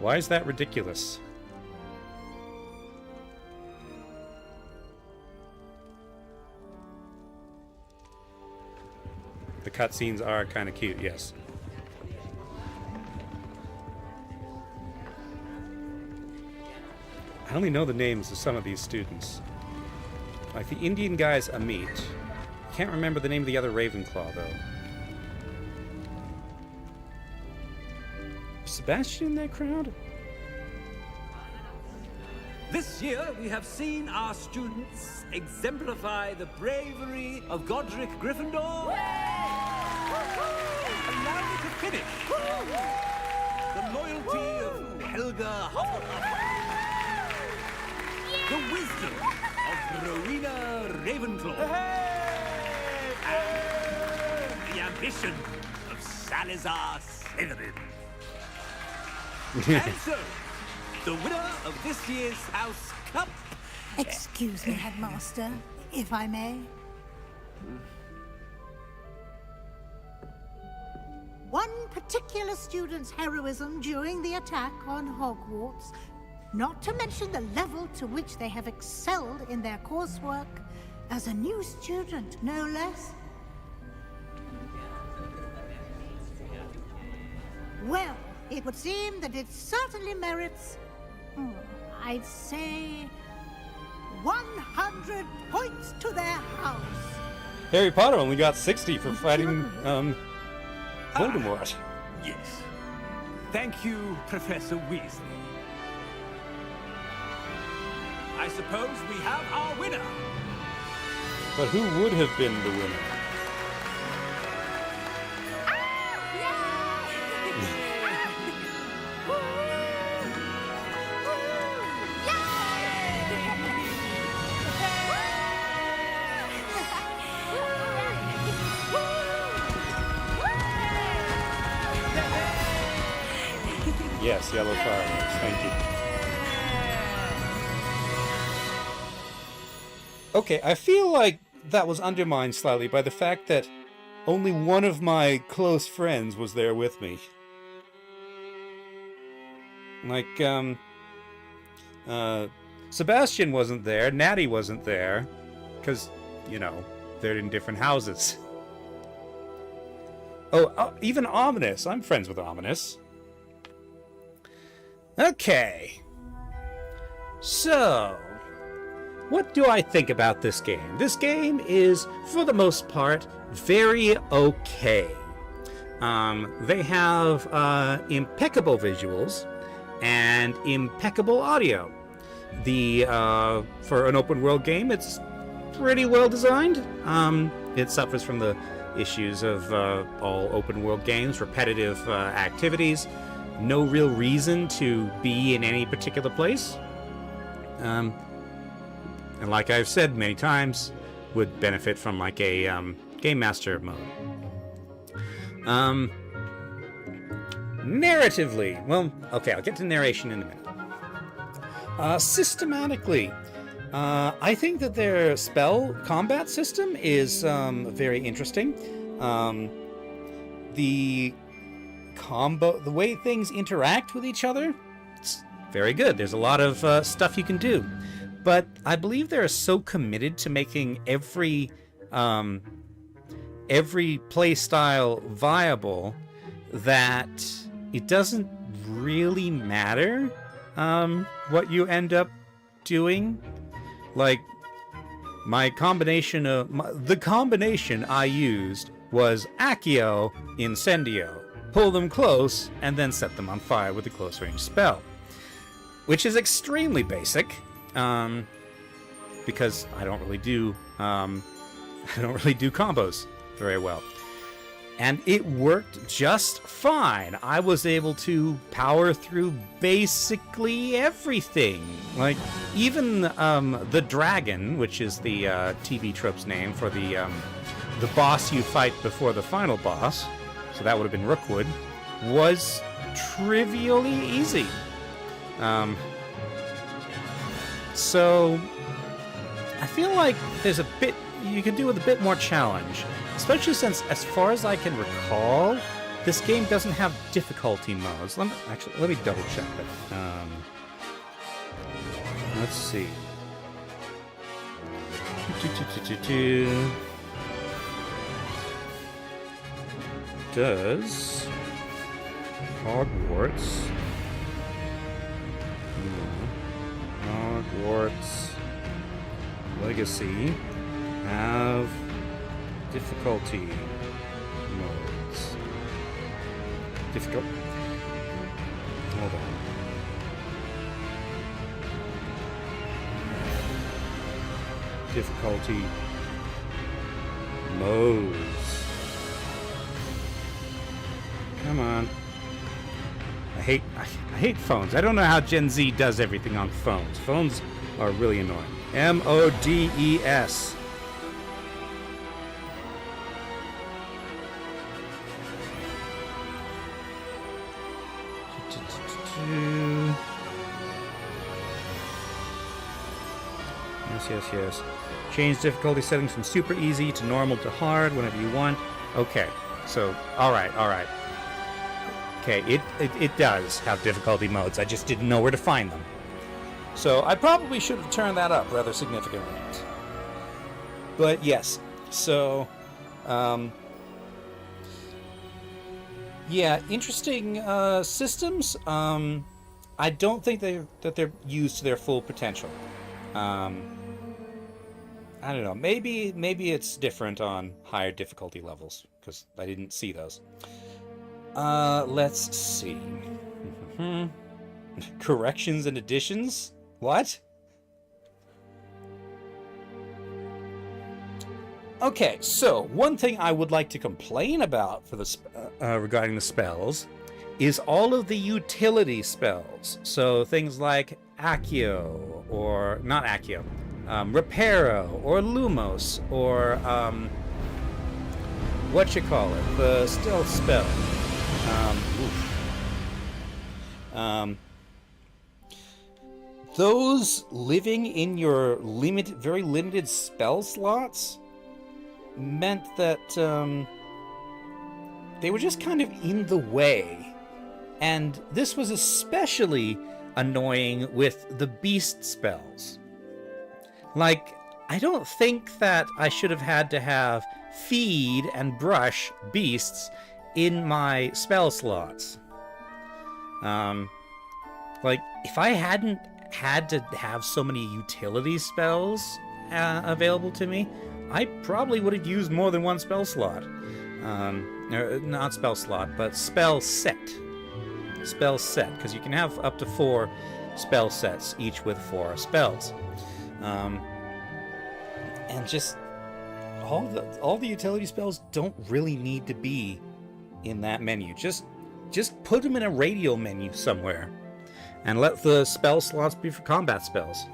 Why is that ridiculous? The cutscenes are kind of cute, yes. I only know the names of some of these students. Like the Indian guy's Amit. Can't remember the name of the other Ravenclaw, though. Sebastian in that crowd? This year, we have seen our students exemplify the bravery of Godric Gryffindor. Allow me to finish. The loyalty of Helga Hufflepuff. The wisdom of Rowena Ravenclaw. And the ambition of Salazar Slytherin. And so, the winner of this year's House Cup... Excuse me, Headmaster, if I may. One particular student's heroism during the attack on Hogwarts, not to mention the level to which they have excelled in their coursework, as a new student, no less. Well, it would seem that it certainly merits, I'd say, 100 points to their house. Harry Potter only got 60 for fighting, Voldemort. Yes. Thank you, Professor Weasley. suppose we have our winner. But who would have been the winner? Yes, yellow fireworks. Thank you. Okay, I feel like that was undermined slightly by the fact that only one of my close friends was there with me. Like, Sebastian wasn't there, Natty wasn't there, because, you know, they're in different houses. Oh, even Ominous. I'm friends with Ominous. Okay. So, what do I think about this game? This game is, for the most part, very okay. They have impeccable visuals and impeccable audio. For an open world game, it's pretty well designed. It suffers from the issues of all open world games, repetitive activities, no real reason to be in any particular place. And like I've said many times, would benefit from like a Game Master mode. Narratively, well, okay, I'll get to narration in a minute. Systematically, I think that their spell combat system is very interesting. The way things interact with each other, it's very good. There's a lot of stuff you can do. But I believe they're so committed to making every play style viable that it doesn't really matter what you end up doing. Like, the combination I used was Accio, Incendio. Pull them close, and then set them on fire with a close-range spell. Which is extremely basic, because I don't really do combos very well. And it worked just fine. I was able to power through basically everything. Like, even the dragon, which is the TV trope's name for the boss you fight before the final boss, so that would have been Rookwood, was trivially easy. So I feel like there's a bit you can do with a bit more challenge, especially since, as far as I can recall, this game doesn't have difficulty modes. Let me double check that. Let's see. Does Hogwarts Legacy have difficulty modes? Hold on. Difficulty modes. Come on. I hate phones. I don't know how Gen Z does everything on phones. Phones are really annoying. MODES. Yes. Change difficulty settings from super easy to normal to hard whenever you want. Okay, so, alright. Okay, it does have difficulty modes. I just didn't know where to find them. So I probably should have turned that up rather significantly. But yes, so, yeah, interesting systems. I don't think that they're used to their full potential. I don't know. Maybe it's different on higher difficulty levels, because I didn't see those. Let's see. Corrections and additions? What? Okay, so one thing I would like to complain about for the regarding the spells is all of the utility spells. So things like Accio, or not Accio, Reparo, or Lumos, or the stealth spell. Those living in your very limited spell slots meant that they were just kind of in the way. And this was especially annoying with the beast spells. Like, I don't think that I should have had to have feed and brush beasts in my spell slots. Like, if I hadn't had to have so many utility spells available to me, I probably would have used more than one spell slot. Not spell slot, but spell set. Spell set, because you can have up to 4 spell sets, each with 4 spells. And just all the utility spells don't really need to be in that menu. Just put them in a radial menu somewhere, and let the spell slots be for combat spells.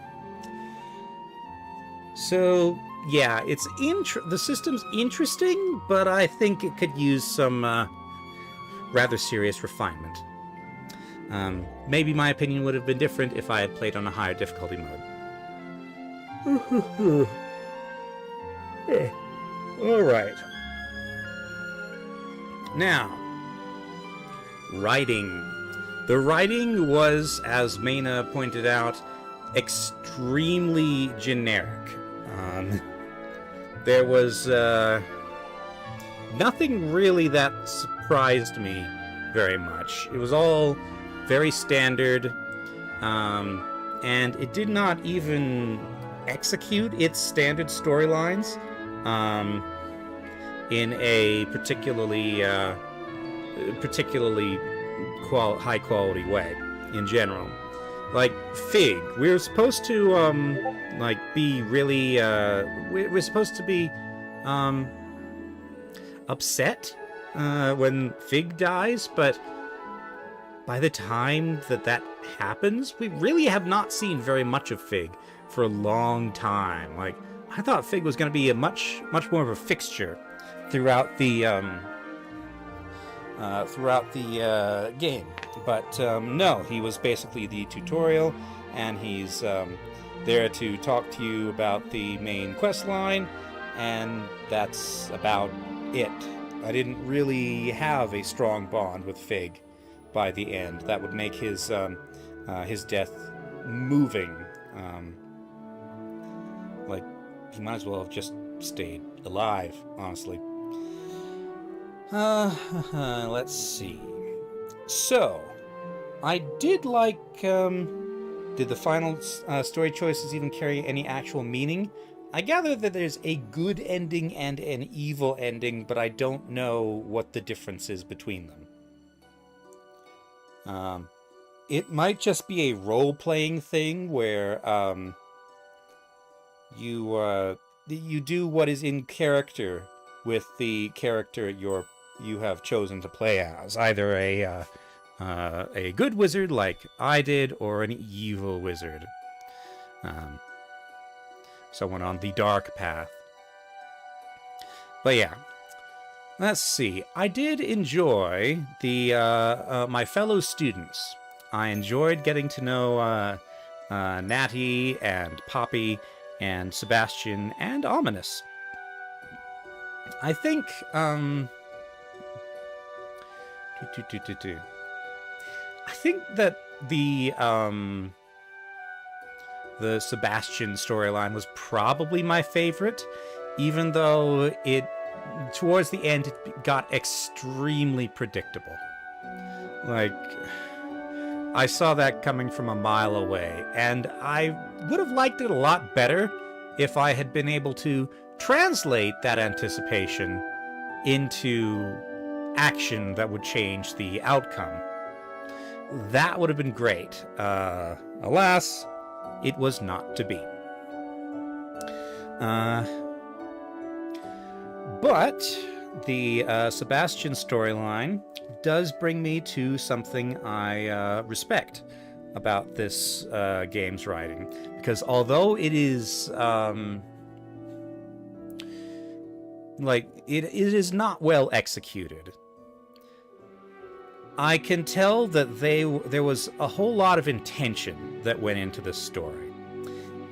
So yeah, the system's interesting, but I think it could use some rather serious refinement. Maybe my opinion would have been different if I had played on a higher difficulty mode. Alright. Now, writing. The writing was, as Maina pointed out, extremely generic. There was nothing really that surprised me very much. It was all very standard, and it did not even execute its standard storylines in a particularly high quality way in general. Like Fig, we were supposed to be really we're supposed to be upset when Fig dies, but by the time that happens, we really have not seen very much of Fig for a long time. Like, I thought Fig was going to be a much more of a fixture throughout the game, but no, he was basically the tutorial, and he's there to talk to you about the main quest line, and that's about it. I didn't really have a strong bond with Fig by the end. That would make his death moving. Like, he might as well have just stayed alive, honestly. Let's see. So, I did like, did the final story choices even carry any actual meaning? I gather that there's a good ending and an evil ending, but I don't know what the difference is between them. It might just be a role-playing thing where you do what is in character with the character you have chosen to play as, either a good wizard like I did, or an evil wizard, someone on the dark path. But yeah, let's see. I did enjoy my fellow students. I enjoyed getting to know Natty and Poppy and Sebastian and Ominous. I think I think that the Sebastian storyline was probably my favorite, even though towards the end it got extremely predictable. Like, I saw that coming from a mile away, and I would have liked it a lot better if I had been able to translate that anticipation into action that would change the outcome. That would have been great. Alas, it was not to be. But the Sebastian storyline does bring me to something I respect about this game's writing. Because although it is... it is not well executed, I can tell that there was a whole lot of intention that went into this story.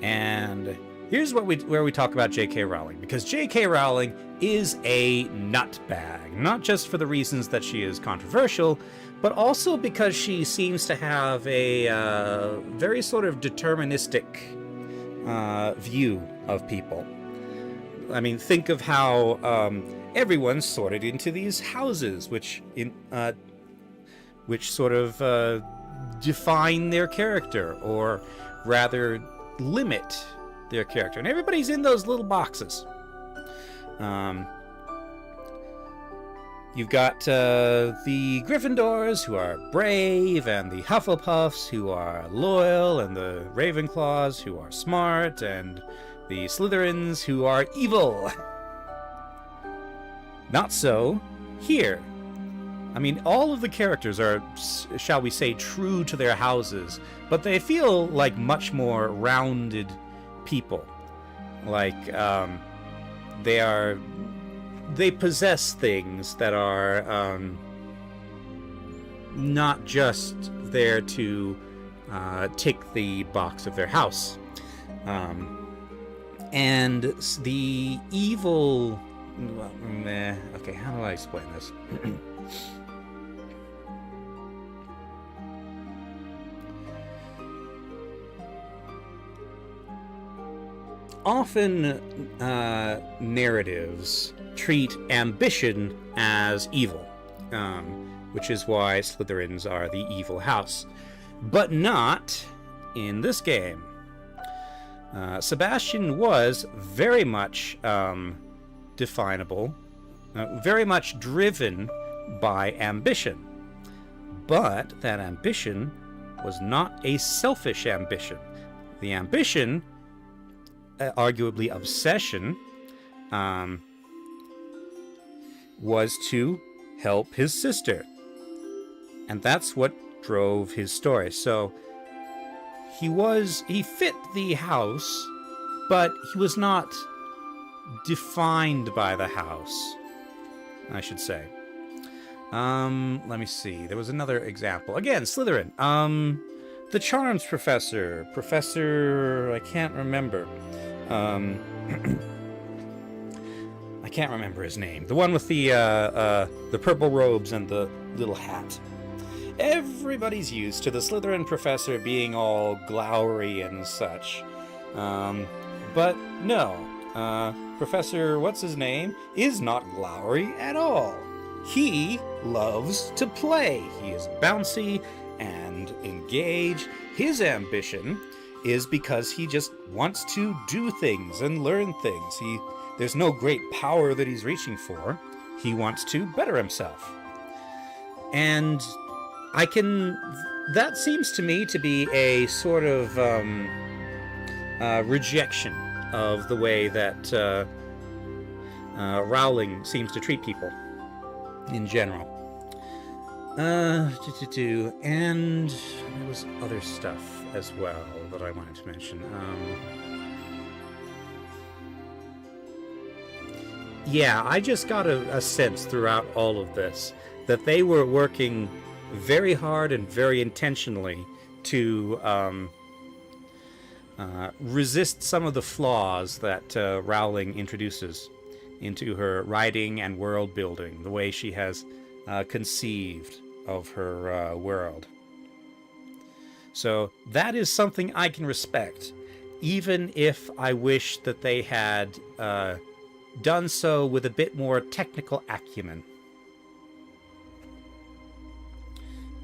And here's where we talk about J.K. Rowling, because J.K. Rowling is a nutbag, not just for the reasons that she is controversial, but also because she seems to have a very sort of deterministic view of people. I mean, think of how everyone's sorted into these houses, which sort of define their character, or rather limit their character. And everybody's in those little boxes. You've got the Gryffindors, who are brave, and the Hufflepuffs, who are loyal, and the Ravenclaws, who are smart, and the Slytherins, who are evil. Not so here. I mean, all of the characters are, shall we say, true to their houses, but they feel like much more rounded people. Like, they possess things that are not just there to tick the box of their house. And the evil... okay, how do I explain this? Often narratives treat ambition as evil, which is why Slytherins are the evil house. But not in this game. Sebastian was very much definable, very much driven by ambition. But that ambition was not a selfish ambition. The ambition, arguably obsession, was to help his sister. And that's what drove his story. So he fit the house, but he was not defined by the house, I should say. Let me see. There was another example. Again, Slytherin. The Charms Professor. I can't remember. I can't remember his name. The one with the purple robes and the little hat. Everybody's used to the Slytherin professor being all glowery and such. But no. Professor what's-his-name is not glowery at all. He loves to play. He is bouncy and engaged. His ambition is because he just wants to do things and learn things. There's no great power that he's reaching for. He wants to better himself. And that seems to me to be a sort of rejection of the way that Rowling seems to treat people in general. And there was other stuff as well that I wanted to mention. Yeah, I just got a sense throughout all of this that they were working very hard and very intentionally to resist some of the flaws that Rowling introduces into her writing and world building, the way she has conceived of her world. So that is something I can respect, even if I wish that they had done so with a bit more technical acumen.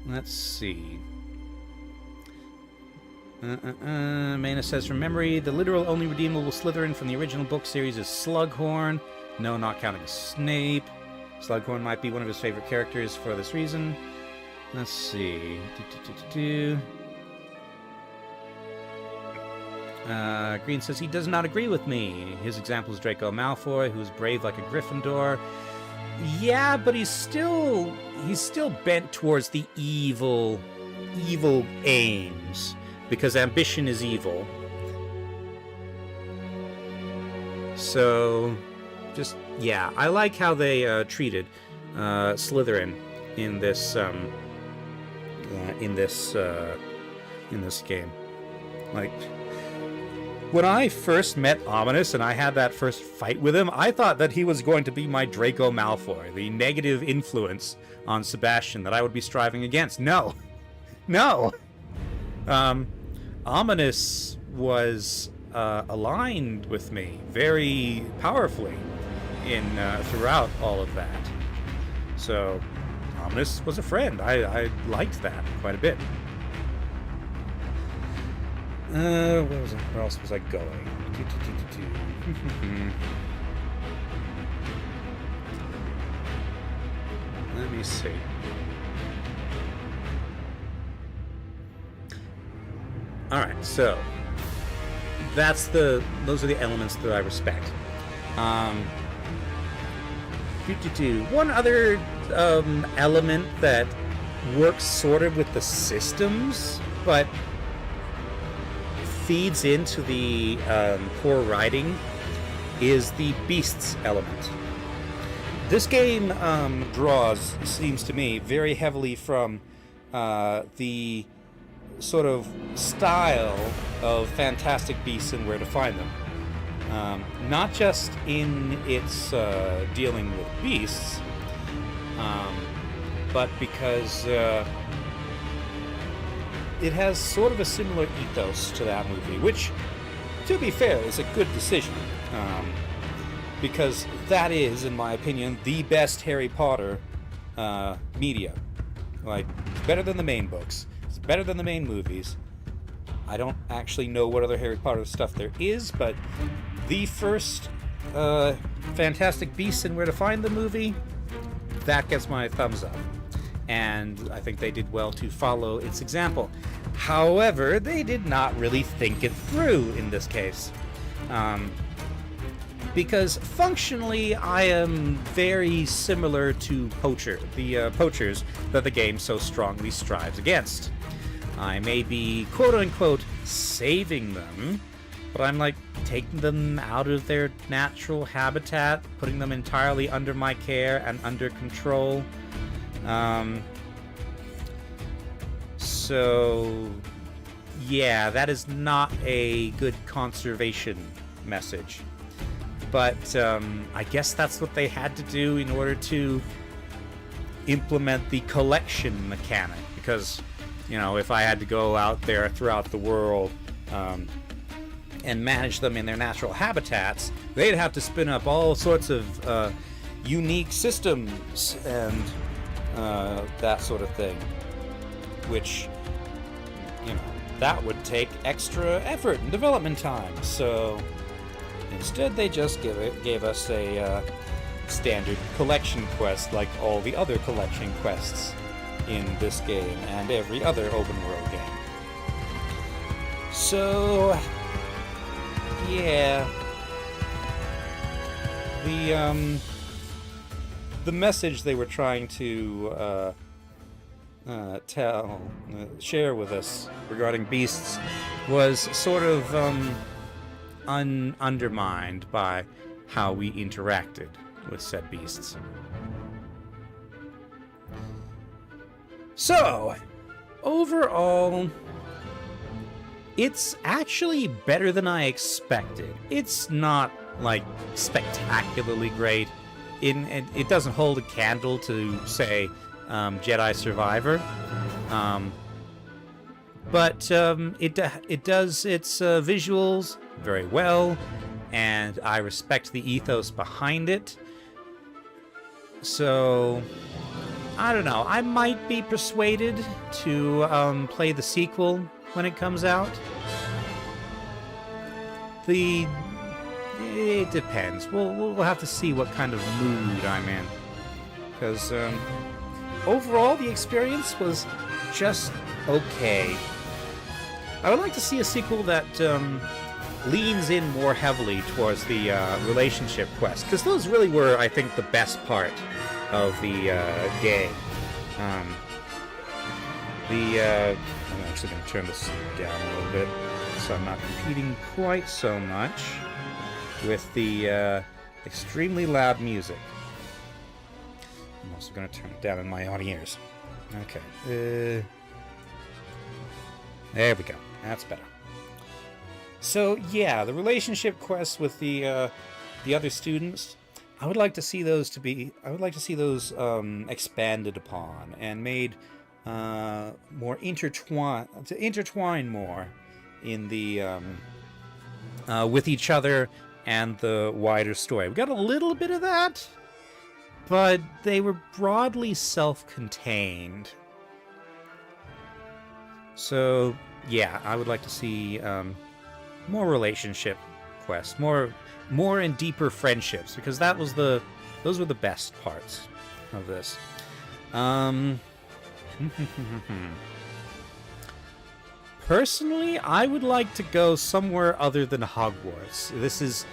Let's see. Maina says, from memory, the literal only redeemable Slytherin from the original book series is Slughorn. No, not counting Snape. Slughorn might be one of his favorite characters for this reason. Let's see. Green says he does not agree with me. His example is Draco Malfoy, who's brave like a Gryffindor. Yeah, but he's still bent towards the evil aims, because ambition is evil. So, just yeah, I like how they treated Slytherin in this game. Like, when I first met Ominous and I had that first fight with him, I thought that he was going to be my Draco Malfoy, the negative influence on Sebastian that I would be striving against. No. Ominous was aligned with me very powerfully in throughout all of that. So, Ominous was a friend. I liked that quite a bit. Where else was I going? Let me see. All right, so those are the elements that I respect. One other element that works sort of with the systems, but feeds into the core writing, is the beasts element. This game draws, seems to me, very heavily from the sort of style of Fantastic Beasts and Where to Find Them. Not just in its dealing with beasts, but because it has sort of a similar ethos to that movie, which, to be fair, is a good decision. Because that is, in my opinion, the best Harry Potter media. Like, it's better than the main books. It's better than the main movies. I don't actually know what other Harry Potter stuff there is, but the first Fantastic Beasts and Where to Find the movie, that gets my thumbs up. And I think they did well to follow its example. However, they did not really think it through in this case. Because functionally, I am very similar to the poachers that the game so strongly strives against. I may be, quote-unquote, saving them, but I'm like taking them out of their natural habitat, putting them entirely under my care and under control. So, yeah, that is not a good conservation message. But I guess that's what they had to do in order to implement the collection mechanic. Because, if I had to go out there throughout the world and manage them in their natural habitats, they'd have to spin up all sorts of unique systems and that sort of thing. Which, that would take extra effort and development time. So instead, they just gave us a standard collection quest like all the other collection quests in this game and every other open world game. So, yeah. The message they were trying to share with us regarding beasts was sort of undermined by how we interacted with said beasts. So, overall, it's actually better than I expected. It's not, like, spectacularly great. It doesn't hold a candle to, say, Jedi Survivor. But it does its visuals very well, and I respect the ethos behind it. So, I don't know. I might be persuaded to play the sequel when it comes out. It depends. We'll have to see what kind of mood I'm in. Because overall, the experience was just okay. I would like to see a sequel that leans in more heavily towards the relationship quest, because those really were, I think, the best part of the game. I'm actually going to turn this down a little bit so I'm not competing quite so much with the extremely loud music. I'm also going to turn it down in my own ears. Okay. There we go. That's better. So yeah, the relationship quests with the other students, I would like to see those expanded upon and made more intertwine more in the with each other and the wider story. We got a little bit of that, but they were broadly self-contained. So yeah, I would like to see more relationship quests, more and deeper friendships, because those were the best parts of this. Personally, I would like to go somewhere other than Hogwarts. This is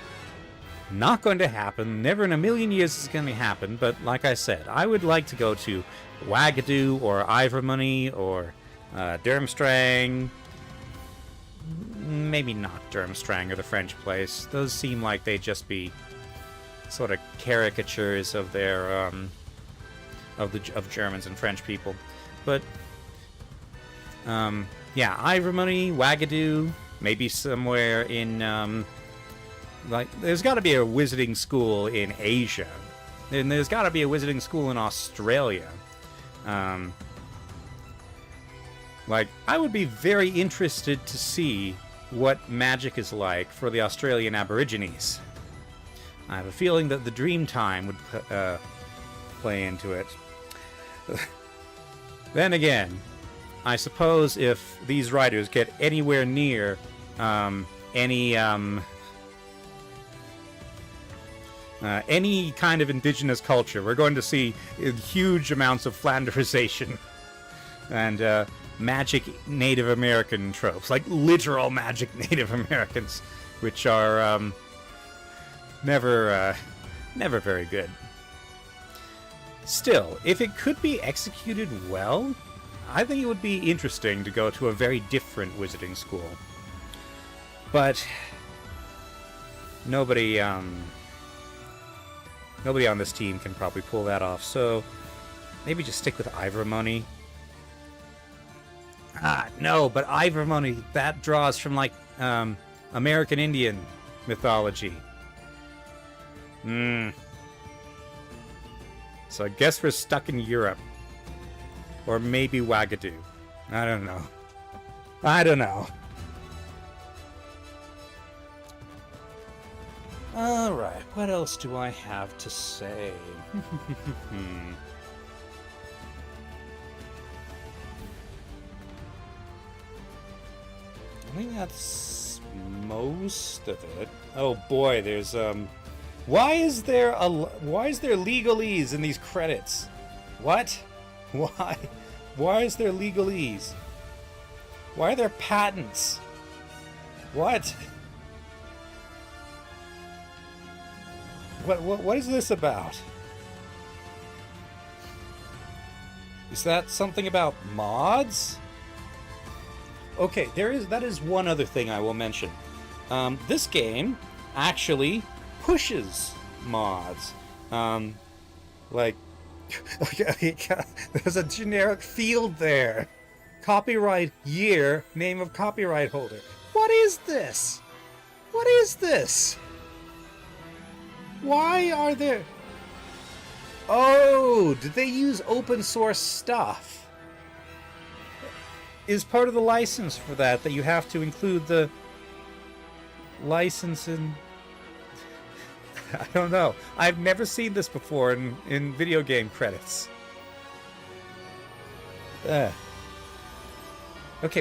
not going to happen. Never in a million years is going to happen. But like I said, I would like to go to Wagadoo or Ivermoney or Durmstrang. Maybe not Durmstrang or the French place. Those seem like they'd just be sort of caricatures of their of Germans and French people. But yeah, Ivermoney, Wagadoo, maybe somewhere in like there's got to be a wizarding school in Asia, and there's got to be a wizarding school in Australia. Like, I would be very interested to see what magic is like for the Australian Aborigines. I have a feeling that the Dreamtime would play into it. Then again, I suppose if these writers get anywhere near any kind of indigenous culture, we're going to see huge amounts of Flanderization and magic Native American tropes, like literal magic Native Americans, which are never very good. Still, if it could be executed well, I think it would be interesting to go to a very different wizarding school. But nobody on this team can probably pull that off, so maybe just stick with Ivermoney. No, but Ivermoney, that draws from, like, American Indian mythology. So I guess we're stuck in Europe. Or maybe Wagadoo. I don't know. Alright, what else do I have to say? I think that's most of it. Oh boy, there's why is there legalese in these credits? What? Why is there legalese? Why are there patents? What? What is this about? Is that something about mods? Okay, that is one other thing I will mention. This game actually pushes mods. Like, there's a generic field there. Copyright year, name of copyright holder. What is this? What is this? Why are there... Oh, did they use open source stuff? Is part of the license for that you have to include the license in... I don't know. I've never seen this before in video game credits. Okay,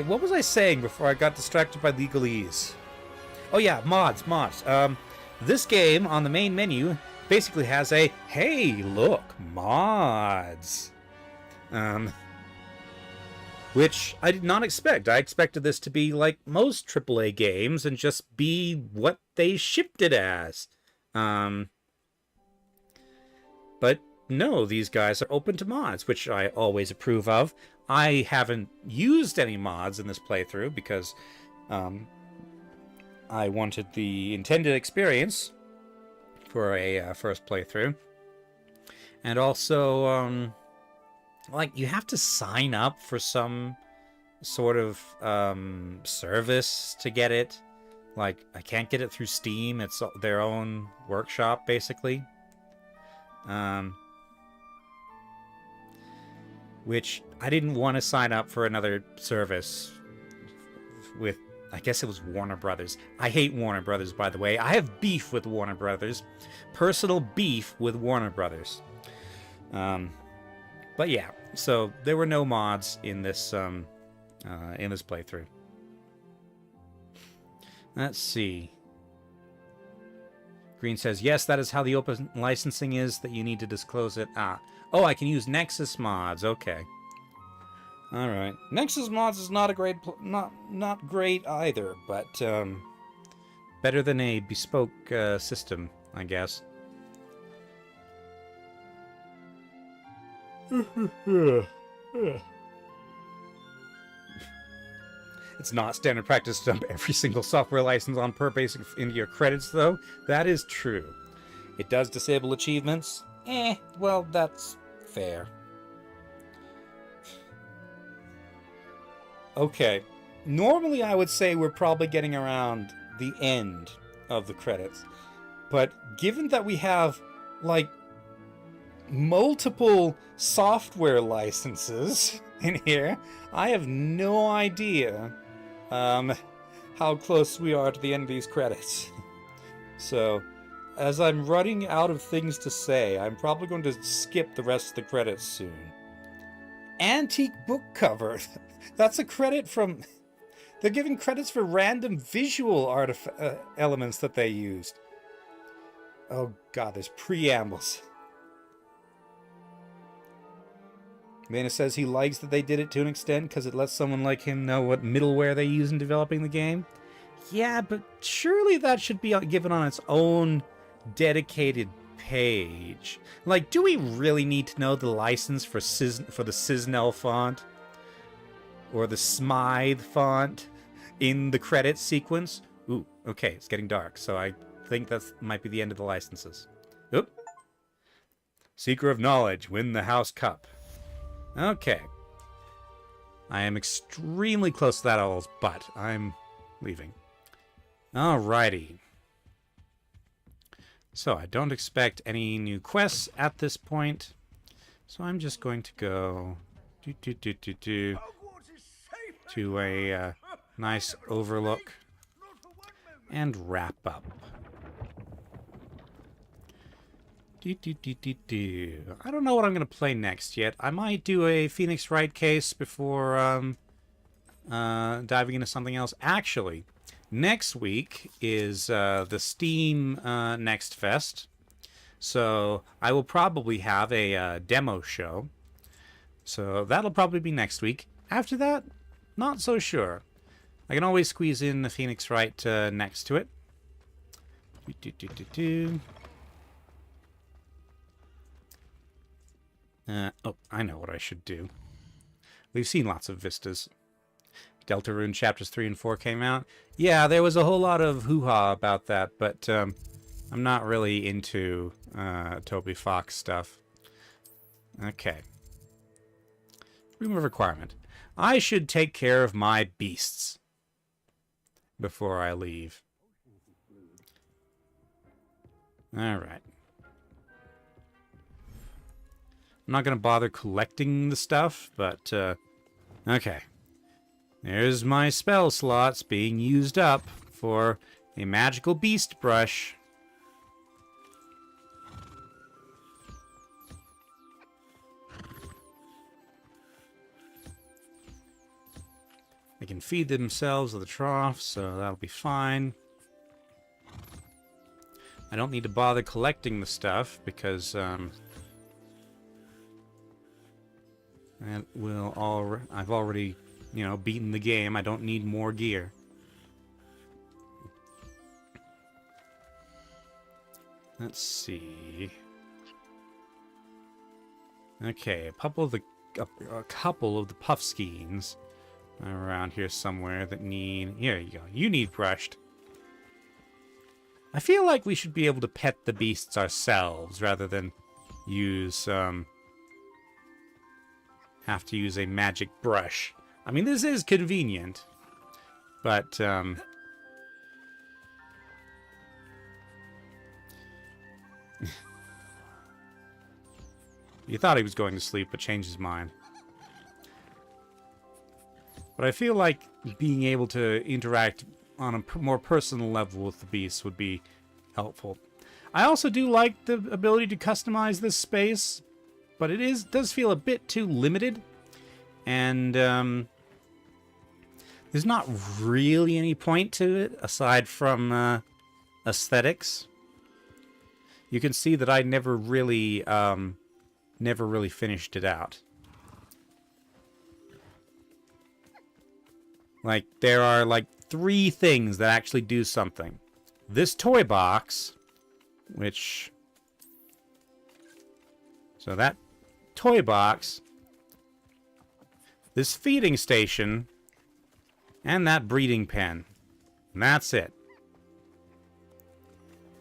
what was I saying before I got distracted by legalese? Oh yeah, mods. This game on the main menu basically has a, hey, look, mods. which I did not expect. I expected this to be like most AAA games and just be what they shipped it as. But no, these guys are open to mods, which I always approve of. I haven't used any mods in this playthrough because I wanted the intended experience for a first playthrough. And also, like, you have to sign up for some sort of service to get it. Like, I can't get it through Steam. It's their own workshop, basically. Which I didn't want to sign up for another service with, I guess it was Warner Brothers. I hate Warner Brothers, by the way. I have beef with Warner Brothers. Personal beef with Warner Brothers. But yeah, so there were no mods in this playthrough. Let's see. Green says, yes, that is how the open licensing is, that you need to disclose it. Oh, I can use Nexus mods. Okay. All right. Nexus mods is not a great, not great either, but better than a bespoke system, I guess. It's not standard practice to dump every single software license on per basic into your credits, though. That is true. It does disable achievements. Well, that's fair. Okay. Normally, I would say we're probably getting around the end of the credits. But given that we have, like, multiple software licenses in here, I have no idea how close we are to the end of these credits. So, as I'm running out of things to say, I'm probably going to skip the rest of the credits soon. Antique book cover. That's a credit from... They're giving credits for random visual elements that they used. Oh god, there's preambles. Mana says he likes that they did it to an extent because it lets someone like him know what middleware they use in developing the game. Yeah, but surely that should be given on its own dedicated page. Like, do we really need to know the license for the Cisnel font? Or the Smythe font in the credits sequence? Ooh, okay, it's getting dark, so I think that might be the end of the licenses. Oop. Seeker of Knowledge, win the House Cup. Okay. I am extremely close to that owl's butt. I'm leaving. Alrighty. So, I don't expect any new quests at this point. So I'm just going to go... to a nice overlook and wrap up. I don't know what I'm going to play next yet. I might do a Phoenix Wright case before diving into something else. Actually, next week is the Steam Next Fest. So I will probably have a demo show. So that'll probably be next week. After that, not so sure. I can always squeeze in the Phoenix Wright next to it. Oh, I know what I should do. We've seen lots of vistas. Deltarune Chapters 3 and 4 came out. Yeah, there was a whole lot of hoo-ha about that, but I'm not really into Toby Fox stuff. Okay. Room of requirement. I should take care of my beasts before I leave. Alright. I'm not going to bother collecting the stuff, but, okay. There's my spell slots being used up for a magical beast brush. They can feed themselves with the trough, so that'll be fine. I don't need to bother collecting the stuff because I've already you know, beaten the game. I don't need more gear. Let's see. Okay, a couple of the puff skeins are around here somewhere that need... Here you go. You need brushed. I feel like we should be able to pet the beasts ourselves rather than use, have to use a magic brush. I mean, this is convenient, but, you thought he was going to sleep, but changed his mind. But I feel like being able to interact on a more personal level with the beasts would be helpful. I also do like the ability to customize this space, but it does feel a bit too limited. And there's not really any point to it aside from aesthetics. You can see that I never really finished it out. Like, there are like 3 things that actually do something. This toy box, which... So that toy box, this feeding station, and that breeding pen. And that's it.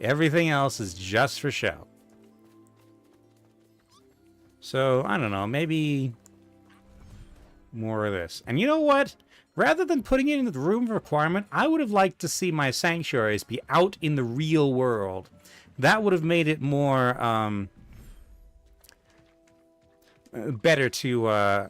Everything else is just for show. So, I don't know, maybe more of this. And you know what? Rather than putting it in the room of requirement, I would have liked to see my sanctuaries be out in the real world. That would have made it more, better to,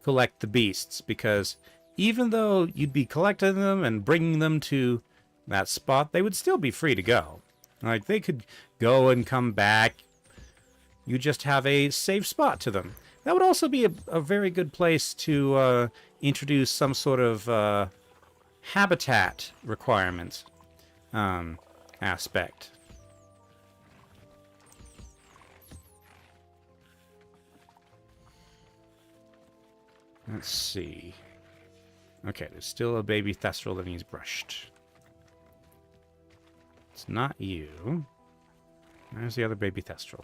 collect the beasts, because even though you'd be collecting them and bringing them to that spot, they would still be free to go. Like, they could go and come back. You just have a safe spot to them. That would also be a very good place to introduce some sort of habitat requirement aspect. Let's see. Okay, there's still a baby Thestral that needs brushed. It's not you. There's the other baby Thestral.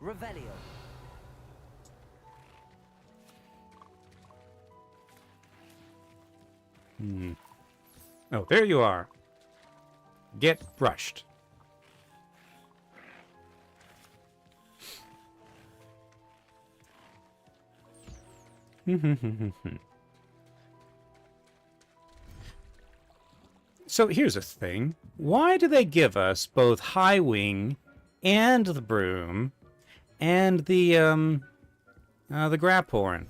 Revelio. Oh, there you are. Get brushed. So here's a thing. Why do they give us both High Wing and the broom and the Graphorn?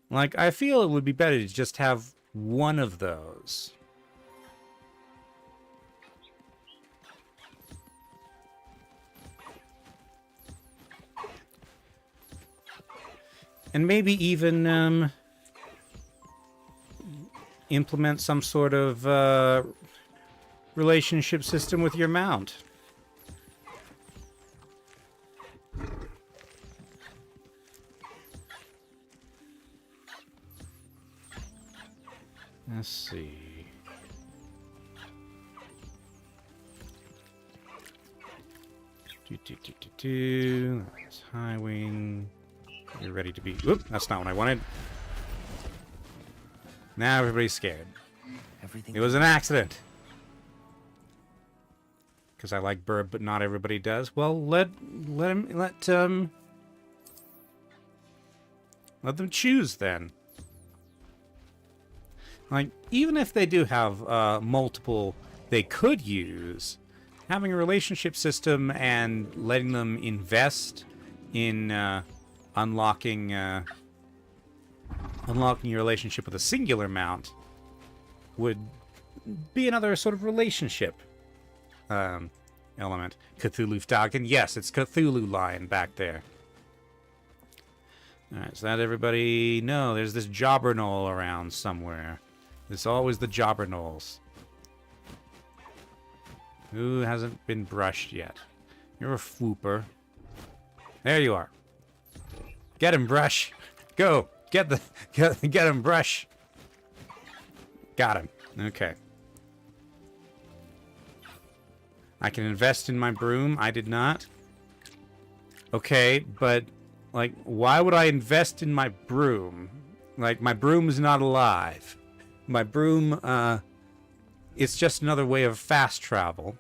Like, I feel it would be better to just have one of those. And maybe even implement some sort of relationship system with your mount. Let's see. That's High Wing. You're ready to be... Whoop, that's not what I wanted. Now everybody's scared. It was an accident. Because I like Burb, but not everybody does. Well, let them choose then. Like, even if they do have multiple they could use, having a relationship system and letting them invest in unlocking your relationship with a singular mount would be another sort of relationship element. Cthulhu Falcon, yes, it's Cthulhu Lion back there. Alright, so that everybody... No, there's this jobberknoll around somewhere. There's always the jobberknolls. Who hasn't been brushed yet? You're a fwooper. There you are. Get him, Brush. Go. Get him, Brush. Got him. Okay. I can invest in my broom. I did not. Okay, but, like, why would I invest in my broom? Like, my broom is not alive. My broom, it's just another way of fast travel.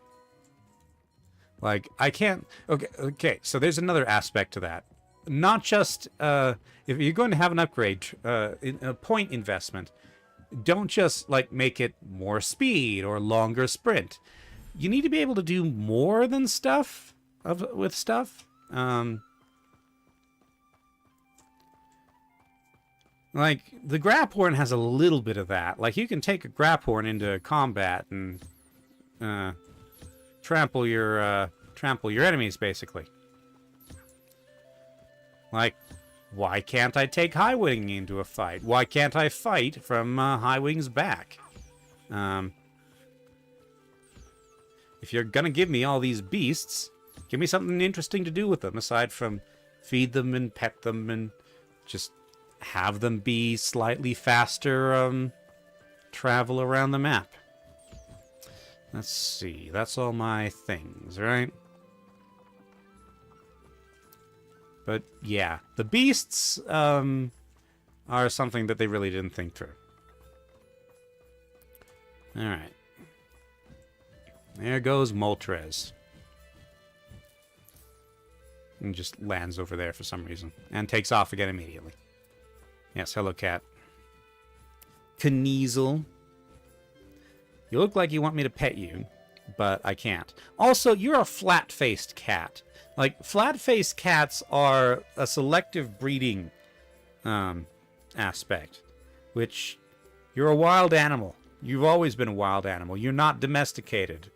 Like, I can't... Okay, so there's another aspect to that. Not just, if you're going to have an upgrade, a point investment, don't just, like, make it more speed or longer sprint. You need to be able to do more than stuff with stuff. Like, the Graphorn has a little bit of that. Like, you can take a Graphorn into combat and trample your enemies, basically. Like, why can't I take Highwing into a fight? Why can't I fight from Highwing's back? If you're gonna give me all these beasts, give me something interesting to do with them, aside from feed them and pet them and just have them be slightly faster travel around the map. Let's see, that's all my things, right? But yeah, the beasts are something that they really didn't think through. Alright. There goes Moltres. And just lands over there for some reason. And takes off again immediately. Yes, hello, cat. Kniezel. You look like you want me to pet you, but I can't. Also, you're a flat-faced cat. Like, flat-faced cats are a selective breeding aspect. Which, you're a wild animal. You've always been a wild animal. You're not domesticated.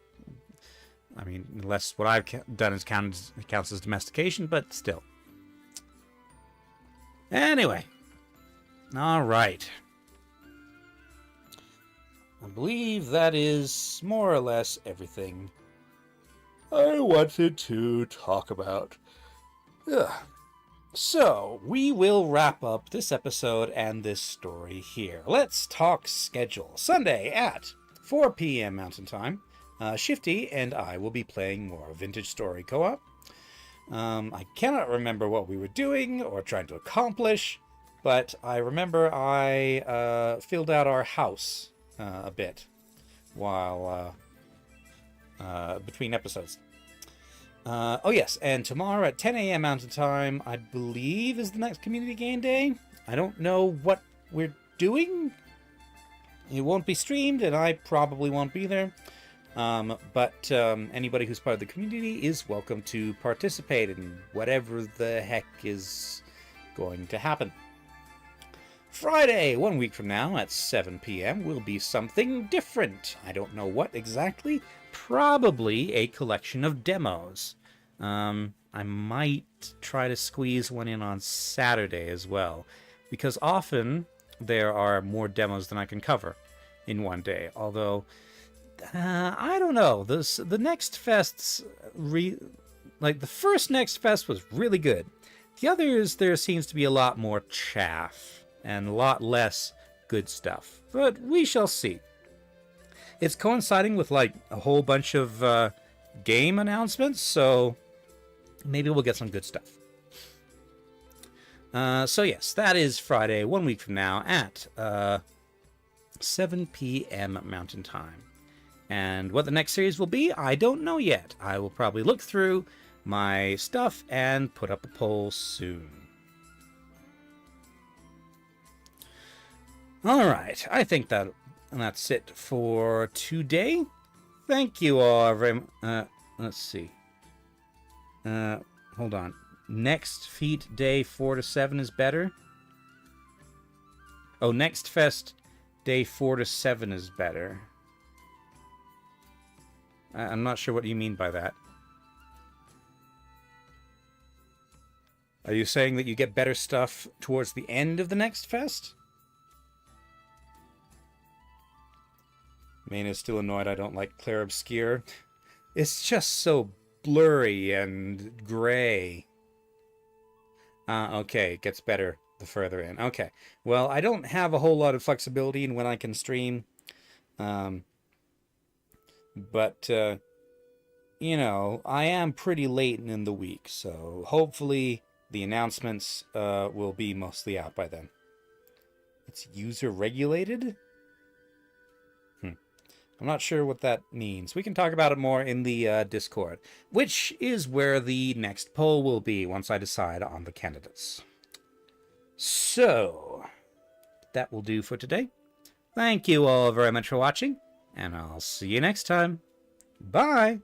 I mean, unless what I've done counts as domestication, but still. Anyway. Alright. I believe that is more or less everything I wanted to talk about. Ugh. So, we will wrap up this episode and this story here. Let's talk schedule. Sunday at 4 p.m. Mountain Time. Shifty and I will be playing more Vintage Story Co-op. I cannot remember what we were doing or trying to accomplish, but I remember I filled out our house a bit while between episodes. Oh yes, and tomorrow at 10 a.m. Mountain Time, I believe, is the next Community Game Day. I don't know what we're doing. It won't be streamed, and I probably won't be there. But anybody who's part of the community is welcome to participate in whatever the heck is going to happen. Friday, 1 week from now at 7 p.m. will be something different. I don't know what exactly. Probably a collection of demos. I might try to squeeze one in on Saturday as well, because often there are more demos than I can cover in one day. Although, I don't know. The Next Fests, like the first Next Fest was really good. The others, there seems to be a lot more chaff and a lot less good stuff. But we shall see. It's coinciding with like a whole bunch of game announcements, so maybe we'll get some good stuff. So yes, that is Friday, 1 week from now at 7 p.m. Mountain Time. And what the next series will be, I don't know yet. I will probably look through my stuff and put up a poll soon. Alright, I think that's it for today. Thank you all very much. Let's see. Hold on. Next Feat Day 4 to 7 is better? Oh, Next Fest Day 4 to 7 is better. I'm not sure what you mean by that. Are you saying that you get better stuff towards the end of the next fest? Maine is still annoyed I don't like Clair Obscure. It's just so blurry and gray. Okay, it gets better the further in. Okay, well, I don't have a whole lot of flexibility in when I can stream. But, you know, I am pretty late in the week, so hopefully the announcements will be mostly out by then. It's user-regulated? I'm not sure what that means. We can talk about it more in the Discord, which is where the next poll will be once I decide on the candidates. So, that will do for today. Thank you all very much for watching, and I'll see you next time. Bye!